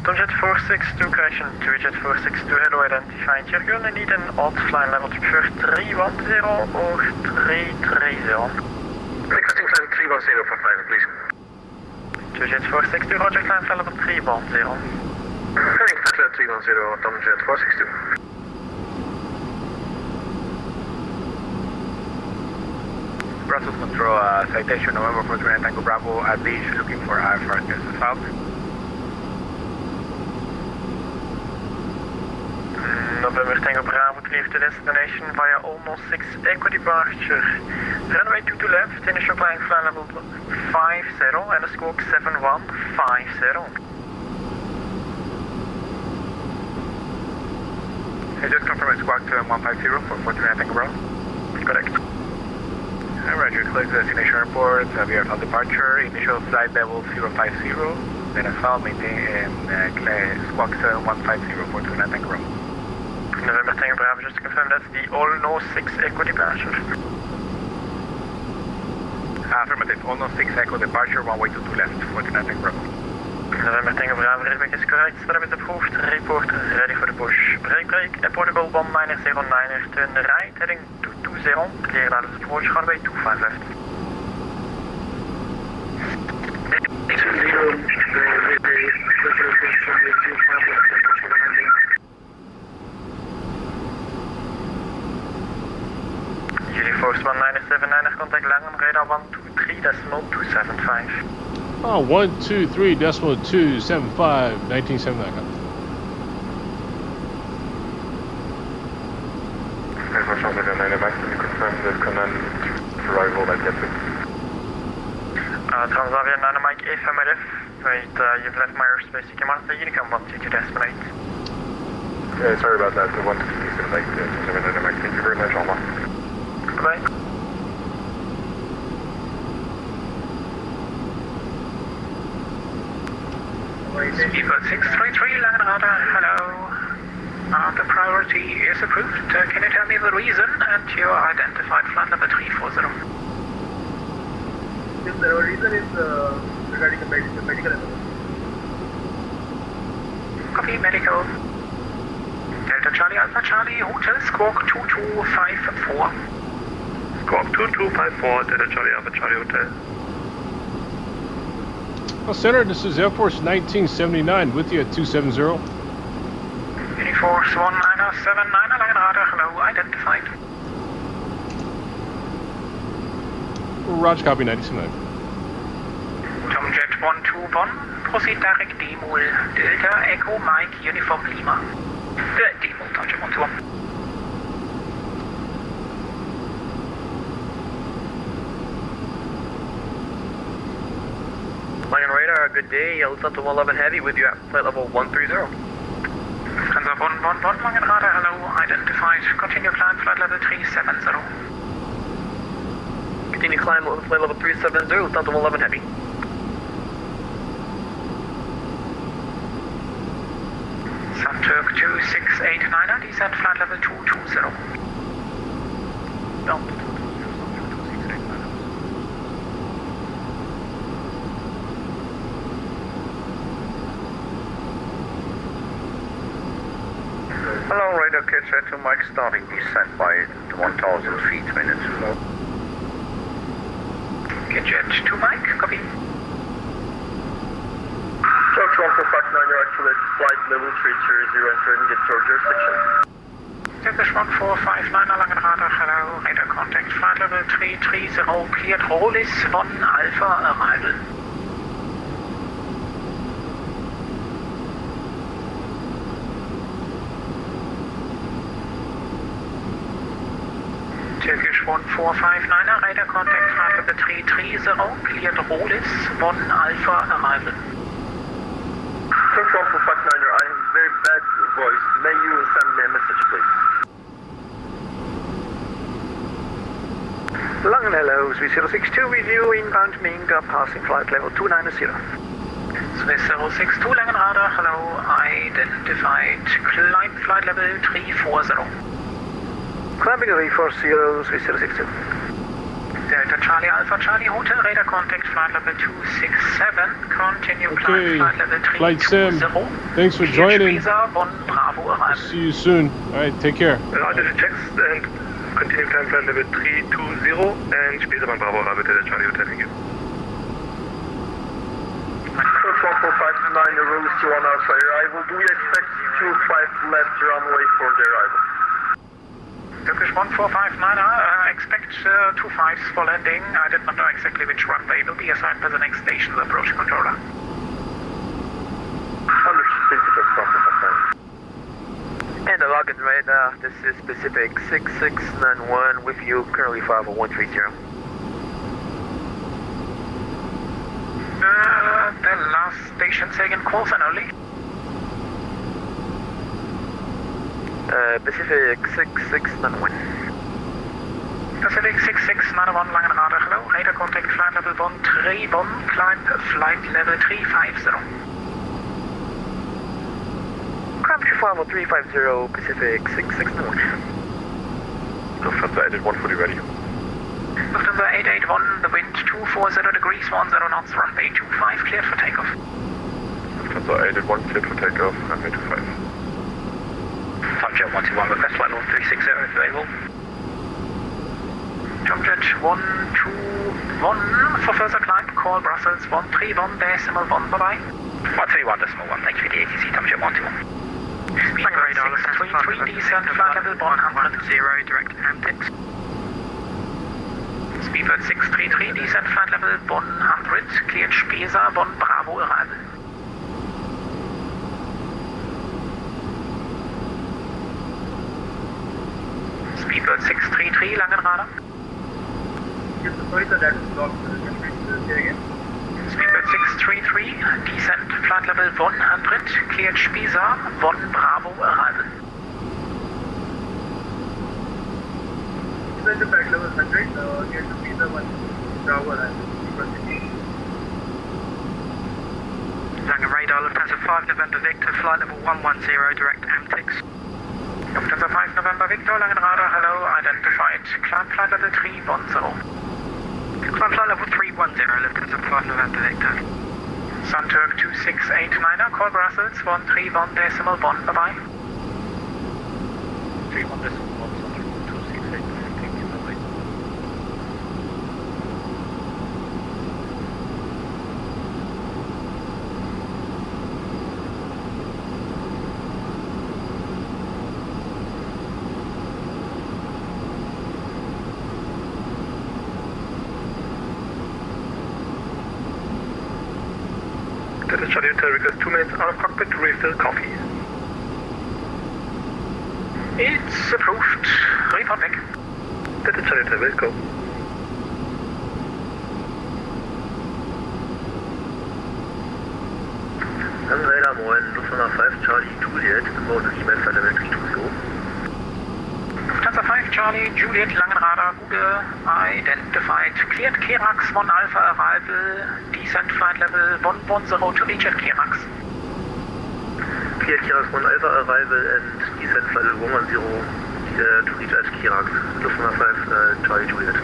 Tom Jet 462, correction, 2Jet 462, hello, identified. You're gonna need an odd flight level to prefer 310 or 330. Requesting climb 310 for flight, please. 2Jet 462, roger, climb flight level 310. Heading flight level 310, Tom Jet 462. Brussels Control, citation November 49 Tango Bravo at beach, looking for IFR to south. November Tango Bravo, clear to destination via almost 6 echo departure. Runway 22 left, initial climb flight level 50 and a squawk 7150. I just confirmed squawk 150 for 49 Tango Bravo. Correct. Roger, clear to destination airport, we are on departure, initial flight level 050, then as well maintain squawk 150 for 29 Tango Bravo. November Tango Bravo, just to confirm that's the all no 6 echo departure. Affirmative, all no 6 echo departure, one way to 2 left, 49 Tango Bravo. November Tango Bravo, readback is correct, setup is approved, report ready for the push. Break, protocol 1909er, turn right, heading 220, clear out of the approach, runway 25 left. Uniforce 1979er, contact Langham radar 123.275. Oh, 123.275, 1979. Confirm the command arrival at Gatwick. Transavia Dynamic affirmative. Wait, you've left my airspace. You can mark the Unicom 122 destinate. Yeah, sorry about that. The 122 is like Transavia Dynamic. Thank you very much, Alma. Goodbye. Speedbird 633, Langham radar, hello. The priority is approved. Can you tell me the reason and your identified flight level 340? Yes, the reason is regarding the medical emergency. Copy, medical. Delta Charlie Alpha Charlie, Hotel Squawk 2254. Squawk 2254, Delta Charlie Alpha Charlie Hotel. Well, Center, this is Air Force 1979 with you at 270. Uniforce 1979, Langham radar, hello, identified. Roger, copy 97. Tom Jet 121, proceed direct Demol, Delta Echo Mike Uniform Lima. Demol, Tom Jet 121. Langham radar, good day. Yellow Delta 111 Heavy with you at flight level 130. Transat 111, Langham radar, hello, identified. Continue climb flight level 370. Continue climb flight level 370, Delta 111 Heavy. Sun Turk 2689, descent flight level 220. Delta 220, Hello, radar kit set to Mike, starting descent by 1000 feet minutes. Get jet to Mike, copy. Turks 1459, you're actually flight level 320, enter and get your jurisdiction. Turkish 1459, Langham radar, hello, radar contact, flight level 330, cleared, roll is 1 Alpha arrival. Turkish 1459, radar contact, flight level 330, cleared, roll is 1 Alpha arrival. Turks 1459, I have very bad voice. May you send me a message, please? Langham hello, Swiss 062 with you, inbound Minga, passing flight level 290. Swiss 062, Langham radar, hello, identified, climb flight level 340. Climbing away for 03062. Delta Charlie Alpha Charlie Hotel radar contact flight level 267. Continue Okay, flight level 320. Flight Sim, thanks for joining. Bonn Bravo arrival. See you soon. All right, take care. Roger the checks and continue climb flight level 320 and Spesa Bonn Bravo arrival to the Charlie Hotel. Thank you. 14529, Rose to 1 Alpha arrival. Do we expect 25 left runway for the arrival? Turkish 1459, expect 25s for landing. I did not know exactly which runway will be assigned by the next station, the approach controller. Understood, And the login radar, this is Pacific 6691 with you, currently 50130. The last station taken course and only. Pacific 6691. Pacific 6691, Langenrader, hello. Radar contact flight level Bonn 3, Bonn, climb flight level 350. Climb to 50350, Pacific 6691. Lufthansa 881 fully ready. Lufthansa 881, the wind 240 degrees, 10 knots, runway 25, cleared for takeoff. Lufthansa 881 cleared for takeoff, runway 25. Tomjet 121, request flight level 360 available. Tomjet 121, for further climb, call Brussels 131 decimal 1, bye-bye. 131 decimal 1, thank you for the ATC, Tomjet 121. Speed radar, 633, descent, flight level 100, direct Amtix. Speedbird 633, descent, flight level 100, cleared Spesa, Bonn Bravo arrival. Speedbird 633, Langenrader. Speedbird 633, descent, flight level 100, cleared Spesa, Bonn Bravo arrival. Flight level 100, get to Spesa 1 Bravo arrival. Langenradar, Lufthansa 5 November Victor, flight level 110, direct Amtix. Lufthansa 5 November Victor, Langenrader, hello, identified. Climb flight level 310. Climb flight level 310, Lufthansa 5 November Victor. Sunturk 2689, call Brussels 131 decimal 1, bye-bye. 31 decimal 1, Sunturk 2689, thank you, bye-bye. Delta Charlie Hotel request 2 minutes out of cockpit to refill coffee. It's approved. Report back. Delta Charlie Hotel, let's go. Radar, moin, Lufthansa 5 Charlie Juliet, about email flight level 320. Lufthansa 5 Charlie Juliet Langenrader, Google, identified. Cleared Kerax 1 Alpha arrival, descent flight level 110 to reach at Kerax. Cleared Kerax 1 Alpha arrival and descent flight level 110 to reach at Kerax. Lufthansa 5 Charlie Juliet.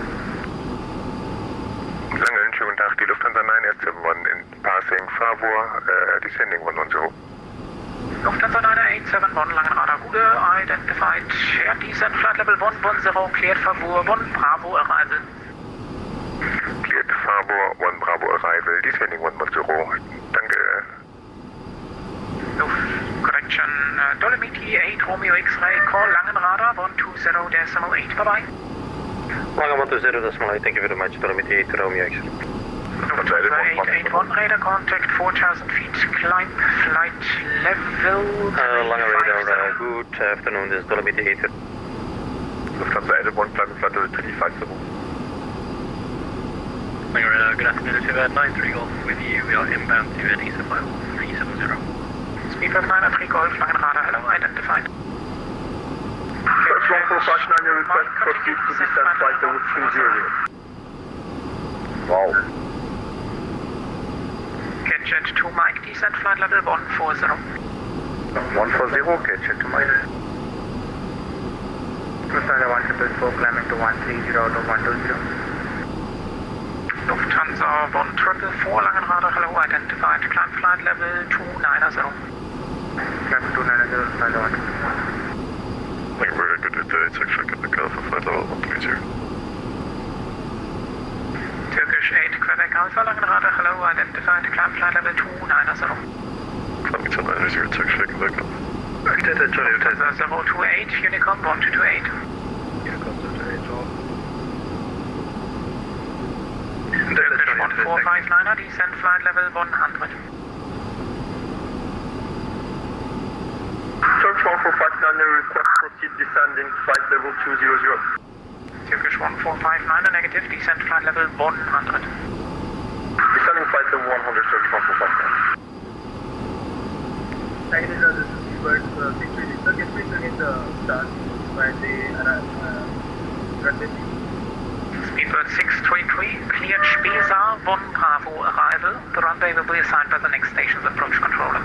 Langen, schönen Tag, die Lufthansa 971 in passing Favor, descending 110. Lufthansa 9871 Langenrader, Google, identified. Air descent flight level 110, cleared Favor 1 Bravo arrival. Cleared Favor 1 Bravo arrival, descending 110. Danke. Correction, Dolomiti 8 Romeo X-ray, call Langenrader 120 decimal 8, bye-bye. Langen 120 decimal 8, thank you very much, Dolomiti 8 Romeo X-ray. Lufthansa 881, radar contact 4,000 feet, climb flight level Langen radar, good afternoon, this is Dolomiti 8. Lufthansa 881, climbing flight level 350. Langen radar, good afternoon, it's about 93 Golf with you. We are inbound to ESA flight level 370. Speedbird 93 Golf, Langenrader, hello, identified. First 1459, your request proceed to descent flight level 200. Wow. Jet 2 Mike, descent flight level 140. 140, catch it to Mike. Lufthansa 144 climbing to 130 out of 120. Lufthansa 144 Langenrader, hello, identified, climb flight level 290. Climb 290, Lufthansa 144. Very good today, section at the Gulf of flight level 130. Turkish 8 Quebec Alpha Langenrader, hello, identified, climb flight level 290. Climbing to 90, section at the Gulf. Lufthansa 028, Unicom 1228. Unicom 228, all. Turkish 1459er, descent flight level 100. Turkish 1459er, request proceed descending flight level 200. Turkish 1459er, negative, descent flight level 100. Descending flight level 100, Turkish 1459. This is Bird 630. Sir, can you please again the start by the runway? Speedbird 633, cleared Spesa 1 Bravo arrival. The runway will be assigned by the next station's approach controller.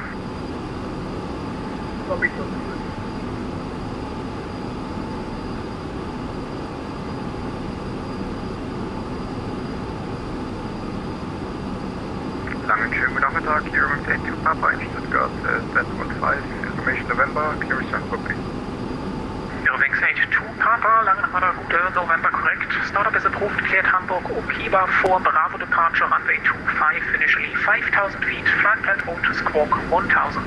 Copy, sir. Langen schönen guten Nachmittag, hier mit 82 Papa in Stuttgart, Stand 15, Information November, clear return for please. Eurowings 82 Papa, Langenrader Route, November correct. Startup is approved, cleared Hamburg, Okiba for Bravo departure, runway 25, initially 5,000 feet, flight plan route, squawk 1,000.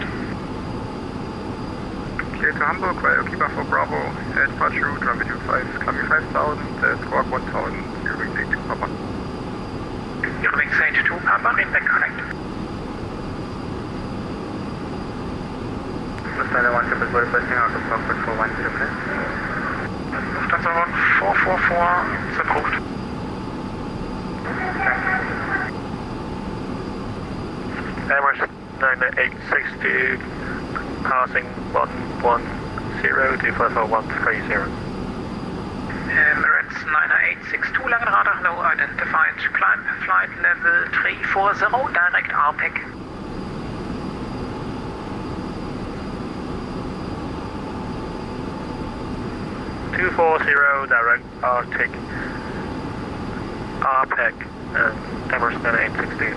Clear to Hamburg via Okiba for Bravo, departure route, runway 25, climbing 5,000, squawk 1,000, Eurowings 82 Papa. Eurowings 82 Papa, Ringback correct. Lufthansa 144 requesting out of cockpit for 10 minutes. Lufthansa 1444 is approved. Emirates 9860, passing 110 to 50130. Emirates 90862 Langenrader, hello, identified, climb flight level 340, direct RPEC. direct Arctic RPEC and Emirates 9860.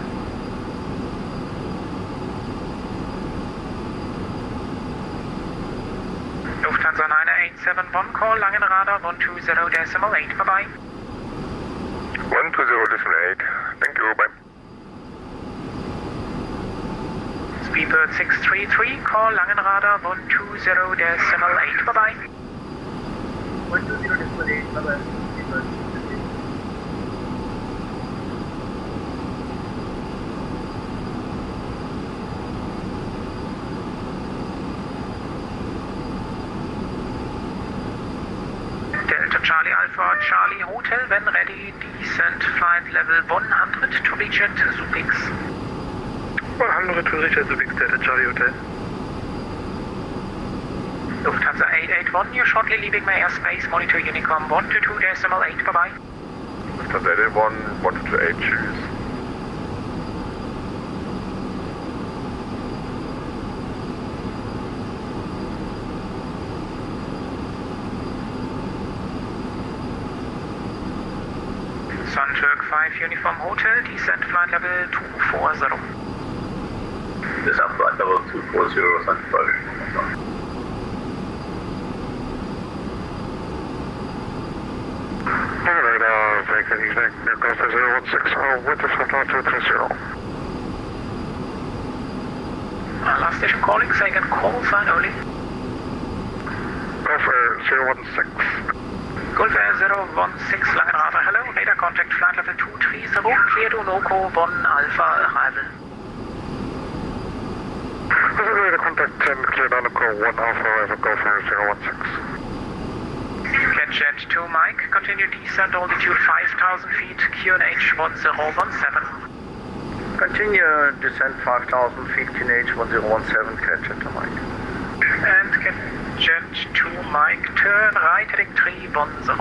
Lufthansa 9871 call, Langenrader 120.8, bye-bye. 120.8, thank you, bye. Speedbird 633 call, Langenrader 120.8, bye-bye. 120.8, bye-bye. Speedbird 633. Charlie Alpha, Charlie Hotel, when ready, descent flight level 100 to reach at Zupix. 100 to reach at Zupix, Delta Charlie Hotel. Lufthansa 881, you're shortly leaving my airspace, monitor Unicom 122.8, bye-bye. Lufthansa 881, 128, choose. Sunturk 5 Uniform Hotel, descent flight level 240. Descent flight level 240, Sunturk 5. Radar, vacant exact, Delta 016, with the flight 230. Last station calling, second call, sign only. Golf Air 016. Golf Air 016 Langenrader, hello, radar contact flight level 230, cleared Unoco 1 Alpha arrival. This is radar contact 10, cleared Unoco 1 Alpha arrival, Golf Air 016. Jet 2 Mike, continue descent altitude 5,000 feet, QNH 1017. Continue descent 5,000 feet, QNH 1017, catch it to Mike. And Jet 2 Mike, turn right heading 310.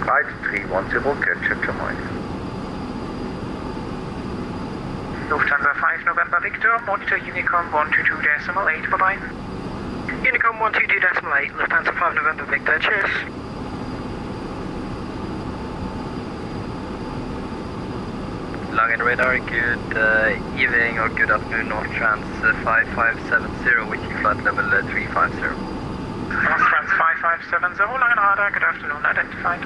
Right 310, catch it to Mike. Lufthansa 5 November Victor, monitor Unicom 122.8, bye-bye. Unicom 122.8, Lufthansa 5 November Victor, cheers. Logging radar, good evening or good afternoon, North Trans 5570 with you flight level 350. North Trans 5570, Logging radar, good afternoon, identified.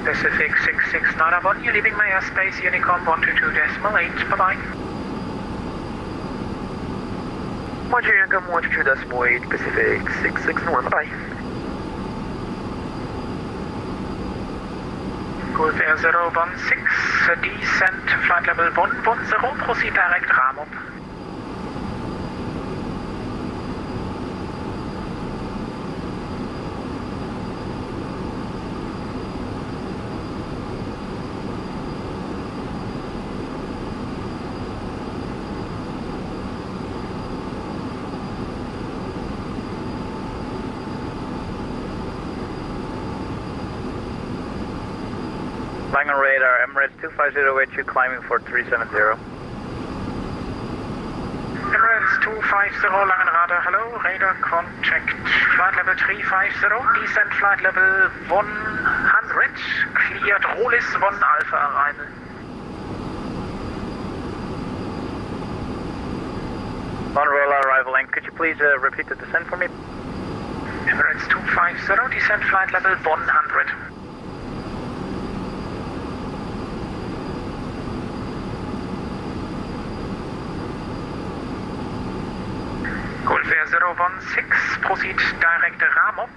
Pacific 6691, you're leaving my airspace, Unicom 122.8, bye-bye. Roger, Unicom 122.8, Pacific 661, bye-bye. Golf Air 016, descent, flight level 110, proceed direct ram up. Flying on radar, Emirates 250 climbing for 370. Emirates 250, Langen Radar, hello, radar contact, flight level 350, descent flight level 100, cleared, Rollis 1 Alpha arrival. On roll arrival length, could you please repeat the descent for me? Emirates 250, descent flight level 100. Golf Air 016, proceed direct ram up,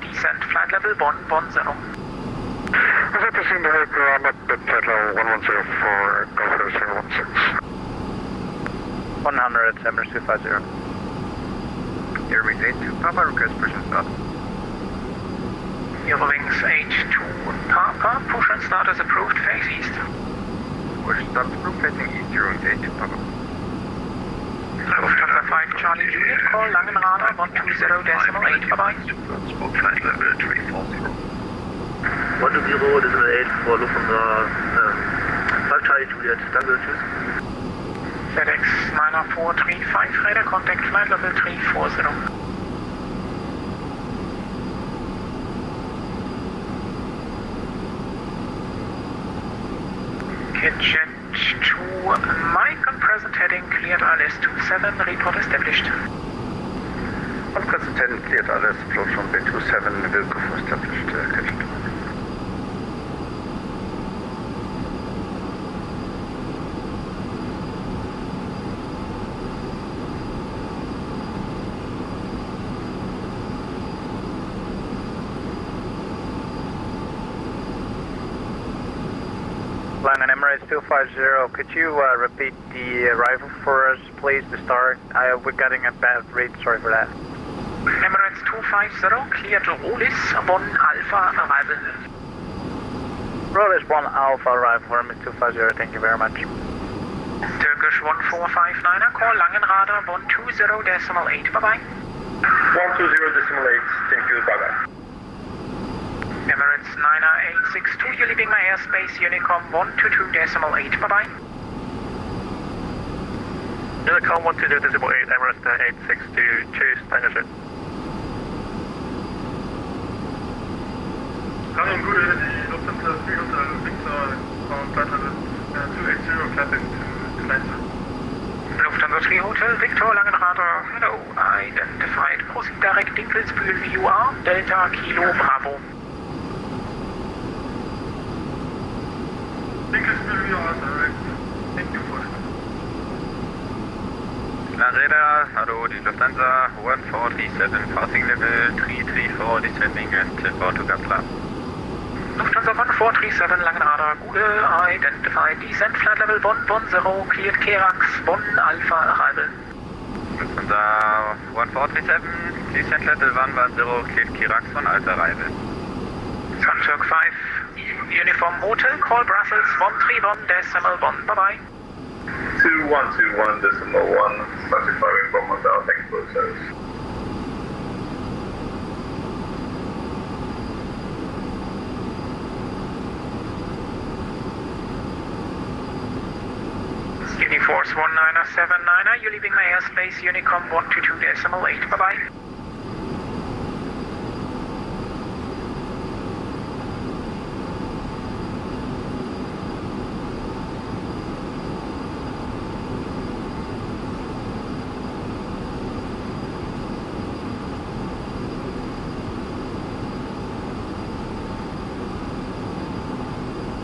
descent flight level 110. Proceed direct ram up at flight level 110 for Golf Air 016. 100 at Emirates 250. Airwings 82, Papa, request push and start. Airwings 82, Papa, push and start as approved, face east. Push and start approved, facing east, Airwings 82, Papa. Lufthansa 5 Charlie Juliet, call Langen Radar 120.8, bye-bye. Transport flight level 340. 120.8 for Lufthansa 5 Charlie Juliet, danke, tschüss. FedEx 90435, radar contact flight level 340. Kitchen 2, Mike on present heading, cleared ILS 27, report established. On present heading, cleared ILS, approach from bay 27, vehicle for established, Kitchen 2. Flying on Emirates 250, could you repeat the arrival for us, please, to start? We're getting a bad read, sorry for that. Emirates 250, cleared Rollis 1 Alpha arrival. Rollis 1 Alpha arrival for Emirates 250, thank you very much. Turkish 1459, call Langen Radar 120.8, bye-bye. 120.8, thank you, bye-bye. Emirates 90862, you're leaving my airspace, Unicom 122.8, bye-bye. Unicom 122.8, Emirates 90862, cheers, danke. Hallo, gute, die Lufthansa 300 Victor on flight level 280, clapping to Atlanta. Lufthansa 3 Hotel, Victor Langen Radar, hello, identified, proceed direct Dinkelsbühl VUR, Delta Kilo Bravo. Dinkelsbühl VUR, direct, thank you for it. Radar, hallo, die Lufthansa 147, passing level 334, descending and about to Qatar. Lufthansa 1437, Langen Radar, Google, identified, descent flight level 110, cleared Kerax 1 Alpha arrival. Lufthansa 1437, descent level 110, cleared Kerax 1 Alpha arrival. Sunturk 5, Uniform Hotel, call Brussels 131.1, bye-bye. 2121.1, classifying from without export service. Force 19079, you're leaving my airspace, Unicom 122.8, bye-bye.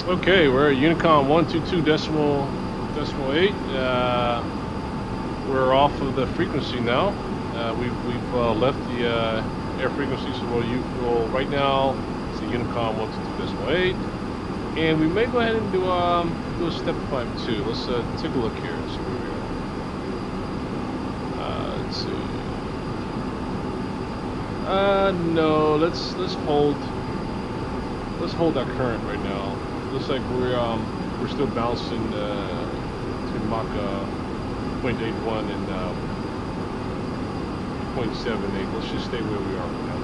Okay, we're at Unicom 122.8. We're off of the frequency now. We've left the air frequency, so we'll right now see Unicom 122.8, and we may go ahead and do a step 5-2. Let's take a look here and see where we are. Let's see. No, let's hold that current right now. Looks like we're still bouncing to Mach 0.81 and 0.78. Let's just stay where we are for now.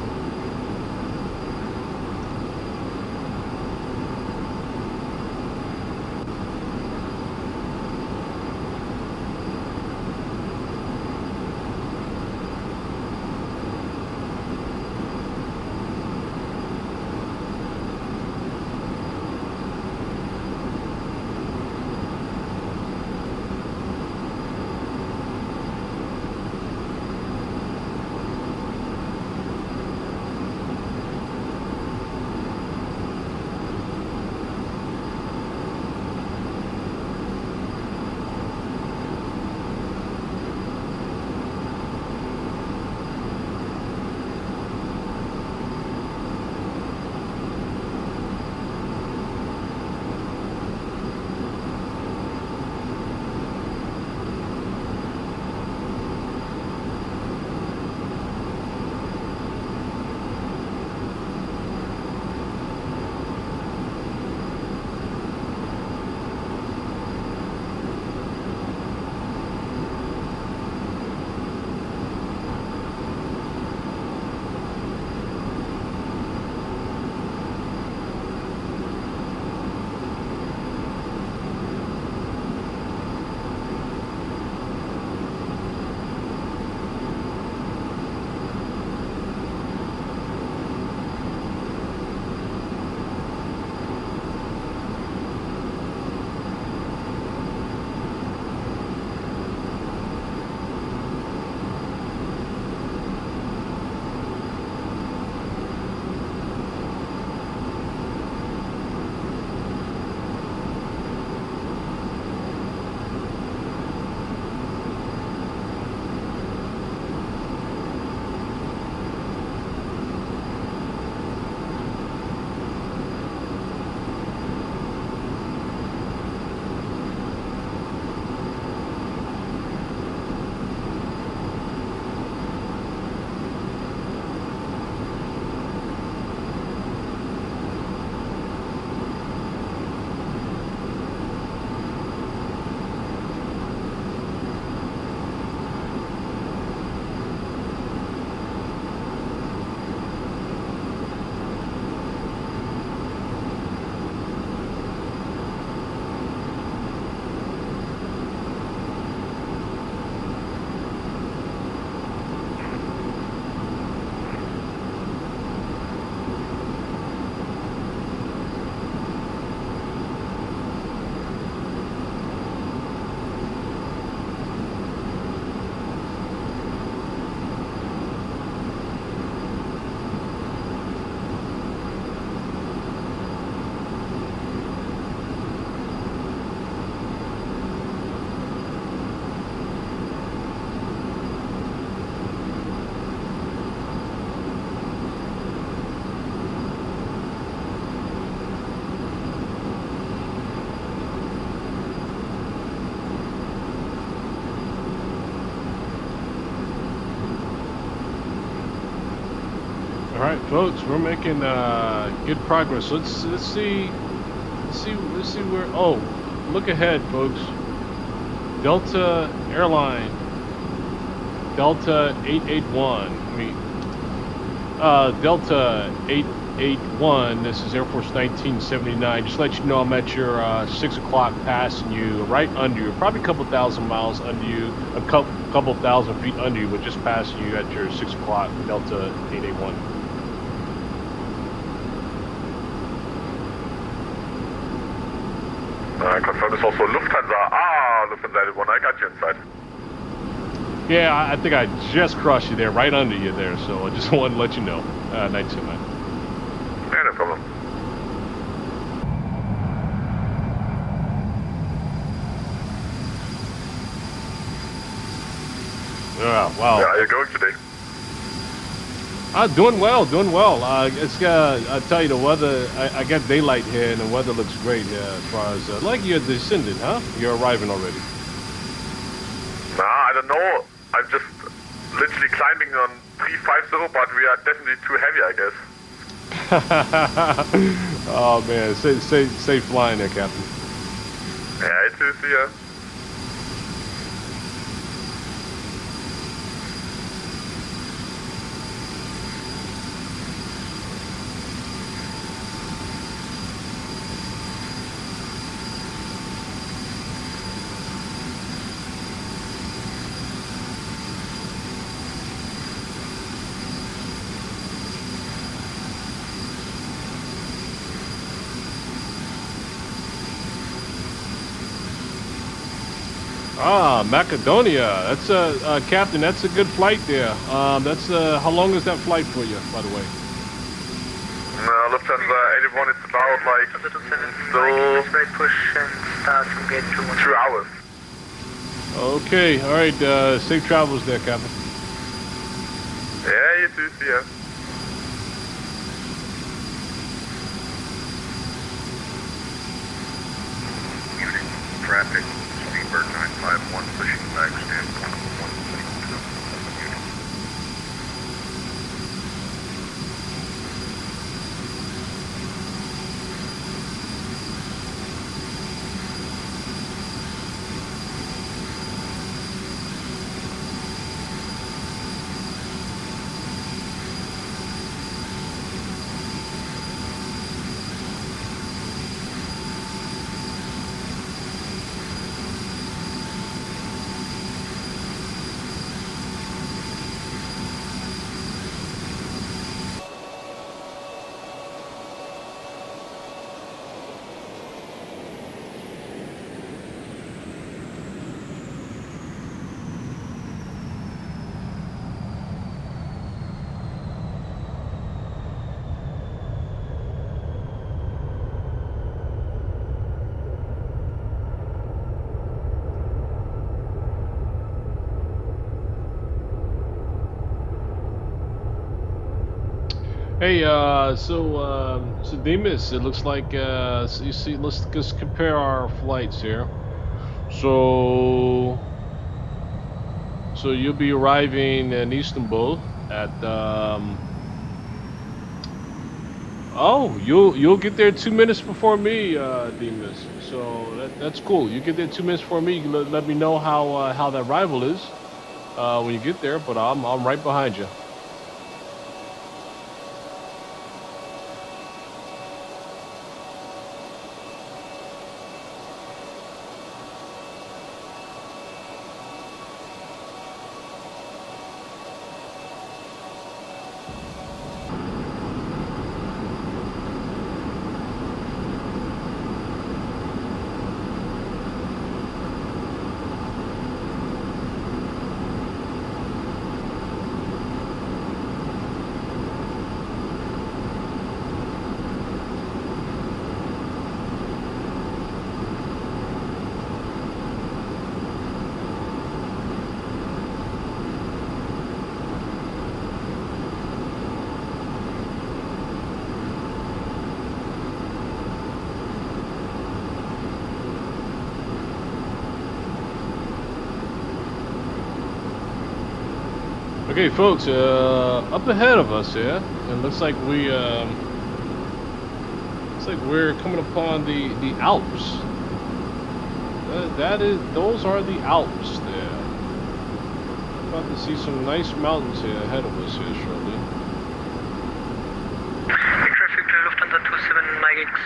All right, folks, we're making good progress. Let's see where. Oh, look ahead, folks. Delta Airline, Delta 881. Delta 81. This is Air Force 1979. Just let you know I'm at your 6 o'clock, passing you right under you, probably a couple thousand miles under you, a couple thousand feet under you, but just passing you at your 6 o'clock, Delta 881. Confirm is also Lufthansa. Ah, Lufthansa 81, I got you inside. Yeah, I think I just crossed you there, right under you there, so I just wanted to let you know. 979. Yeah, no problem. Yeah, wow. Where are you going today? Doing well, doing well. I tell you, the weather, I got daylight here, and the weather looks great here as far as, like you're descending, huh? You're arriving already. Nah, I don't know. I'm just literally climbing on 350, but we are definitely too heavy, I guess. Oh man, safe flying there, Captain. Yeah, it is, yeah. Ah, Macedonia. That's Captain. That's a good flight there. That's how long is that flight for you, by the way? Lufthansa 81, it's about like Straight push and start from gate 2. 2 hours. Okay, all right. Safe travels there, Captain. Yeah, you too, see ya. Unit traffic. Speedbird 951 pushing back stand 112. Hey, so Demas, it looks like so you see. Let's just compare our flights here. So you'll be arriving in Istanbul at oh, you'll get there 2 minutes before me, Demas. So that's cool. You get there 2 minutes before me. You can let me know how that arrival is when you get there. But I'm right behind you. Okay, folks, up ahead of us here, it looks like we're coming upon the Alps. Those are the Alps there. About to see some nice mountains here ahead of us here shortly. Big traffic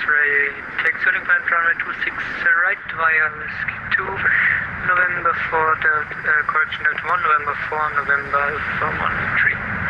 X-ray, take turning point runway 26 right via Whiskey 2, November 4, correction Delta 1, November 4, November Alpha 1, 3.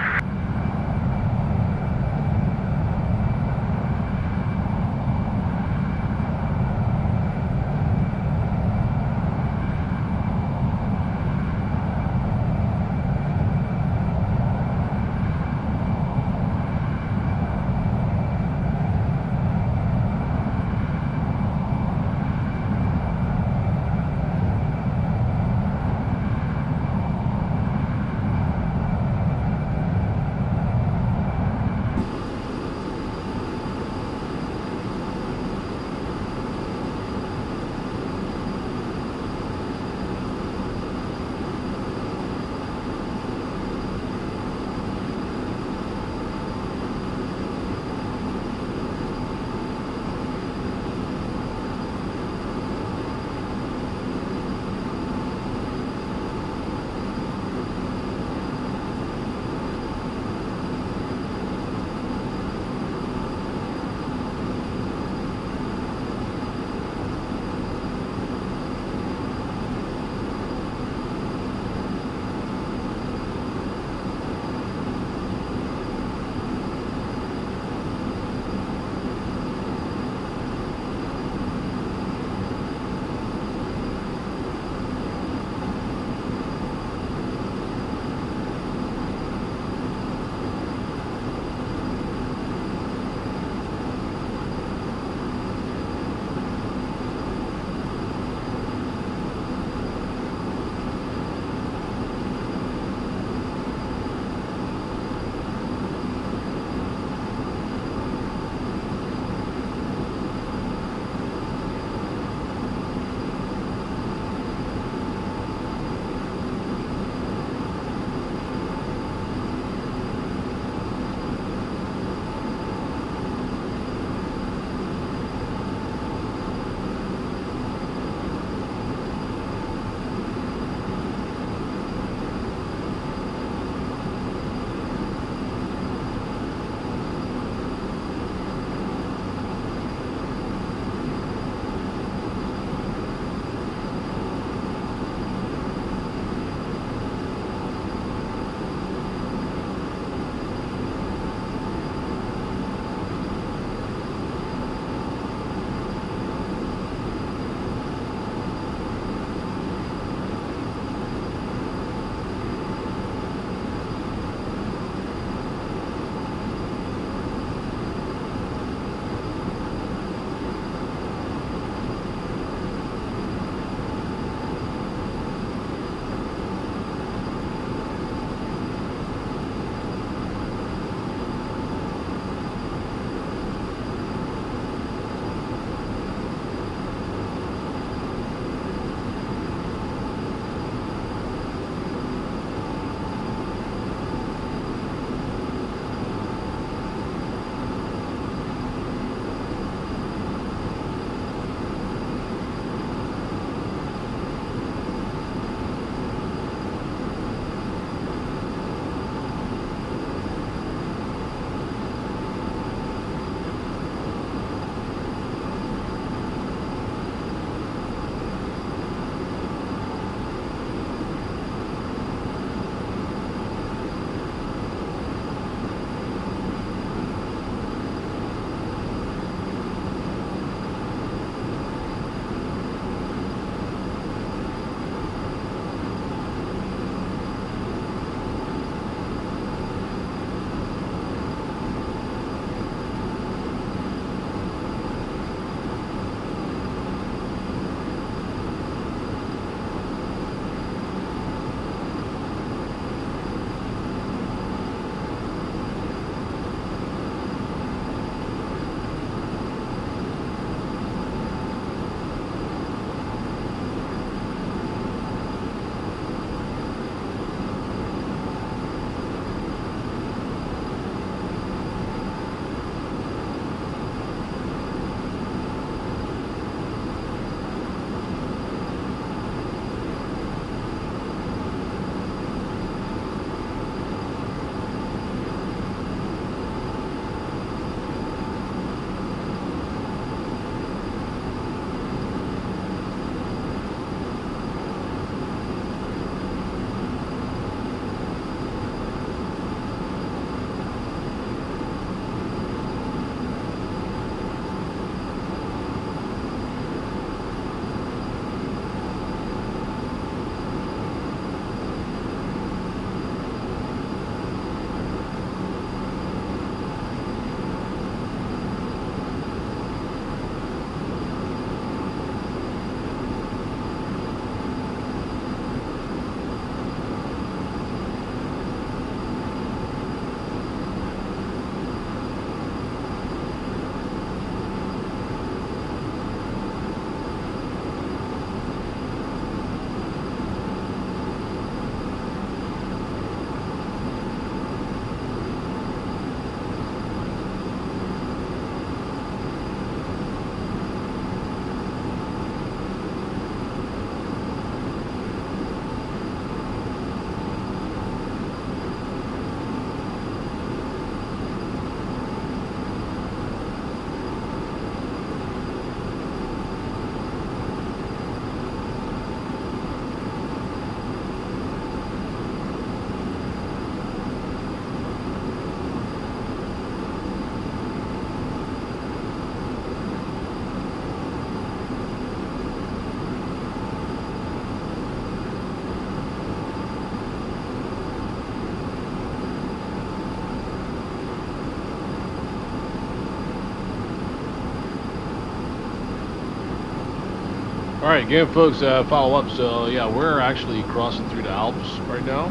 All right, again, folks, follow up. So yeah, we're actually crossing through the Alps right now.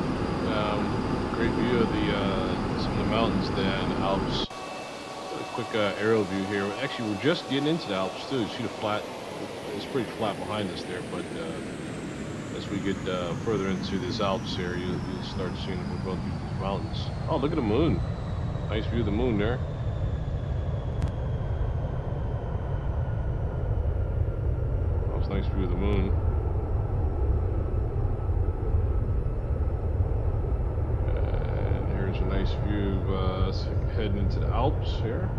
Great view of the some of the mountains there in the Alps. A quick aerial view here. Actually, we're just getting into the Alps too. You see the flat? It's pretty flat behind us there, but as we get further into this Alps area, you'll start seeing we're going through these mountains. Oh, look at the moon! Nice view of the moon there. Nice view of the moon. And here's a nice view of heading into the Alps here.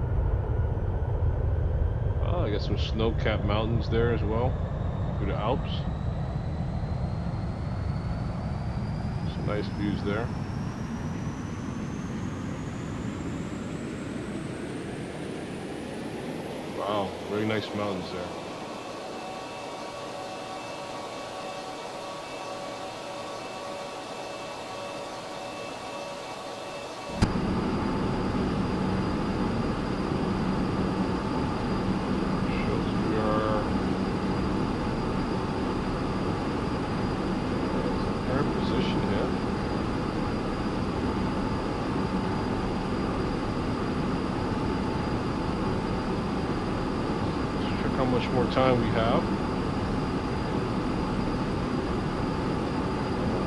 Oh, I got some snow-capped mountains there as well through the Alps. Some nice views there. Wow, very nice mountains there. How much more time we have.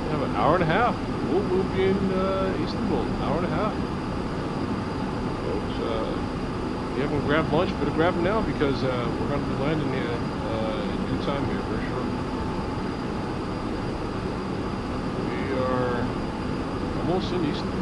We have an hour and a half. We'll be in Istanbul, an hour and a half. Folks, if you haven't grabbed lunch, better grab it now because we're going to be landing here in due time here, for sure. We are almost in Istanbul.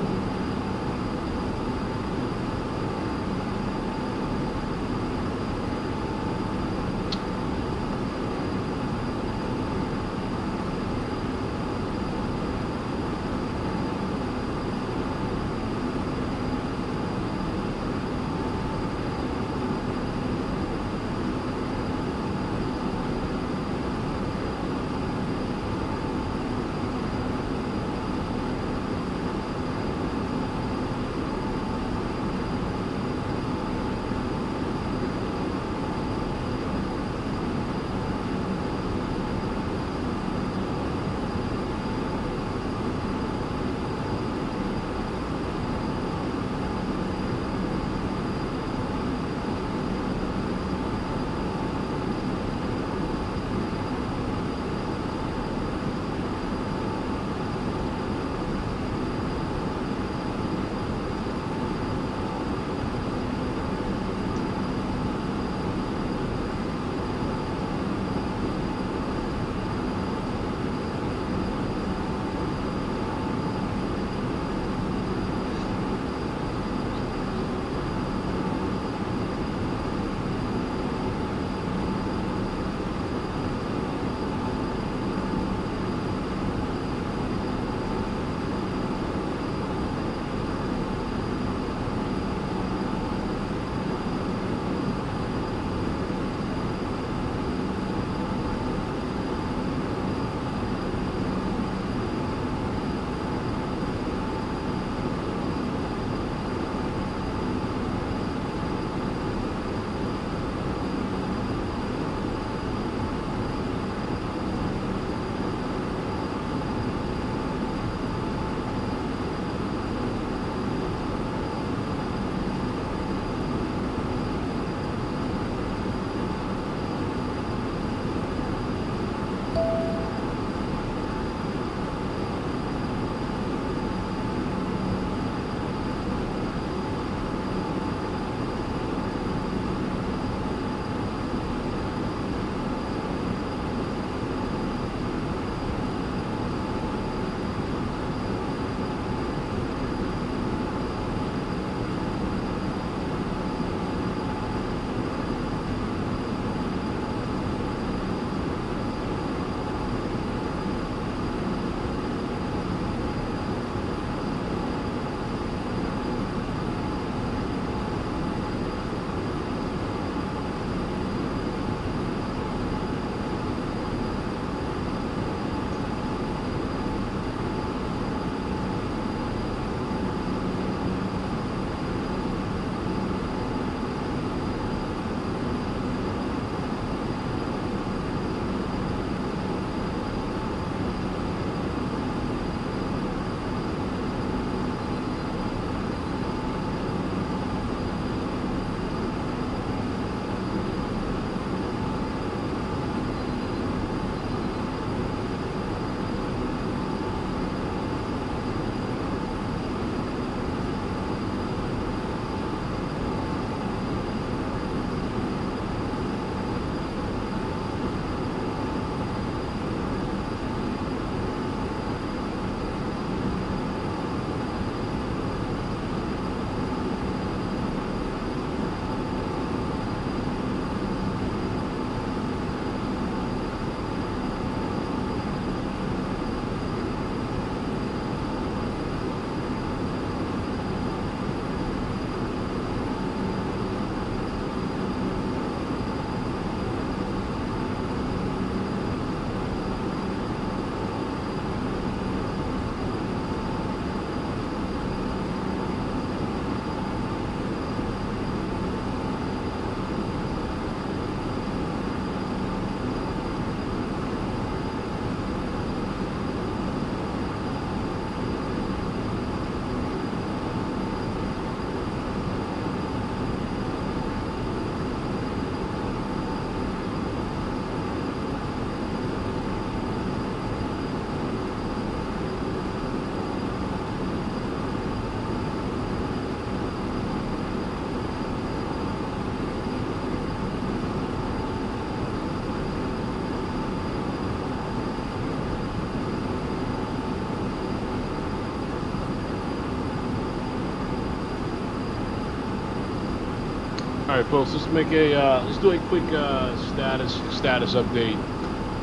All right, folks. Let's make a let's do a quick status update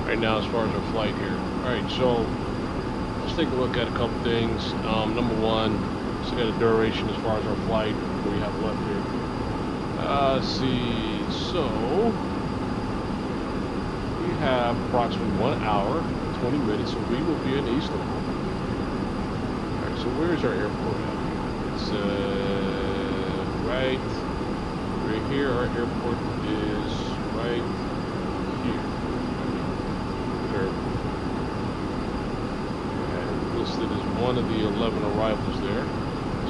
right now as far as our flight here. All right, so let's take a look at a couple things. Number one, let's look at the duration as far as our flight. What we have left here. Let's see. So we have approximately 1 hour, 20 minutes, so we will be in Istanbul. All right. So where's our airport at? It's right here. Our airport is right here. And listed as one of the 11 arrivals there.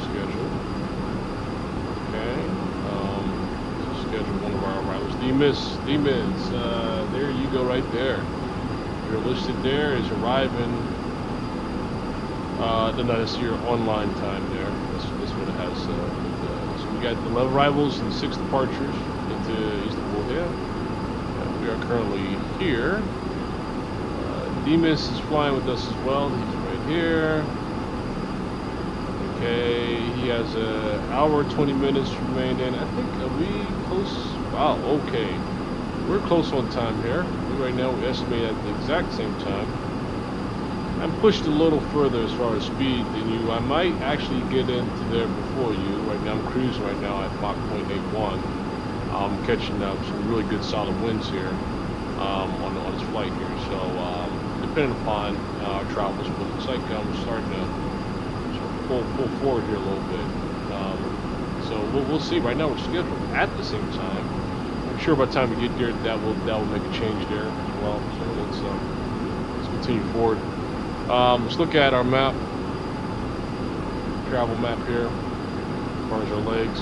Scheduled. Okay. So schedule one of our arrivals. D-Mids. There you go, right there. You're listed there as arriving. No, that's your online time there. That's what it has. So we got 11 arrivals and 6 departures into Istanbul here. We are currently here. Demas is flying with us as well. He's right here. Okay, he has an hour 20 minutes remaining. I think, are we close? Wow, okay. We're close on time here. Right now we estimate at the exact same time. I'm pushed a little further as far as speed than you. I might actually get into there before you. Right now I'm cruising right now at Mach 0.81. I'm catching up some really good solid winds here on this flight here. So depending upon our travels, but it looks like I'm starting to sort of pull forward here a little bit. So we'll see. Right now we're scheduled at the same time. I'm sure by the time we get there that will make a change there as well. So let's continue forward. Let's look at our map, travel map here, as far as our legs.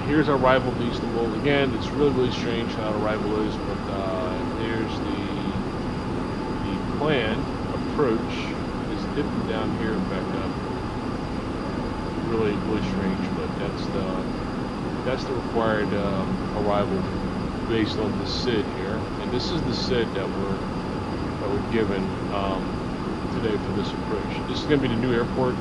Here's our arrival to Istanbul. Again, it's really strange how our arrival is, but there's the planned approach is dipping down here and back up. Really strange, but that's the required arrival based on the SID here, and this is the SID that we're given today for this approach. This is going to be the new airport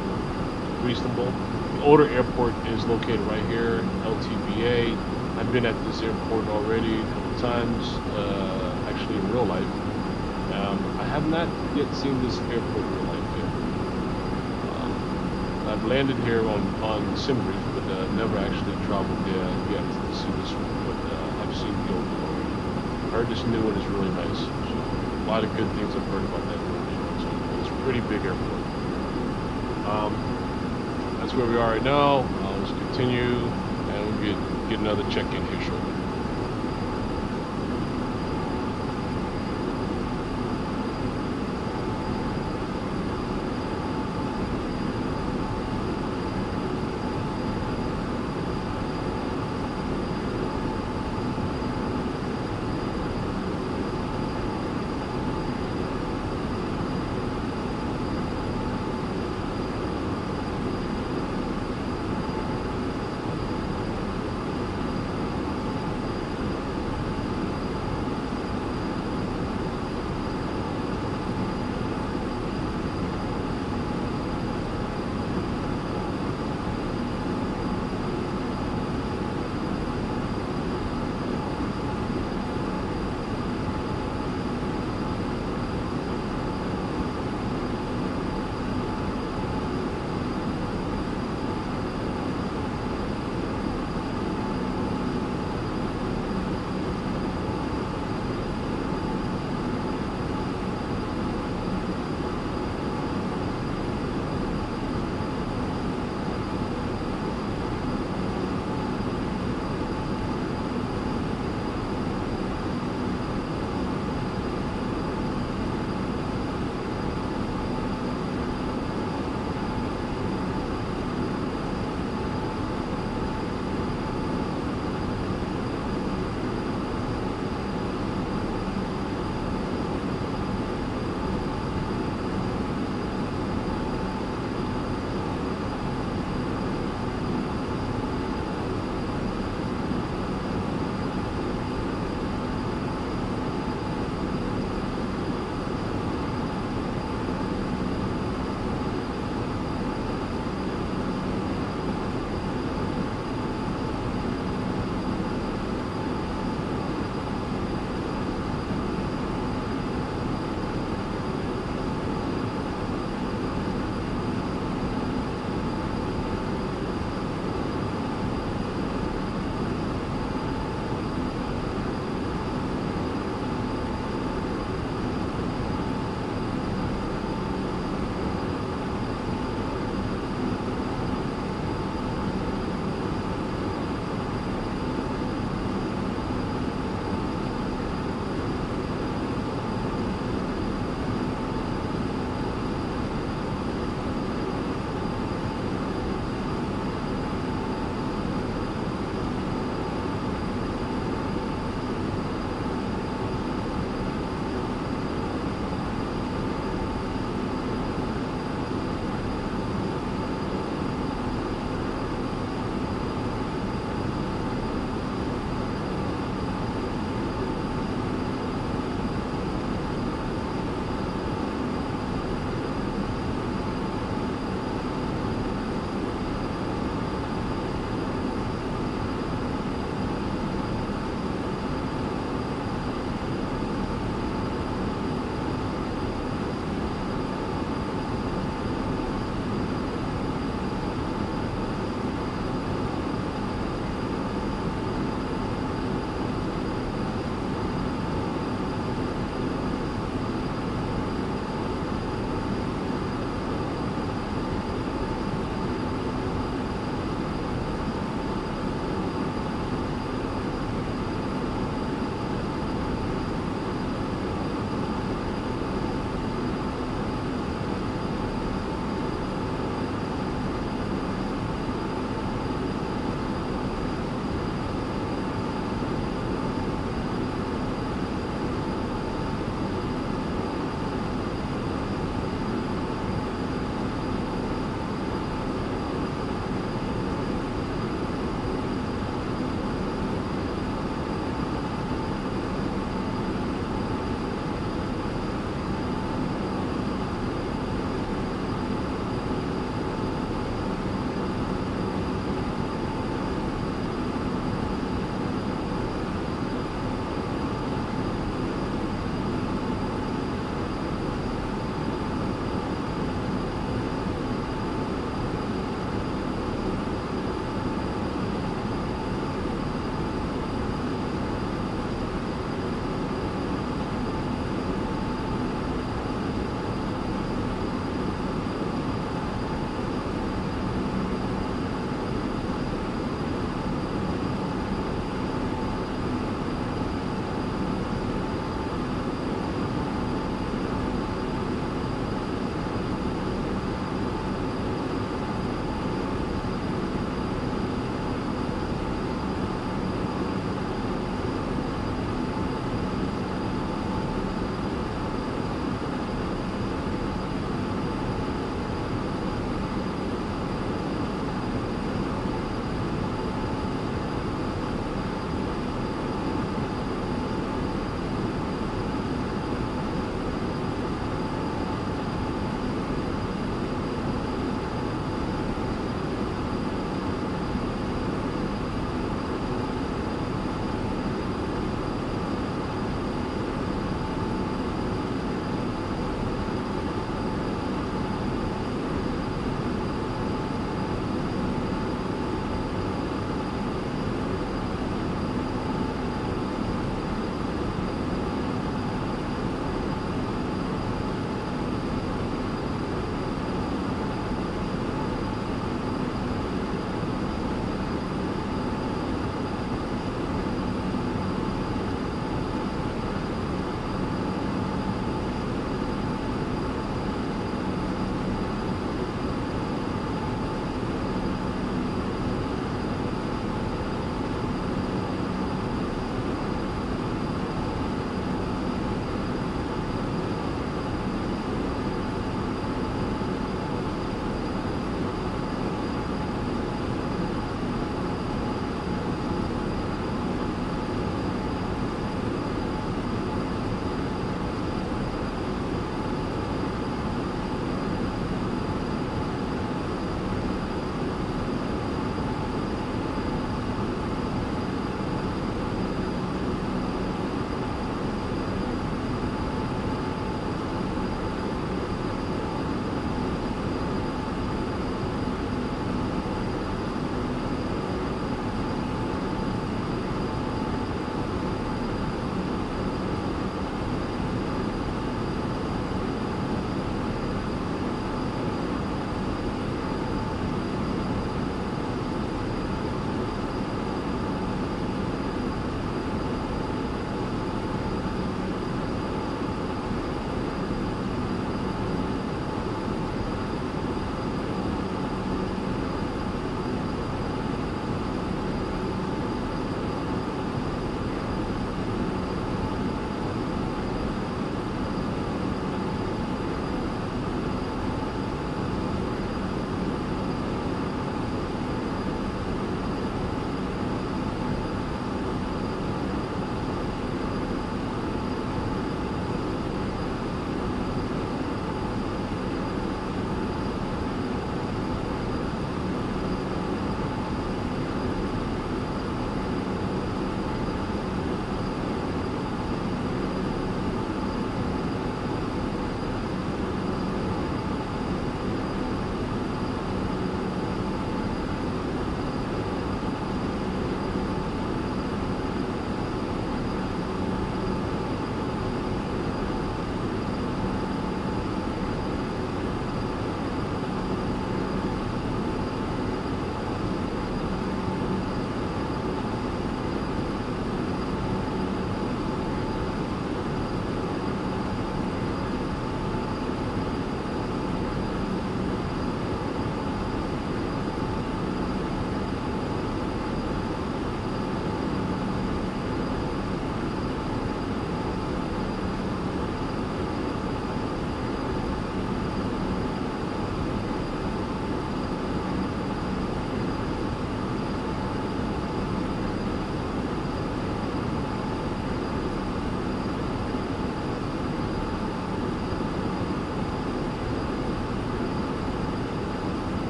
for Istanbul. The older airport is located right here, LTBA. I've been at this airport already a couple times, actually in real life. I have not yet seen this airport in real life yet. I've landed here on Simbrief, but never actually traveled there yet to see this one. But I've seen the old one already. I heard this new one is really nice. A lot of good things I've heard about that airport. So it's a pretty big airport. That's where we are right now. Let's continue, and we'll get another check-in here shortly.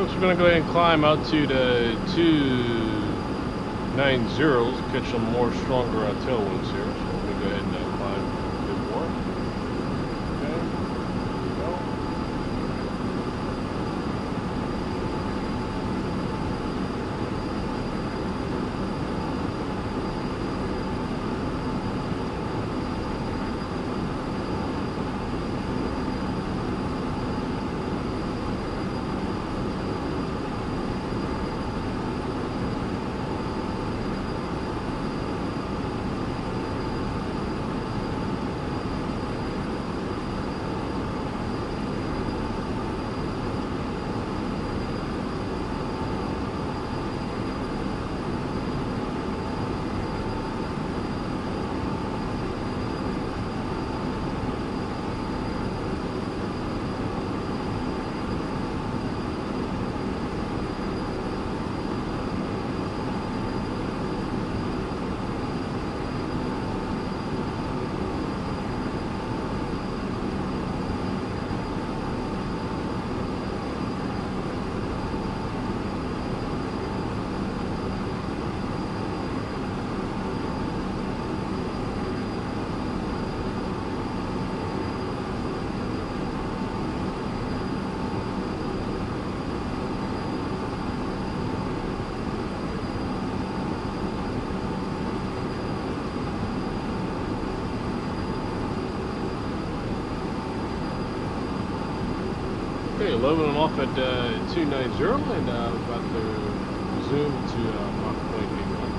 folks, we're going to go ahead and climb out to the 290s, catch some more stronger tailwinds here. So let me go ahead and climb a bit more. Okay, here we go. Okay, leveling off at 290 and about to zoom to Mach 0.81.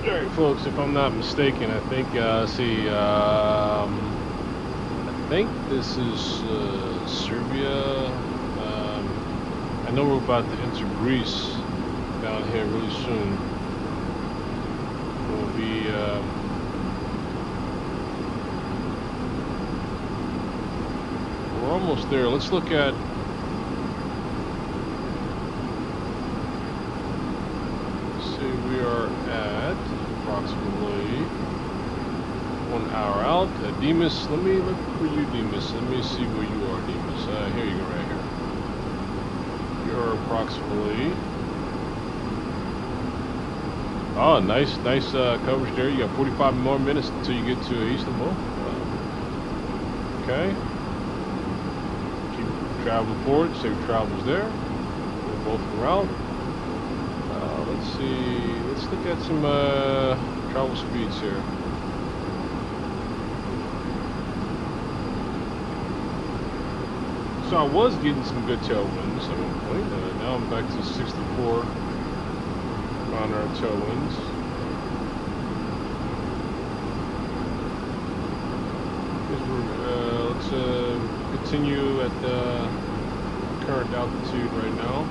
Alright folks, if I'm not mistaken, I think, I think this is Serbia. I know we're about to enter Greece down here really soon. We'll be, we're almost there. Let's look at, we are at approximately 1 hour out. Demas, let me look for you, Demas. Let me see where you are, Demas. Here you go, right here. You're approximately. Oh, nice coverage there. You got 45 more minutes until you get to Istanbul. Okay. Keep traveling forward. Safe travels there. We're both en route. Let's see, let's look at some travel speeds here. So I was getting some good tailwinds at one point. Now I'm back to 64 on our tailwinds. Let's continue at the current altitude right now.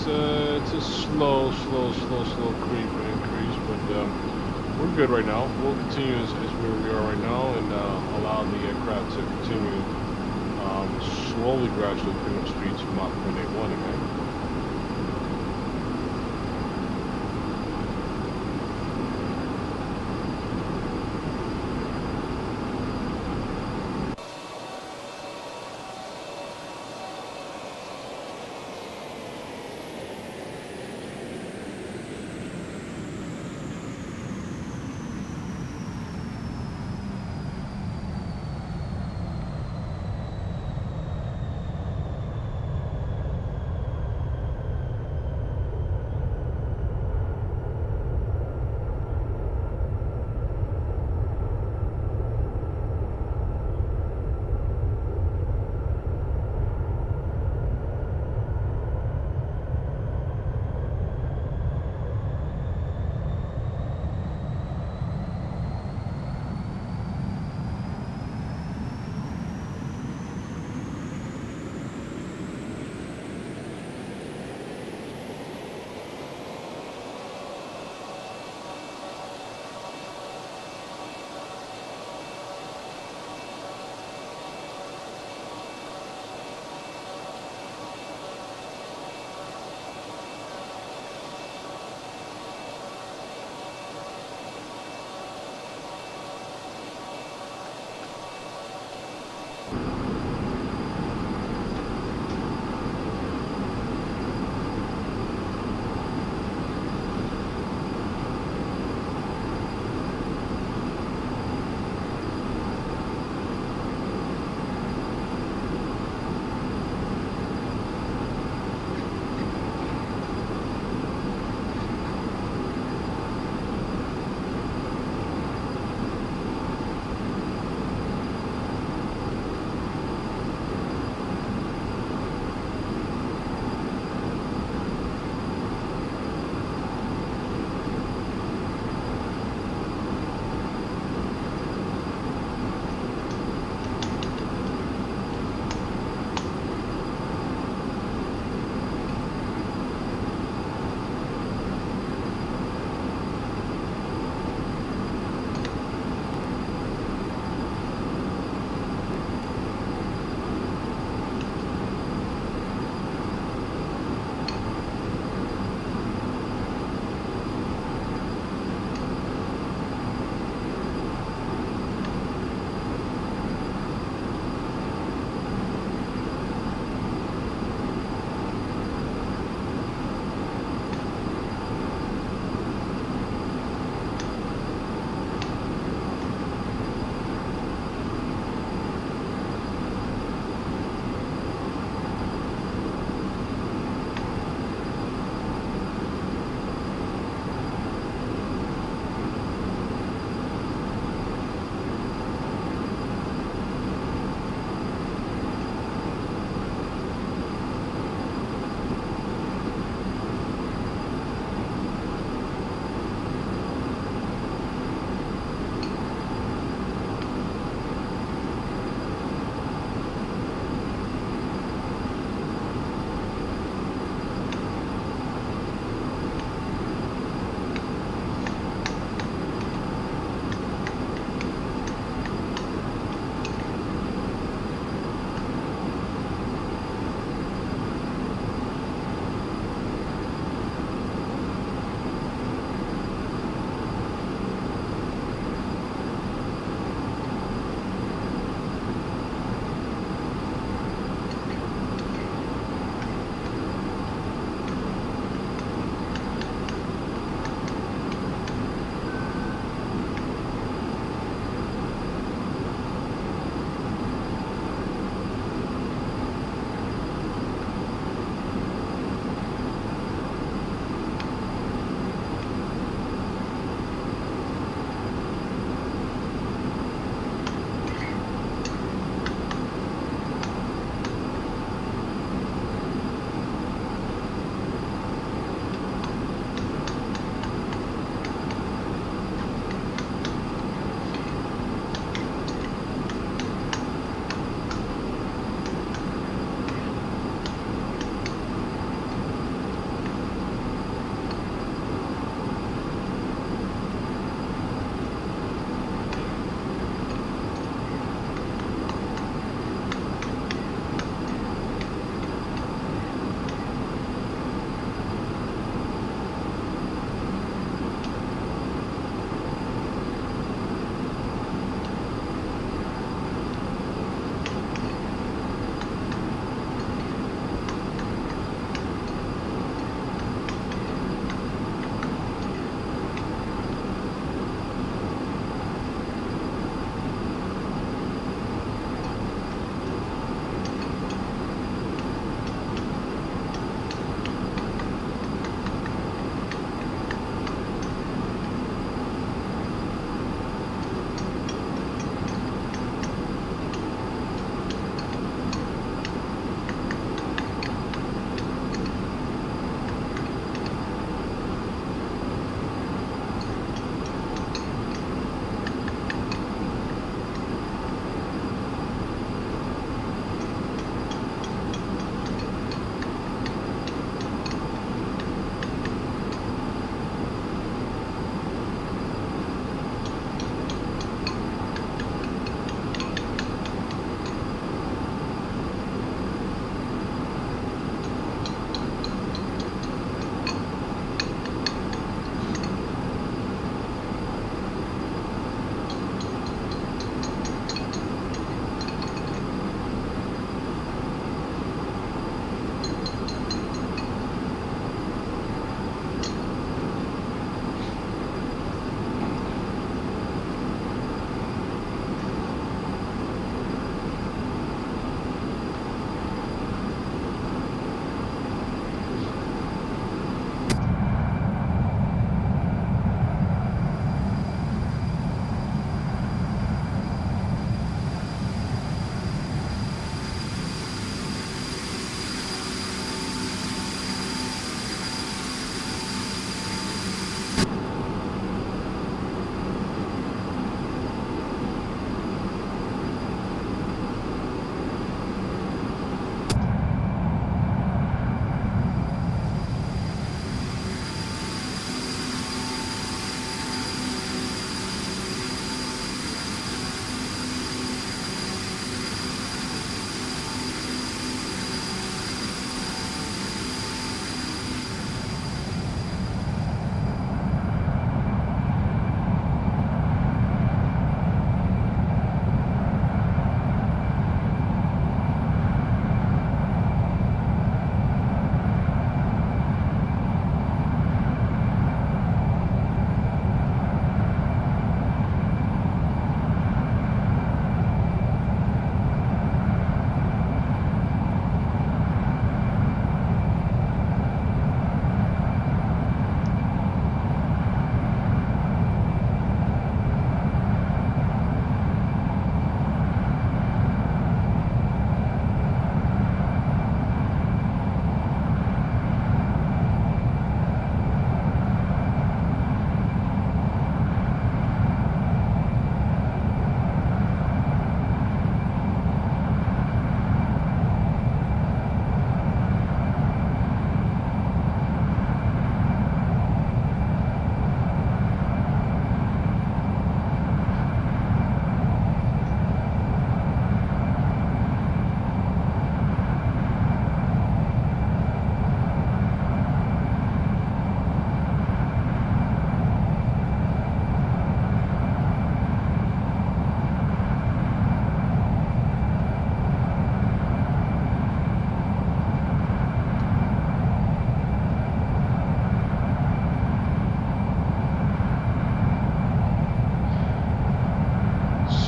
It's a slow creep and increase, but we're good right now. We'll continue as where we are right now and allow the aircraft to continue slowly, gradually picking up speeds from Mach 181 again.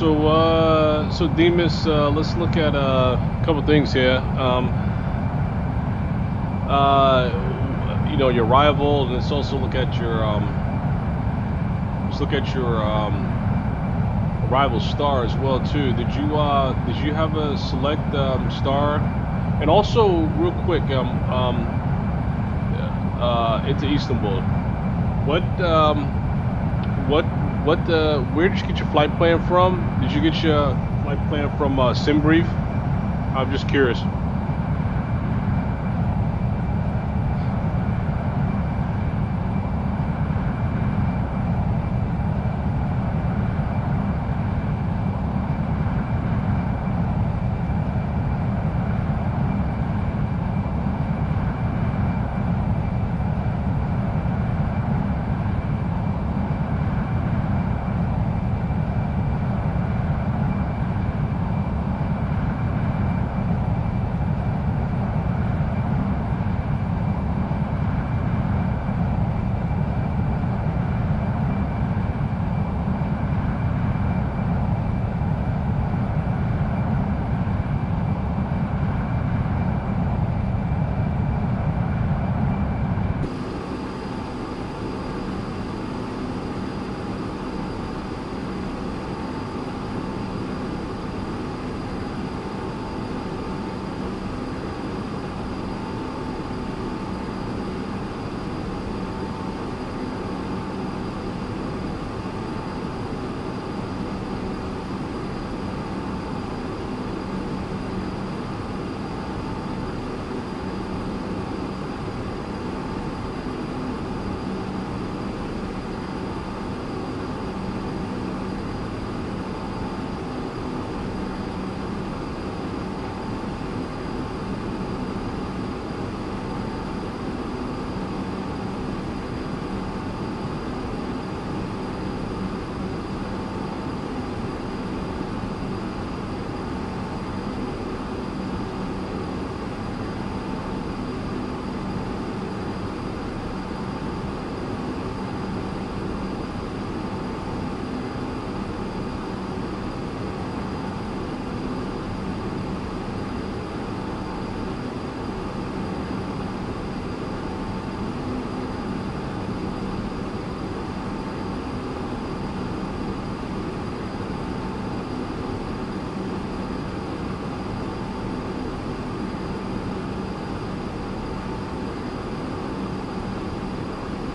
So Demas, let's look at a couple things here. You know, your rival, and let's also look at your rival star as well too. Did you have a select star? And also, real quick, into Istanbul. Where did you get your flight plan from? Did you get your flight plan from SimBrief? I'm just curious.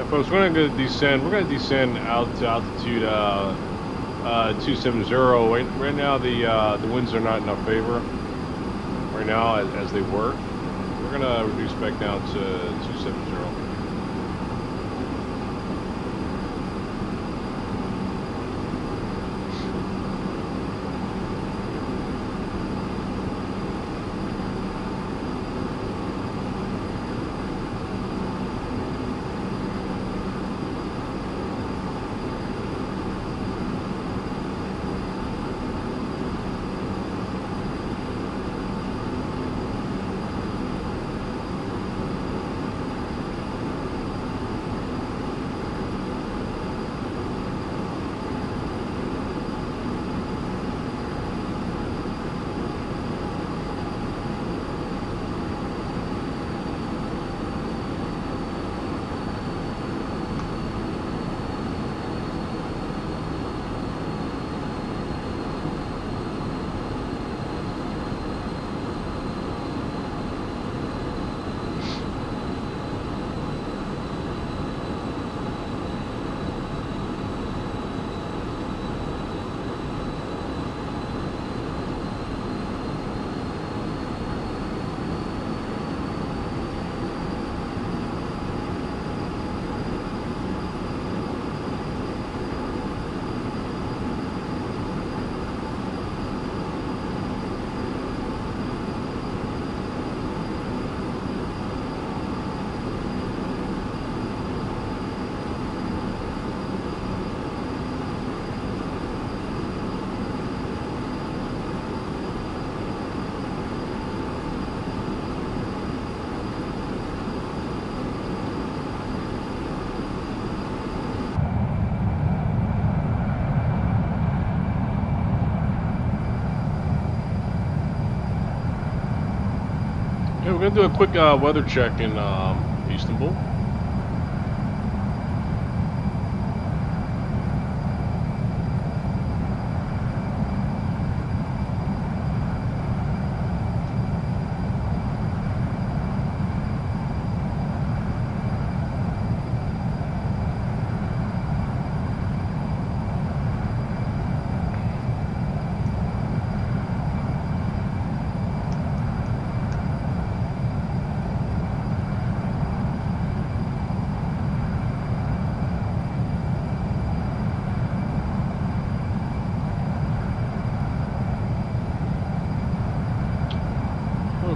Folks, we're gonna descend. We're gonna descend out to altitude 270. Right now, the winds are not in our favor. Right now, as they were, we're gonna reduce back down to 270. Hey, we're gonna do a quick weather check in Istanbul.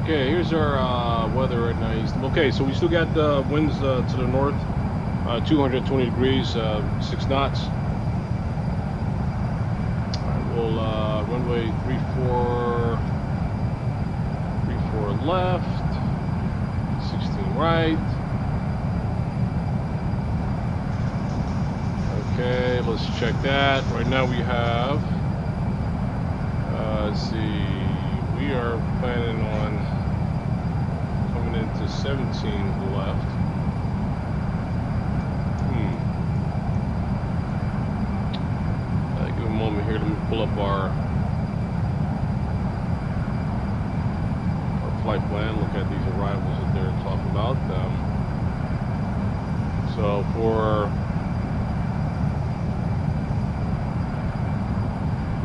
Okay, here's our weather right now. Okay, so we still got winds to the north, 220 degrees, 6 knots. Alright, we'll runway 34 left, 16 right. Okay, let's check that. Right now we have, let's see, we are planning on coming into 17 left. Give a moment here. Let me pull up our flight plan. Look at these arrivals that they're talking about. So for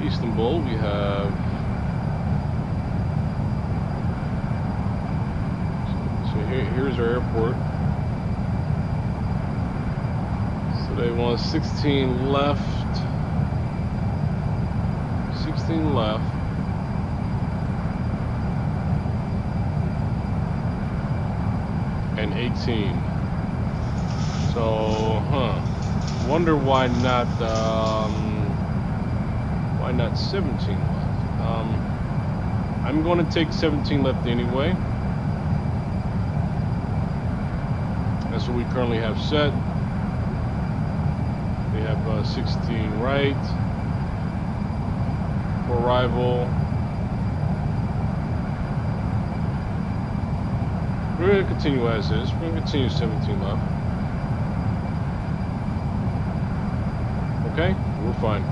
Istanbul, we have. Here's our airport. So they want 16 left. 16 left. And 18. So, wonder why not 17 left? I'm going to take 17 left anyway. That's what we currently have set. We have 16 right for arrival. We're going to continue as is. We're going to continue 17 left. Okay, we're fine.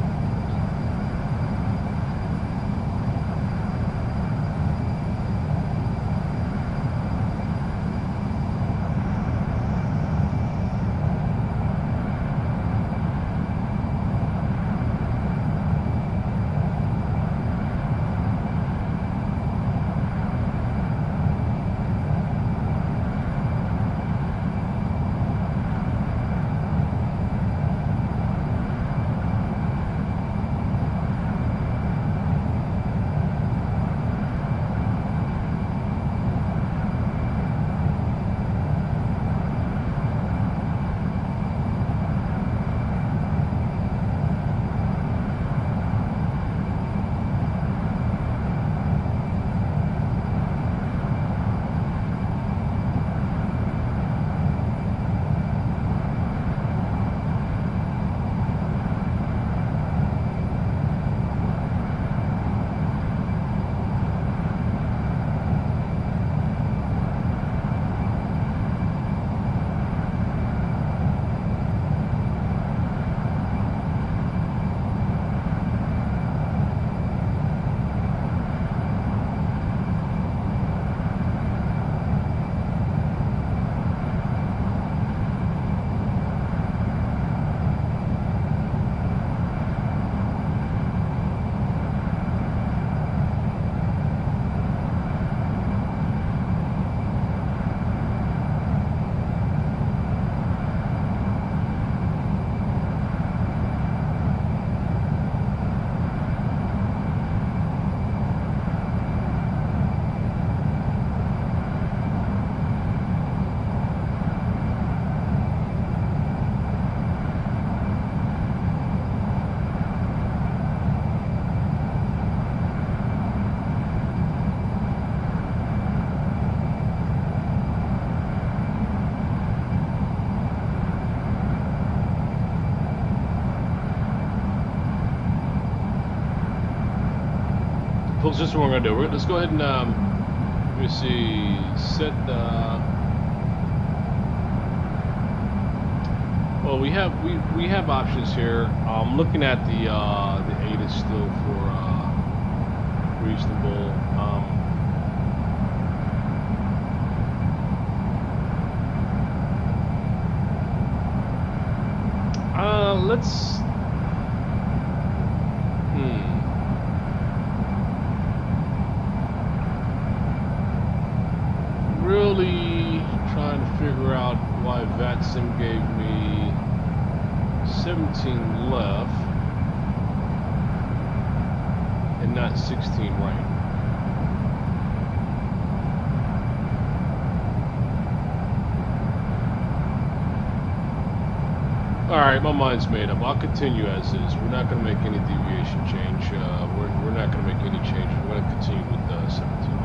This is what we're gonna do. Let's go ahead and Let me see. Set the. Well, we have options here. I'm looking at the ATIS still for reasonable. Let's. Really trying to figure out why VATSIM gave me 17 left and not 16 right. Alright, my mind's made up. I'll continue as is. We're not going to make any deviation change. We're not going to make any change. We're going to continue with 17 left.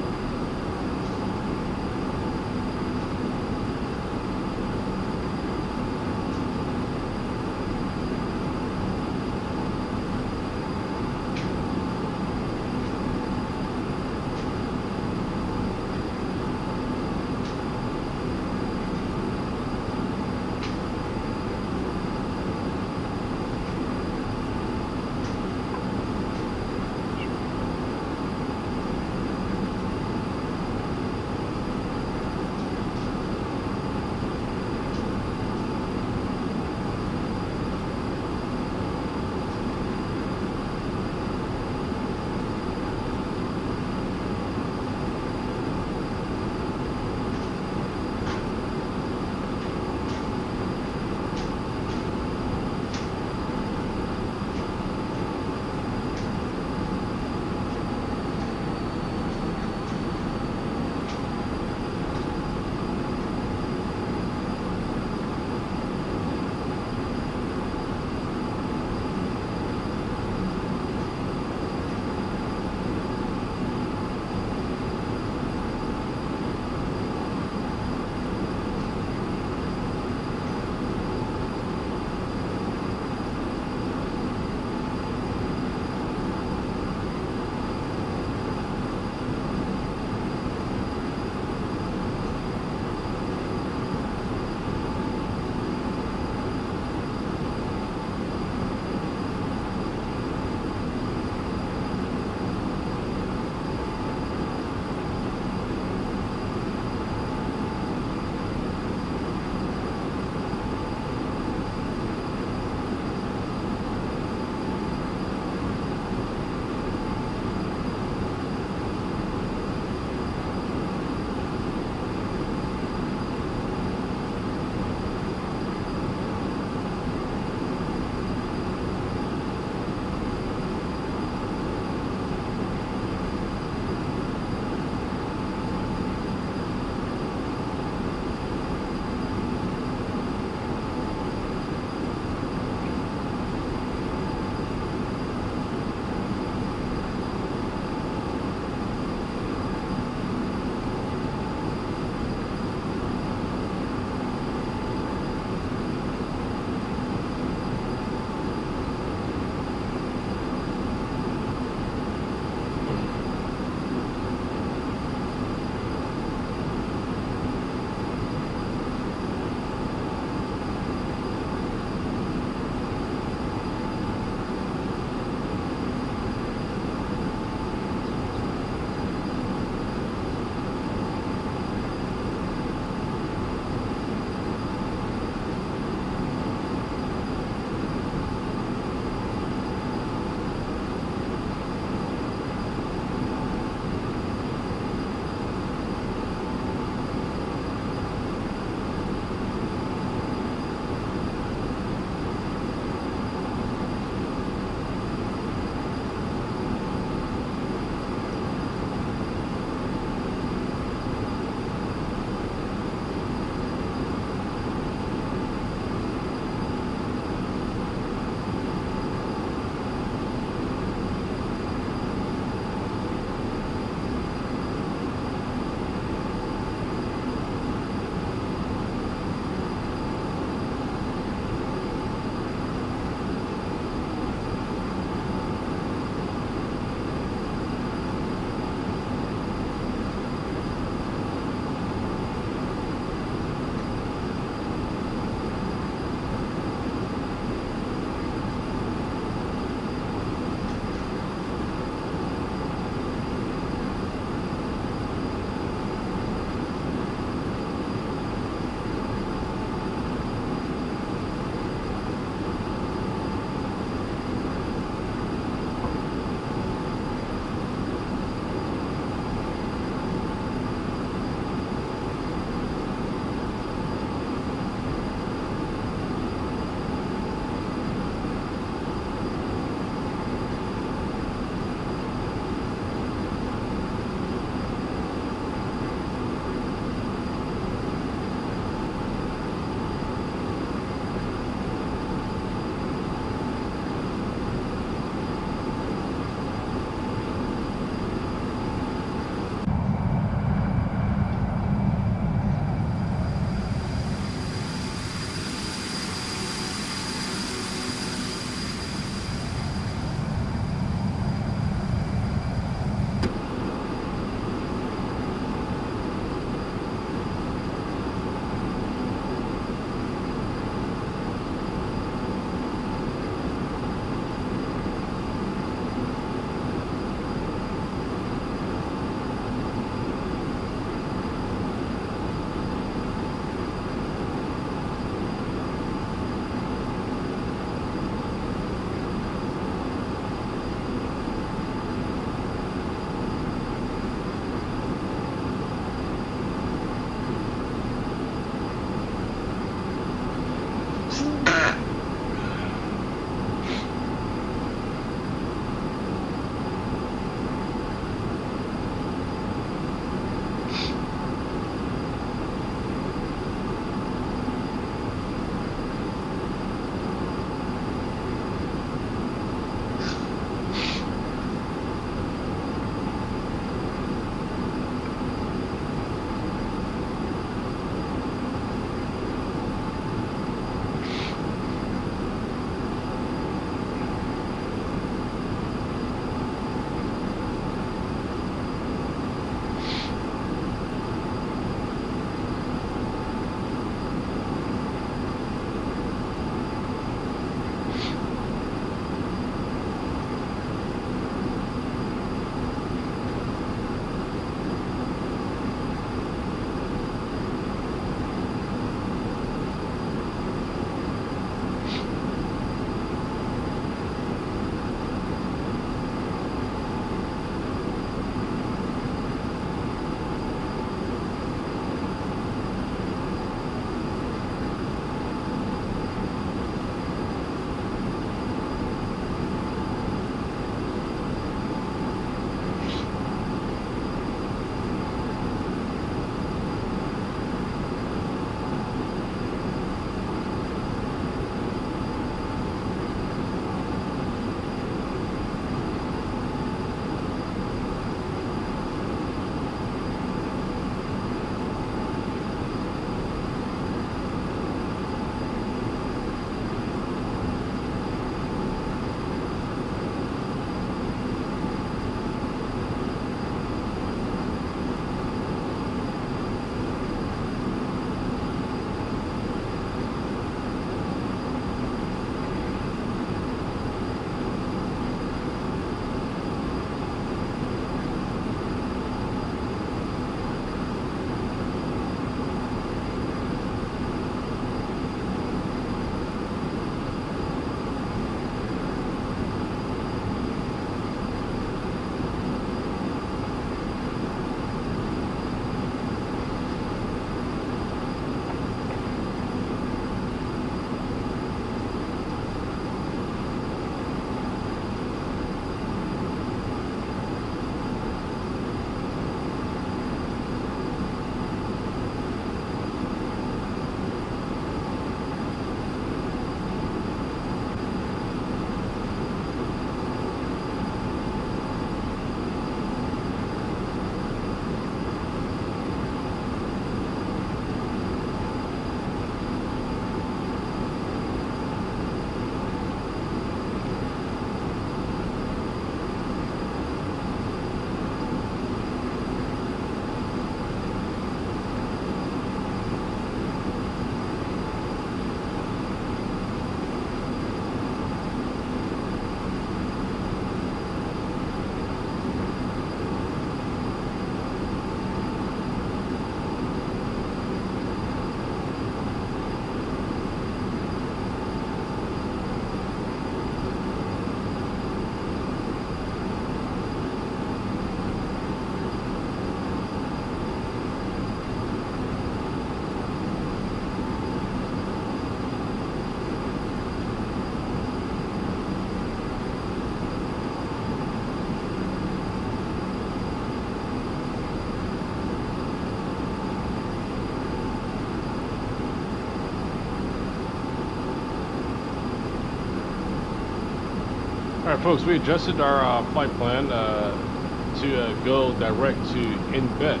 Alright folks, we adjusted our flight plan to go direct to Invet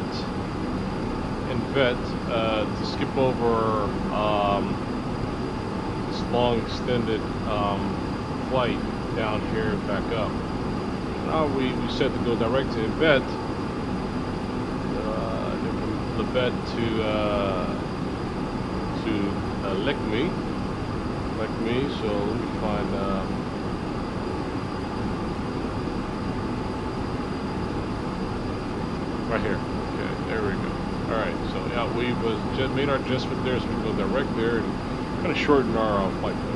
to skip over this long extended flight down here and back up. Now we set to go direct to Invet, then from Levet to Lekme, so let me find right here. Okay, there we go. Alright, so yeah, we was made our adjustment there, so we can go direct there and kind of shorten our flight here.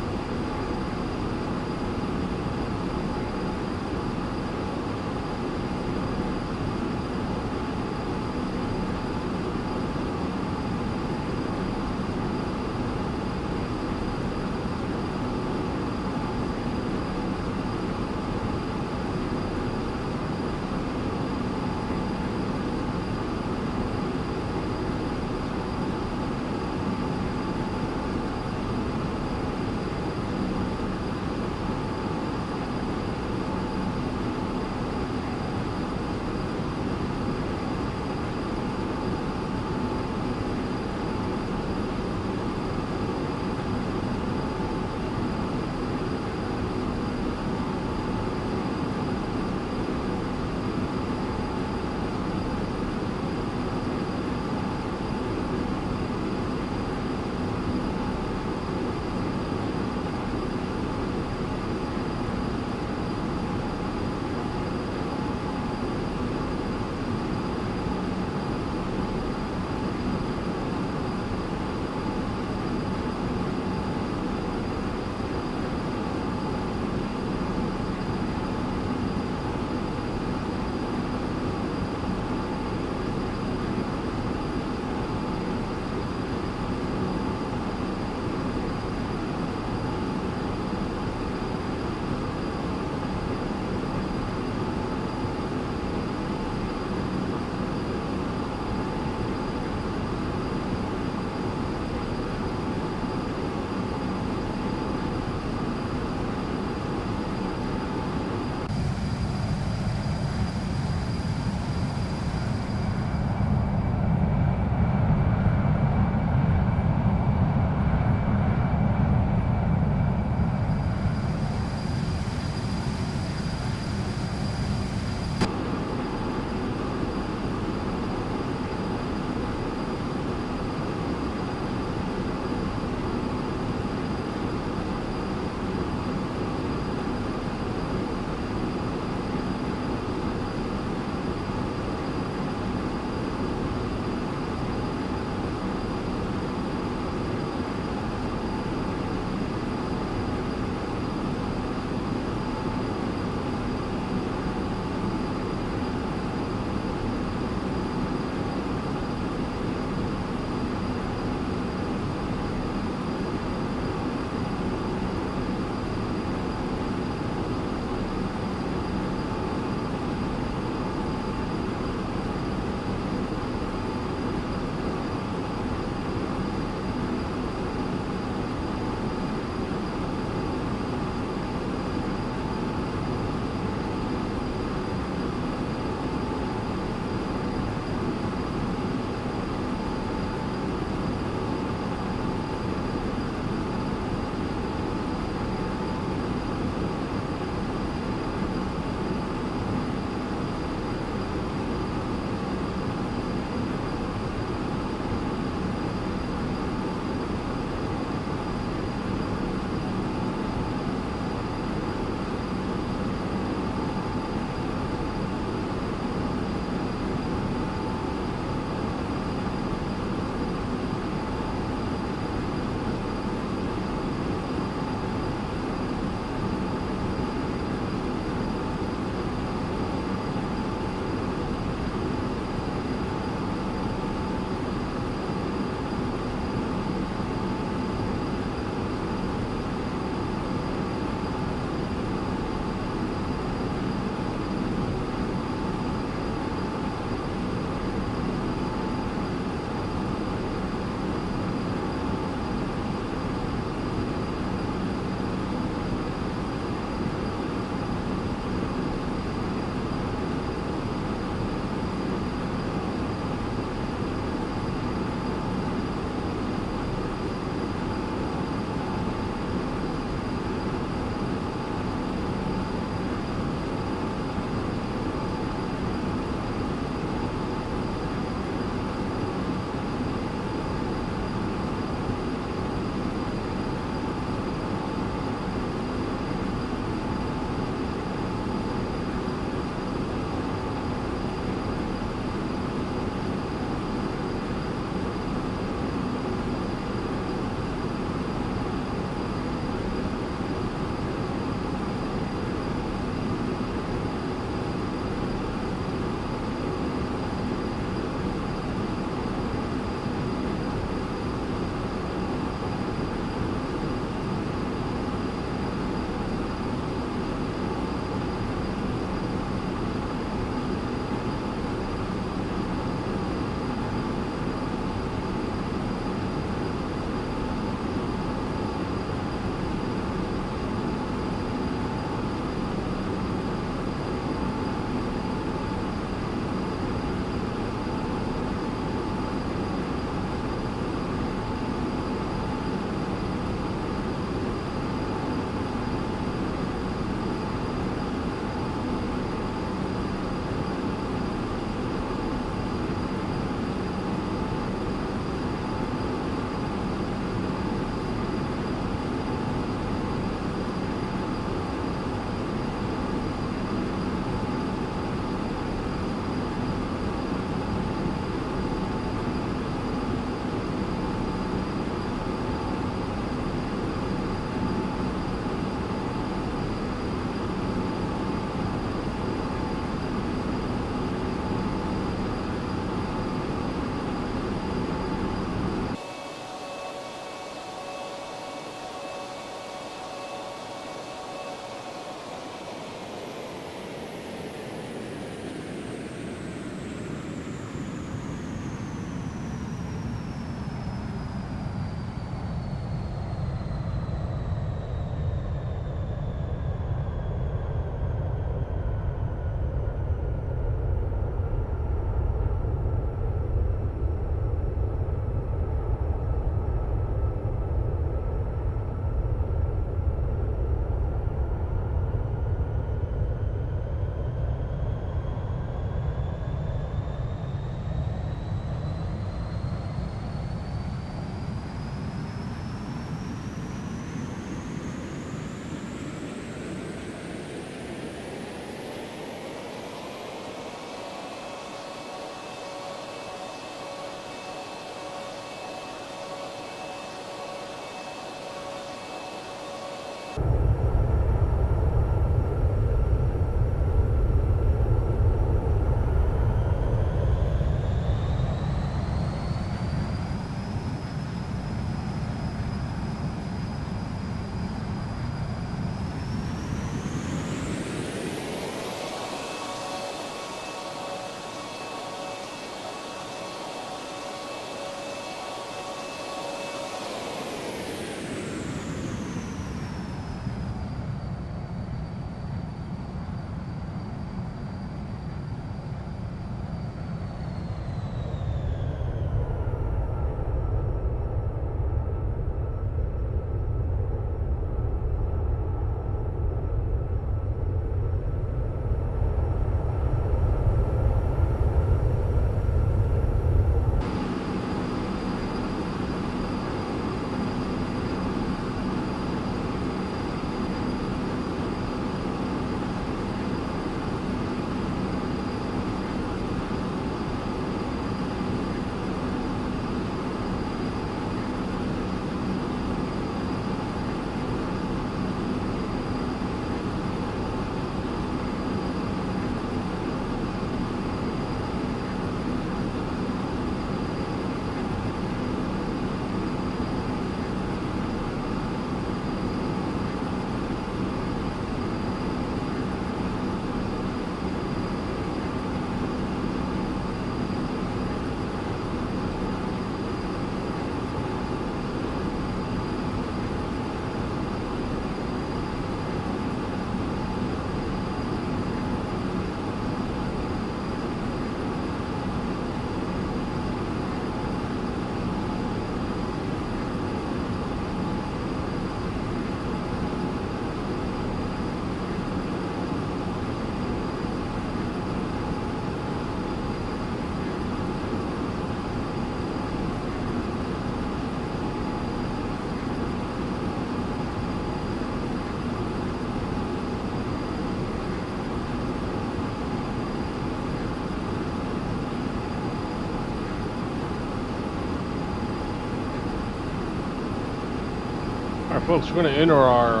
Folks, we're going to enter our,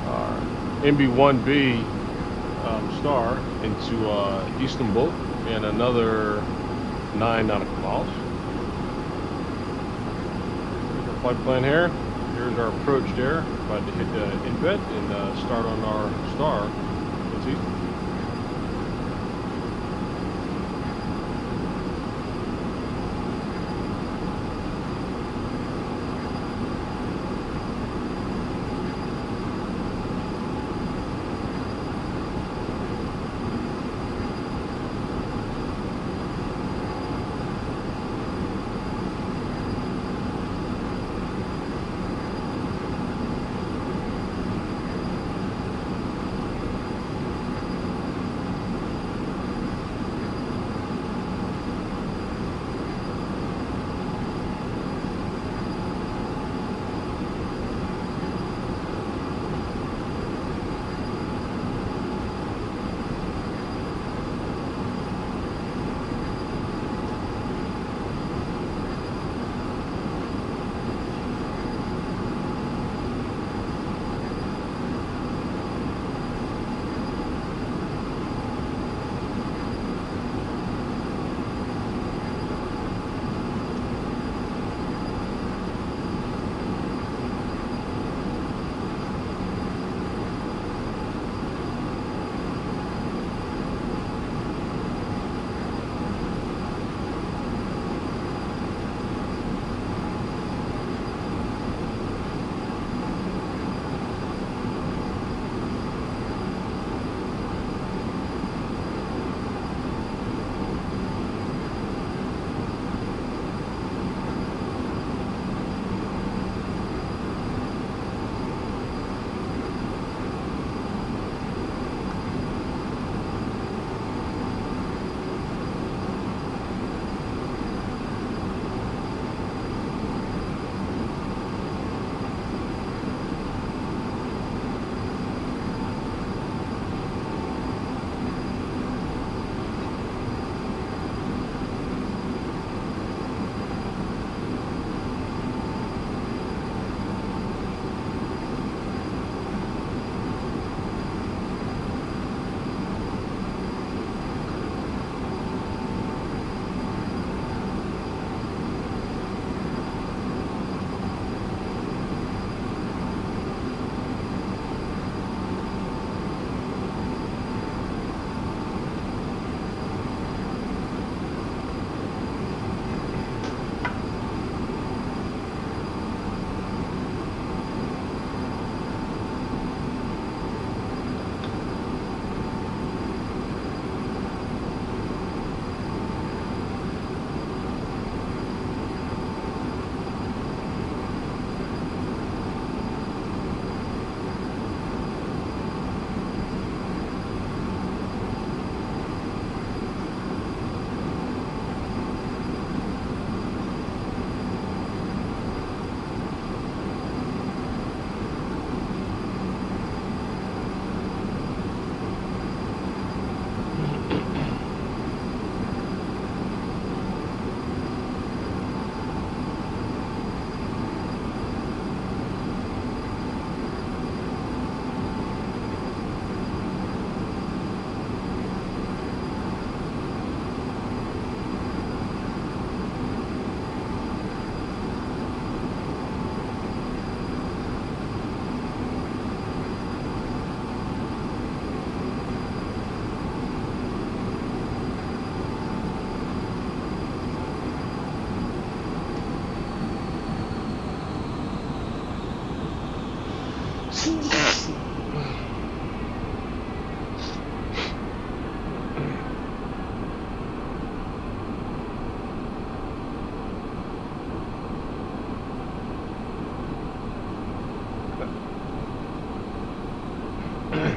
our MB-1B Star into Istanbul in another 9 nautical miles. Here's our flight plan here. Here's our approach there. About to hit the inlet and start on our star. Let's see.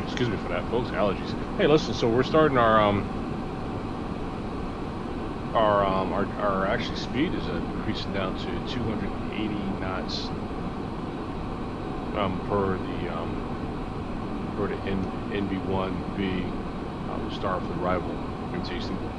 Excuse me for that, folks. Allergies. Hey, listen. So we're starting our actually speed is increasing down to 280 knots per the NB-1B star for the arrival into Istanbul.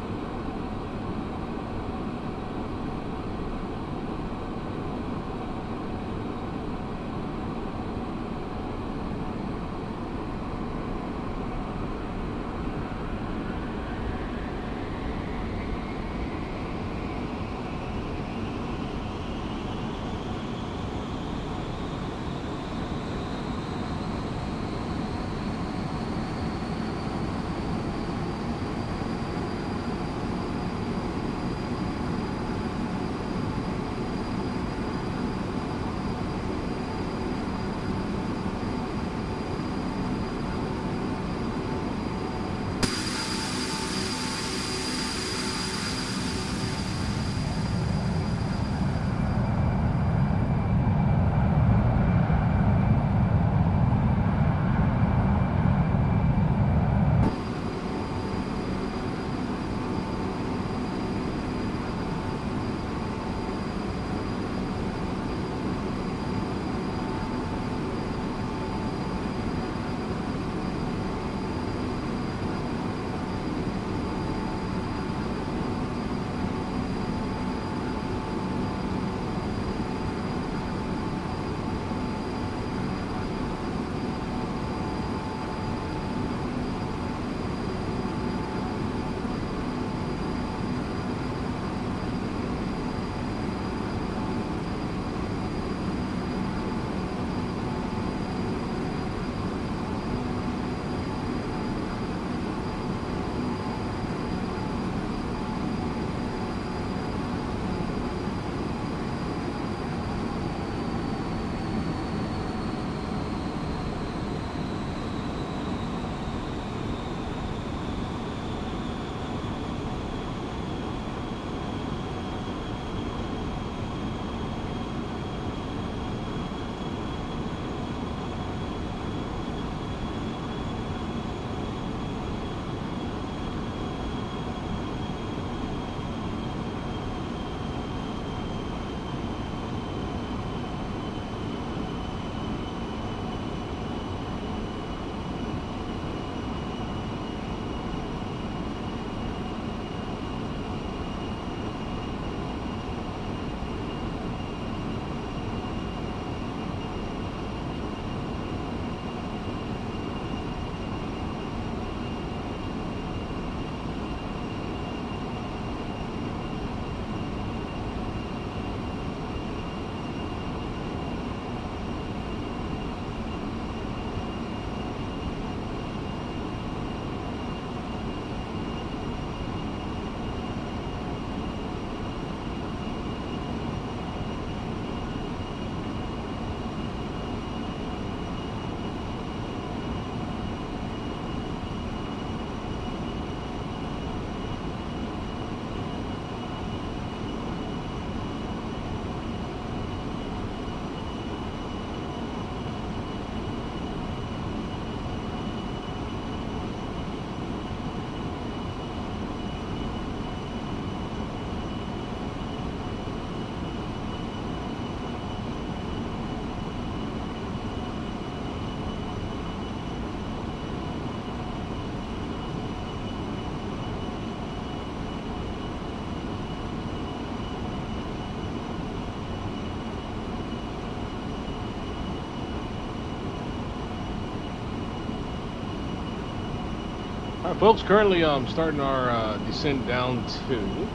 Alright folks, currently starting our descent down to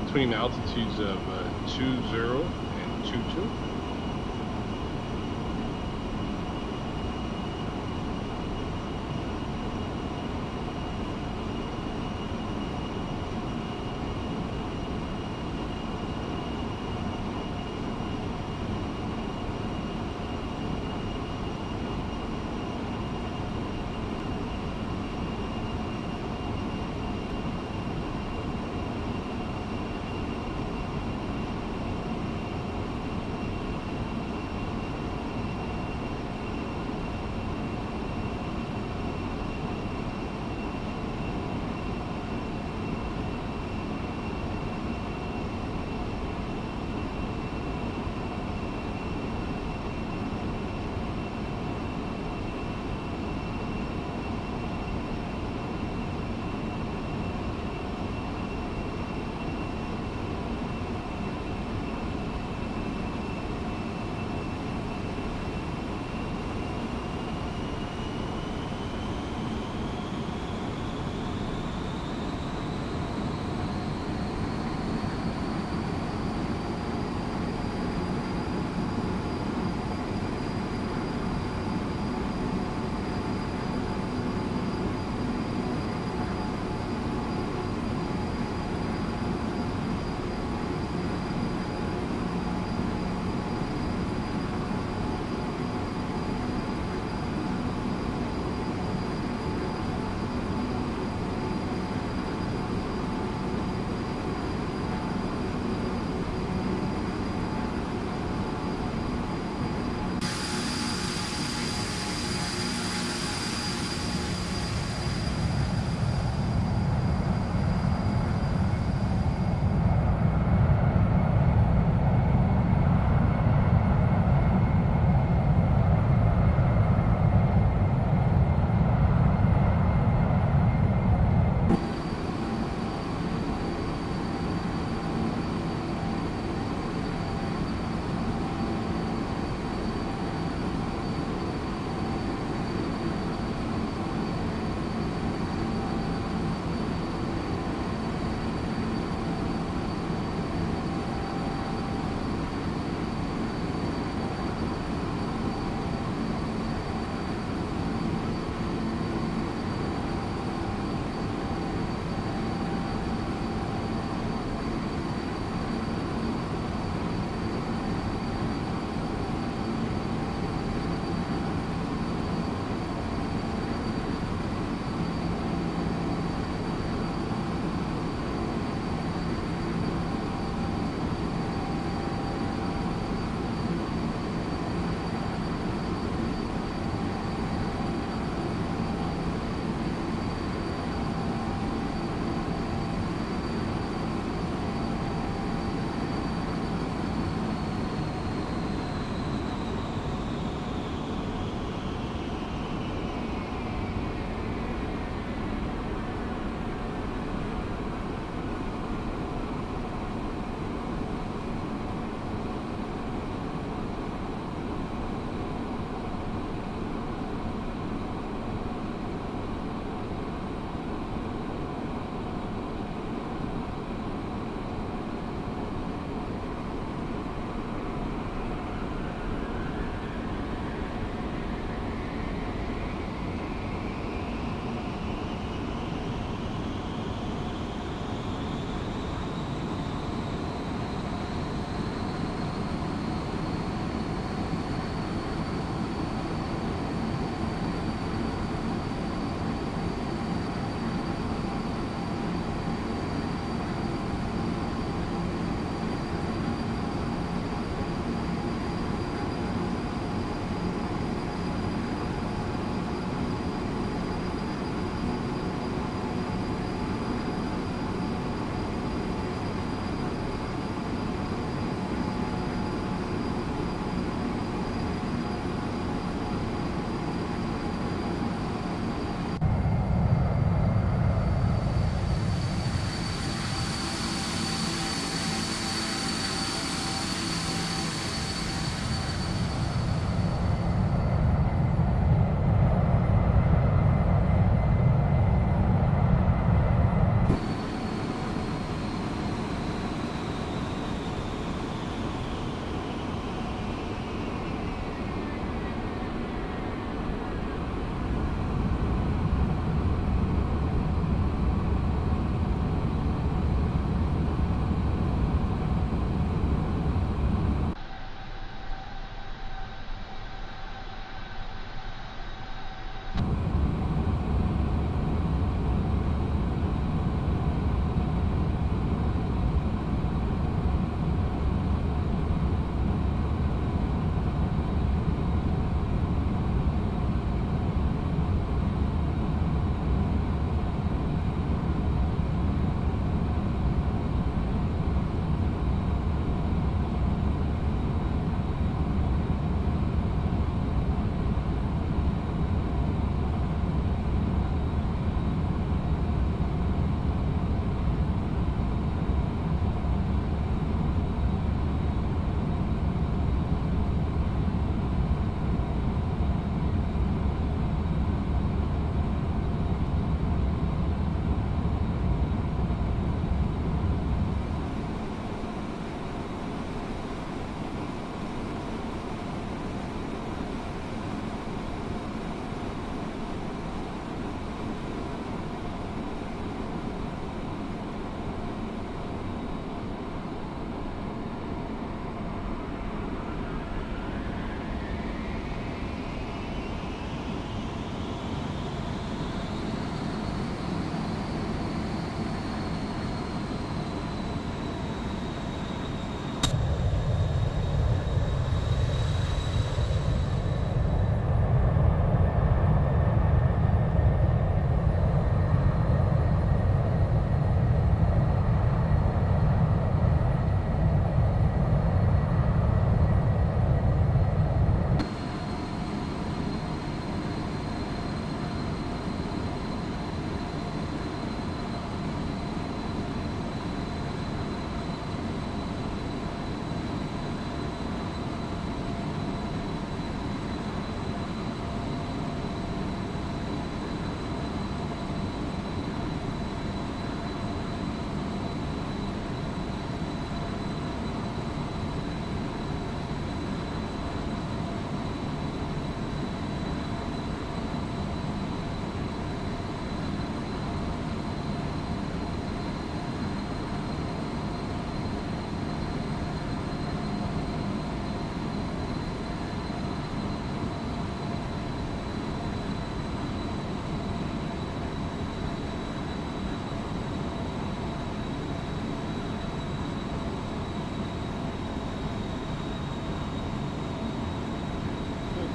between altitudes of 20 and 22.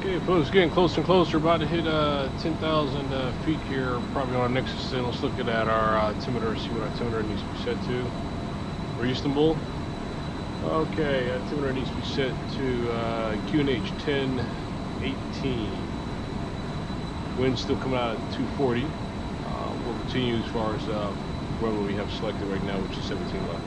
Okay, folks, getting closer and closer. About to hit 10,000 feet here, probably on our next ascent. Let's look at our altimeter, see what our altimeter needs to be set to. We're Istanbul. Okay, altimeter needs to be set to QNH 1018. Wind's still coming out at 240. We'll continue as far as runway we have selected right now, which is 17 left.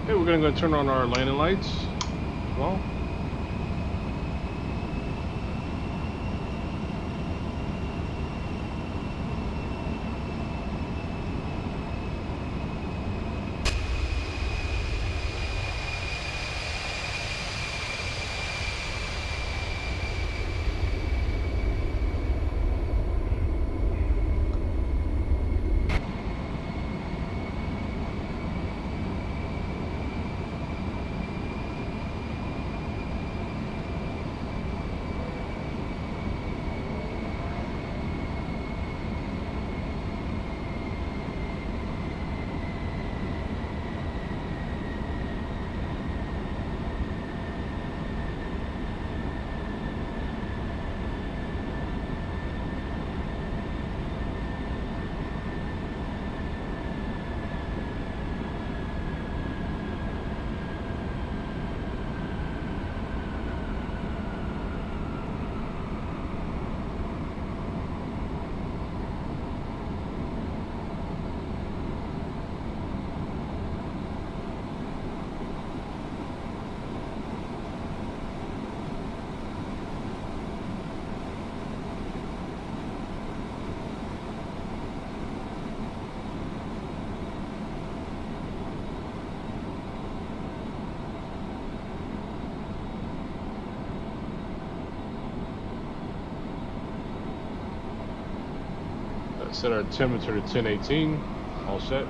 Okay, we're going to go turn on our landing lights as well. Set our temperature to 1018, all set.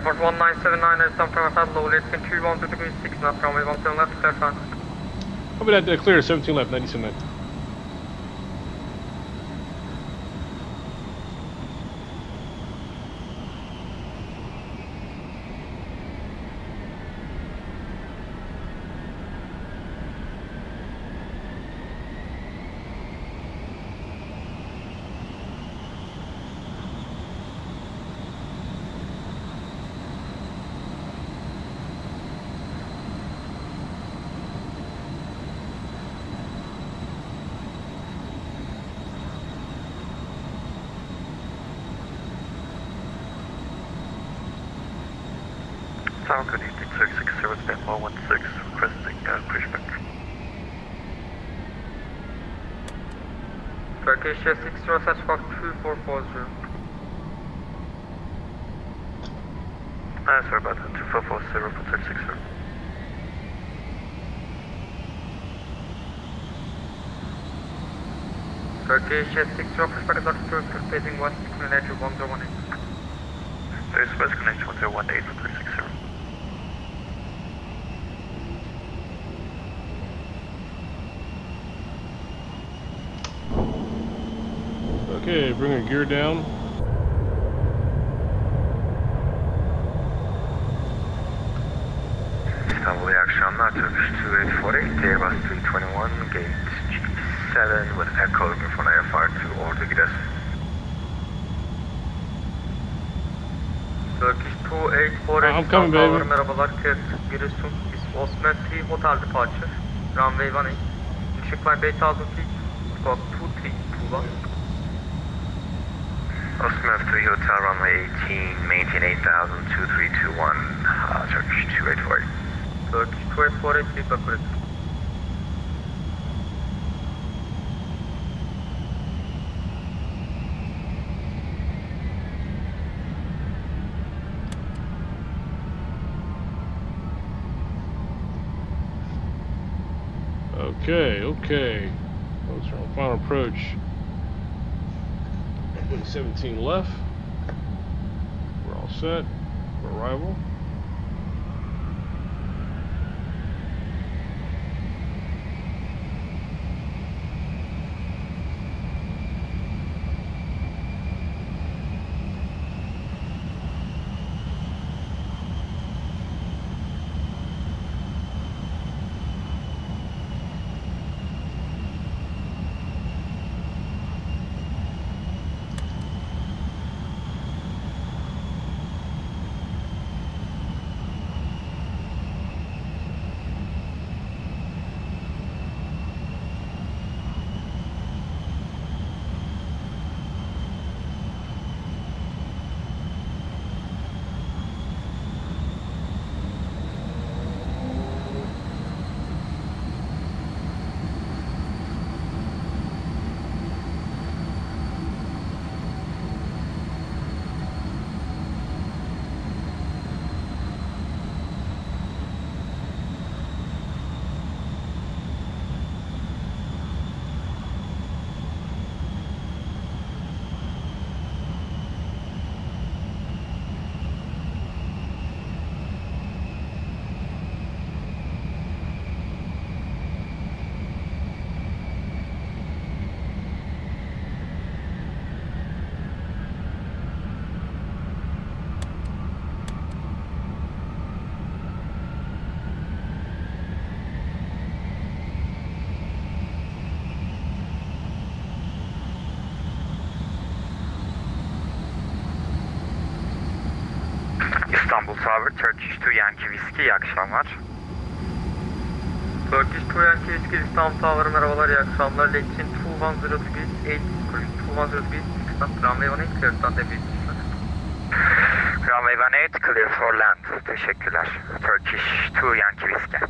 Airport 1979 is San Francisco, low late, 21 degrees 6 knots, runway 17 left, clear time. How about that clear, 17 left, 97 left. Tower, good evening, 660, stand by 16, requesting pushback. Turkish 60, Search Fox 2440. Sorry about that, 2440 for 660. Turkish 60, pushback is altitude, facing west, connect to 1018. There's west connection 1018 for 360. Okay, bring our gear down. Istanbul akşamlar, Turkish 2840, Airbus 321, gate G7 with echo looking for an AFR to order gides. Turkish 2840, I'm coming, baby. Merhabalar, Kert, Giresun, Osman 3, hotel departure, runway 18, XPlane 8000 feet, squawk 2321. Osman 3 Hotel runway 18, maintain 8000, 2321, Turkish 2840. Turkish 2840, feedback correct. Okay. Folks are on final approach. 17 left. We're all set for arrival. İstanbul Tower, Turkish 2 Yankee Whiskey, iyi akşamlar. Turkish 2 Yankee Whiskey, İstanbul Tower, merhabalar, iyi akşamlar. Lekin 2102 2102 runway 18, clear stand aviation. Runway 18, clear for land. Teşekkürler. Turkish 2 Yankee Whiskey.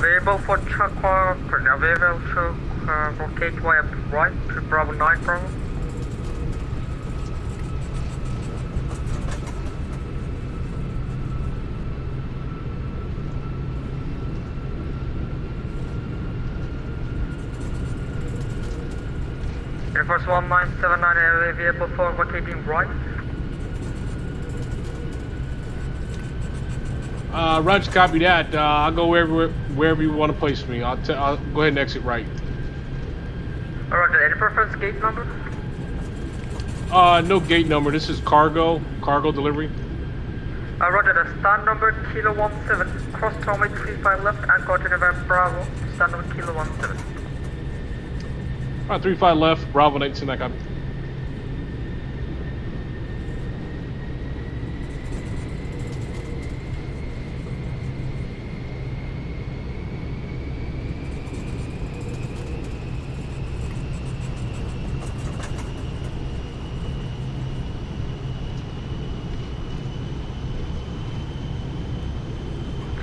Available for truck available to rotate via right to Bravo 9 Bravo. Air Force 1979 available for rotating right. Roger, copy that. I'll go wherever you want to place me. I'll go ahead and exit right. Roger, any preference gate number? No gate number. This is cargo delivery. Roger, the stand number Kilo 17, cross runway 35 left, anchor to November Bravo, stand number Kilo 17. 35 left, Bravo 19, I copy.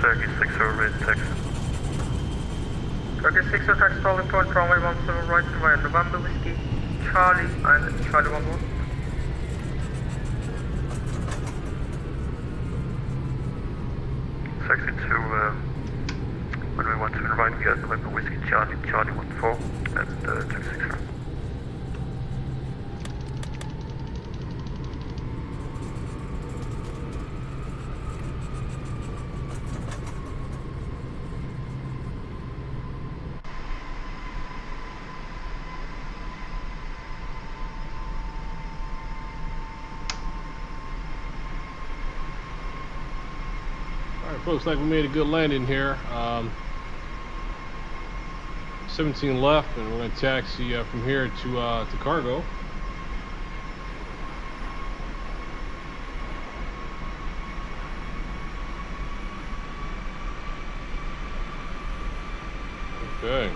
Turkey 60 red Texas. Turkey 60 tracks stalling point runway 17 right via November Whiskey, Charlie and Charlie 11. Taxi to runway 17 right via November Whiskey, Charlie 14 and Turkey 60. Folks, like we made a good landing here. 17 left, and we're going to taxi from here to cargo. Okay.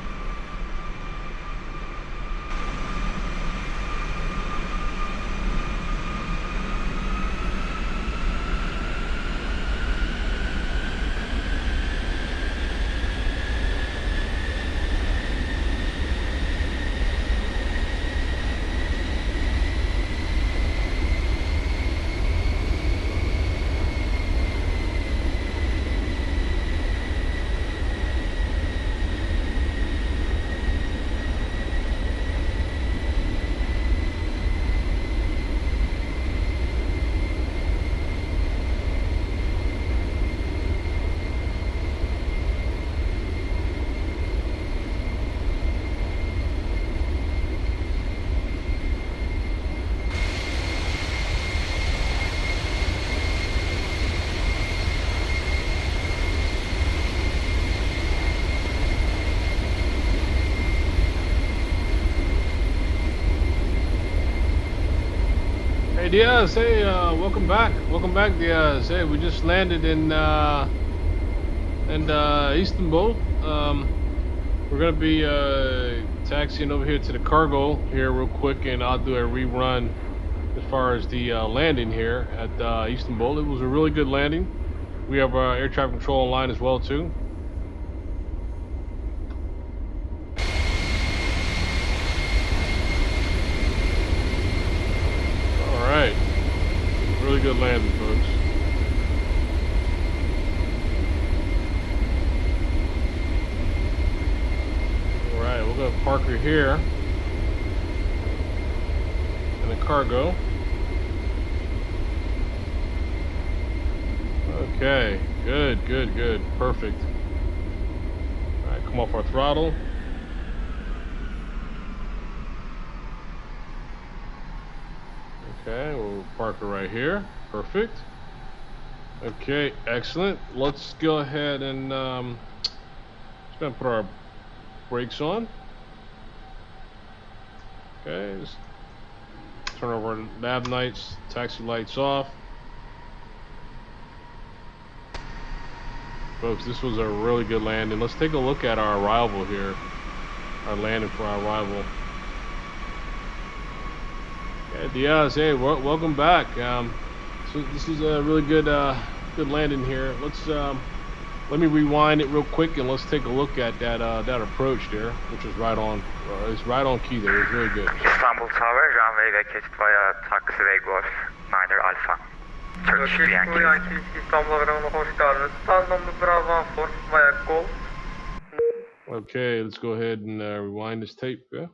Hey Diaz, hey, welcome back, Diaz. Hey, we just landed in Istanbul. We're gonna be taxiing over here to the cargo here real quick, and I'll do a rerun as far as the landing here at Istanbul. It was a really good landing. We have air traffic control online as well too. Alright, really good landing, folks. Alright, we're going to park her here in the cargo. Okay, good, perfect. Alright, come off our throttle. Okay, we'll park her right here. Perfect. Okay, excellent. Let's go ahead and just gonna put our brakes on. Okay, just turn over our nav lights, taxi lights off. Folks, this was a really good landing. Let's take a look at our arrival here. Our landing for our arrival. Hey Diaz, hey, welcome back. So this is a really good good landing here. Let's let me rewind it real quick and let's take a look at that approach there, which is right on. It's right on key there. It's really good. Istanbul Tower, runway vacated via taxi Golf 9 Alpha. Turkish Bianchi. Yankee İstanbul Havalimanı'na hoş geldiniz. Tanrımlı Bravo 4 via Golf. Okay, let's go ahead and rewind this tape. Yeah.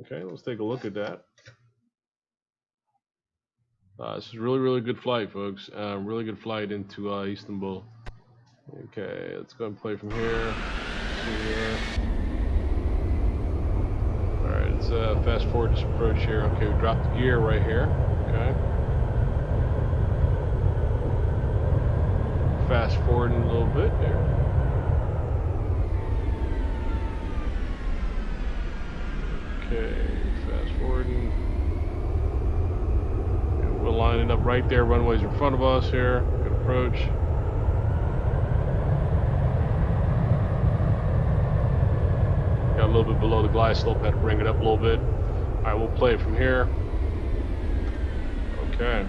Okay, let's take a look at that. This is really, really good flight, folks. Really good flight into Istanbul. Okay, let's go and play from here. All right, let's fast forward this approach here. Okay, we dropped the gear right here. Okay. Fast forwarding a little bit there. Okay, fast forwarding. And we're lining up right there. Runway's in front of us here. Good approach. Got a little bit below the glide slope. Had to bring it up a little bit. All right, we'll play it from here. Okay.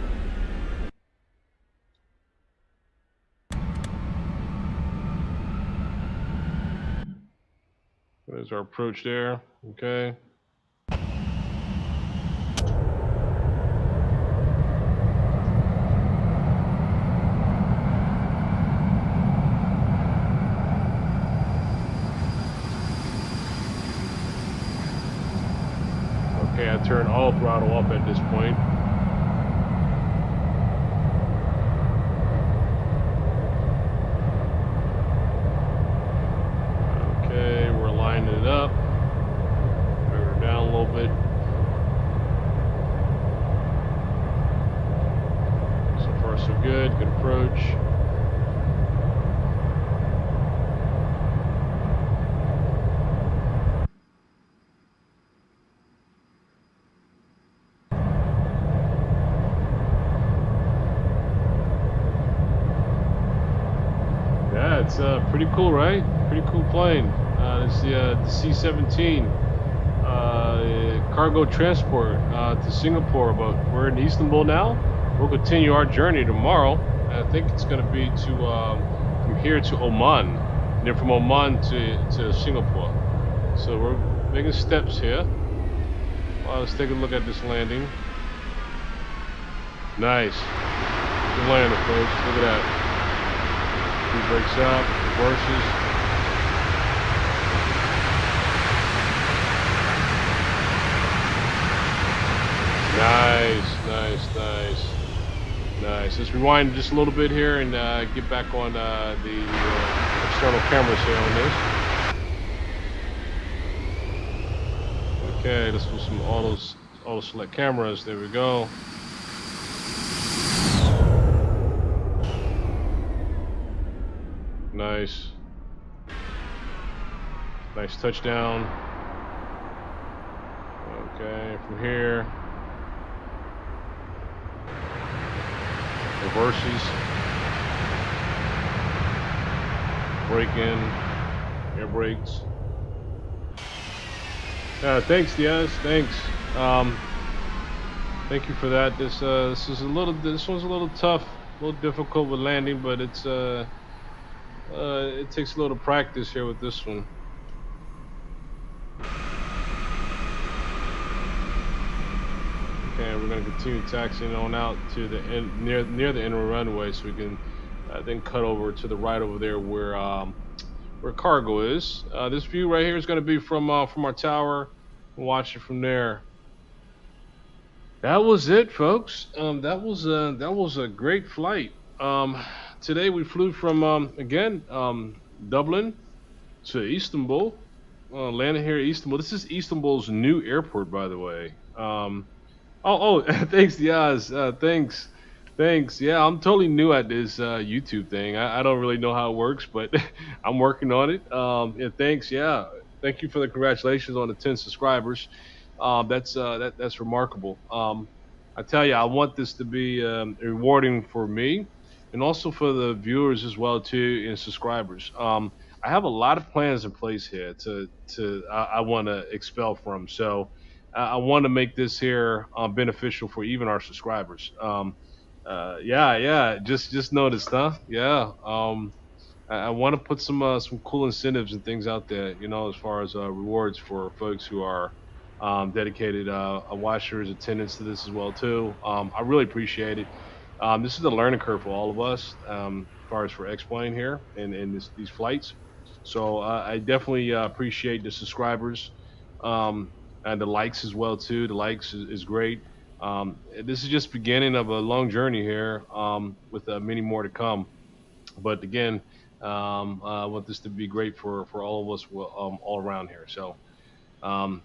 There's our approach there. Okay. Okay, I turn all throttle up at this point. Okay, we're lining it up. Bring her down a little bit. So far, so good. Good approach. Yeah, it's pretty cool, right? Pretty cool plane. It's the C-17 cargo transport to Singapore, but we're in Istanbul now. We'll continue our journey tomorrow. I think it's going to be to from here to Oman, and then from Oman to Singapore. So we're making steps here. Well, let's take a look at this landing. Nice. Good landing, folks. Look at that. He breaks up, reverses. Nice, nice, nice, nice. Let's rewind just a little bit here and get back on the external cameras here on this. Okay, let's do some auto select cameras. There we go. Nice. Nice touchdown. Okay, from here. Reverses. Brake in. Air brakes. Thanks, Diaz. Thanks. Thank you for that. This one's a little tough, a little difficult with landing, but it takes a little practice here with this one. Okay, we're going to continue taxiing on out to the end, near the inner runway, so we can then cut over to the right over there where cargo is. This view right here is going to be from our tower. We'll watch it from there. That was it, folks. That was a great flight. Today we flew from Dublin to Istanbul. Landed here at Istanbul. This is Istanbul's new airport, by the way. Thanks, Diaz. Thanks. Yeah, I'm totally new at this YouTube thing. I don't really know how it works, but I'm working on it. Yeah, thanks. Yeah, thank you for the congratulations on the 10 subscribers. That's remarkable. I tell you, I want this to be rewarding for me, and also for the viewers as well too, and subscribers. I have a lot of plans in place here I want to expel from. So I want to make this here beneficial for even our subscribers. Yeah. Just noticed, huh? Yeah. I want to put some cool incentives and things out there, as far as rewards for folks who are dedicated watchers, attendants to this as well too. I really appreciate it. This is a learning curve for all of us, as far as for X-Plane here and these flights. So I definitely appreciate the subscribers and the likes as well too. The likes is great. This is just beginning of a long journey here, with many more to come. But again, I want this to be great for all of us, all around here. So um,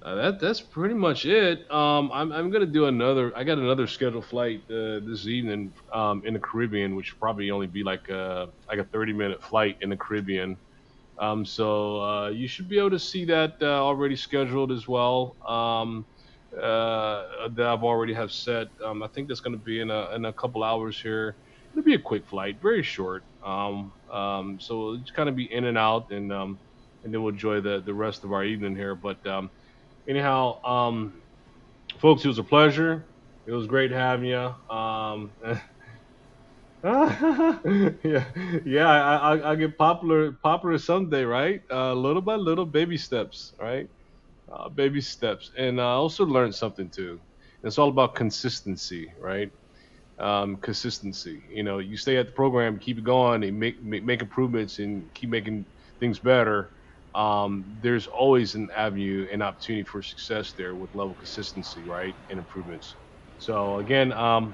that's pretty much it. I'm gonna do another. I got another scheduled flight this evening in the Caribbean, which will probably only be like a 30-minute flight in the Caribbean. So you should be able to see that already scheduled as well. That I've already have set. I think that's going to be in a couple hours here. It'll be a quick flight, very short. So it'll just kind of be in and out, and then we'll enjoy the rest of our evening here. But anyhow, folks, it was a pleasure. It was great having you. Yeah, yeah. I get popular someday, right? Little by little, baby steps, right? Baby steps, and I also learned something too. It's all about consistency, right? Consistency. You stay at the program, keep it going, and make improvements, and keep making things better. There's always an avenue and opportunity for success there with level consistency, right, and improvements. So again,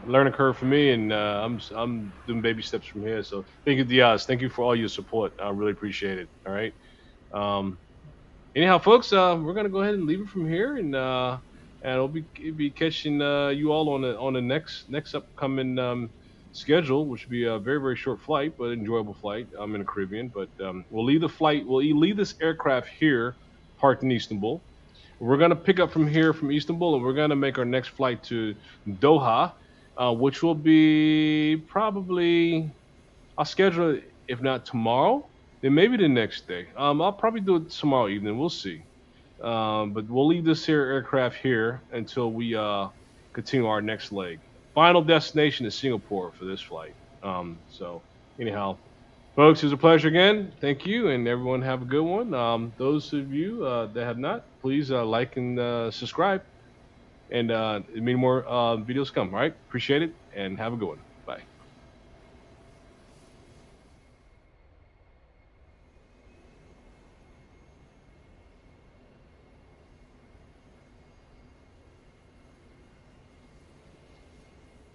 learning curve for me, and I'm doing baby steps from here. So thank you, Diaz. Thank you for all your support. I really appreciate it. All right. Um, Anyhow, folks, we're gonna go ahead and leave it from here, and I'll be catching you all on the next upcoming schedule, which will be a very short flight, but enjoyable flight. I'm in the Caribbean, but we'll leave the flight. We'll leave this aircraft here, parked in Istanbul. We're gonna pick up from here from Istanbul, and we're gonna make our next flight to Doha, which will be probably, I'll schedule it if not tomorrow, then maybe the next day. I'll probably do it tomorrow evening. We'll see. But we'll leave this here aircraft here until we continue our next leg. Final destination is Singapore for this flight. So anyhow, folks, it was a pleasure again. Thank you, and everyone have a good one. Those of you that have not, please like and subscribe, and many more videos come. All right, appreciate it, and have a good one. Bye.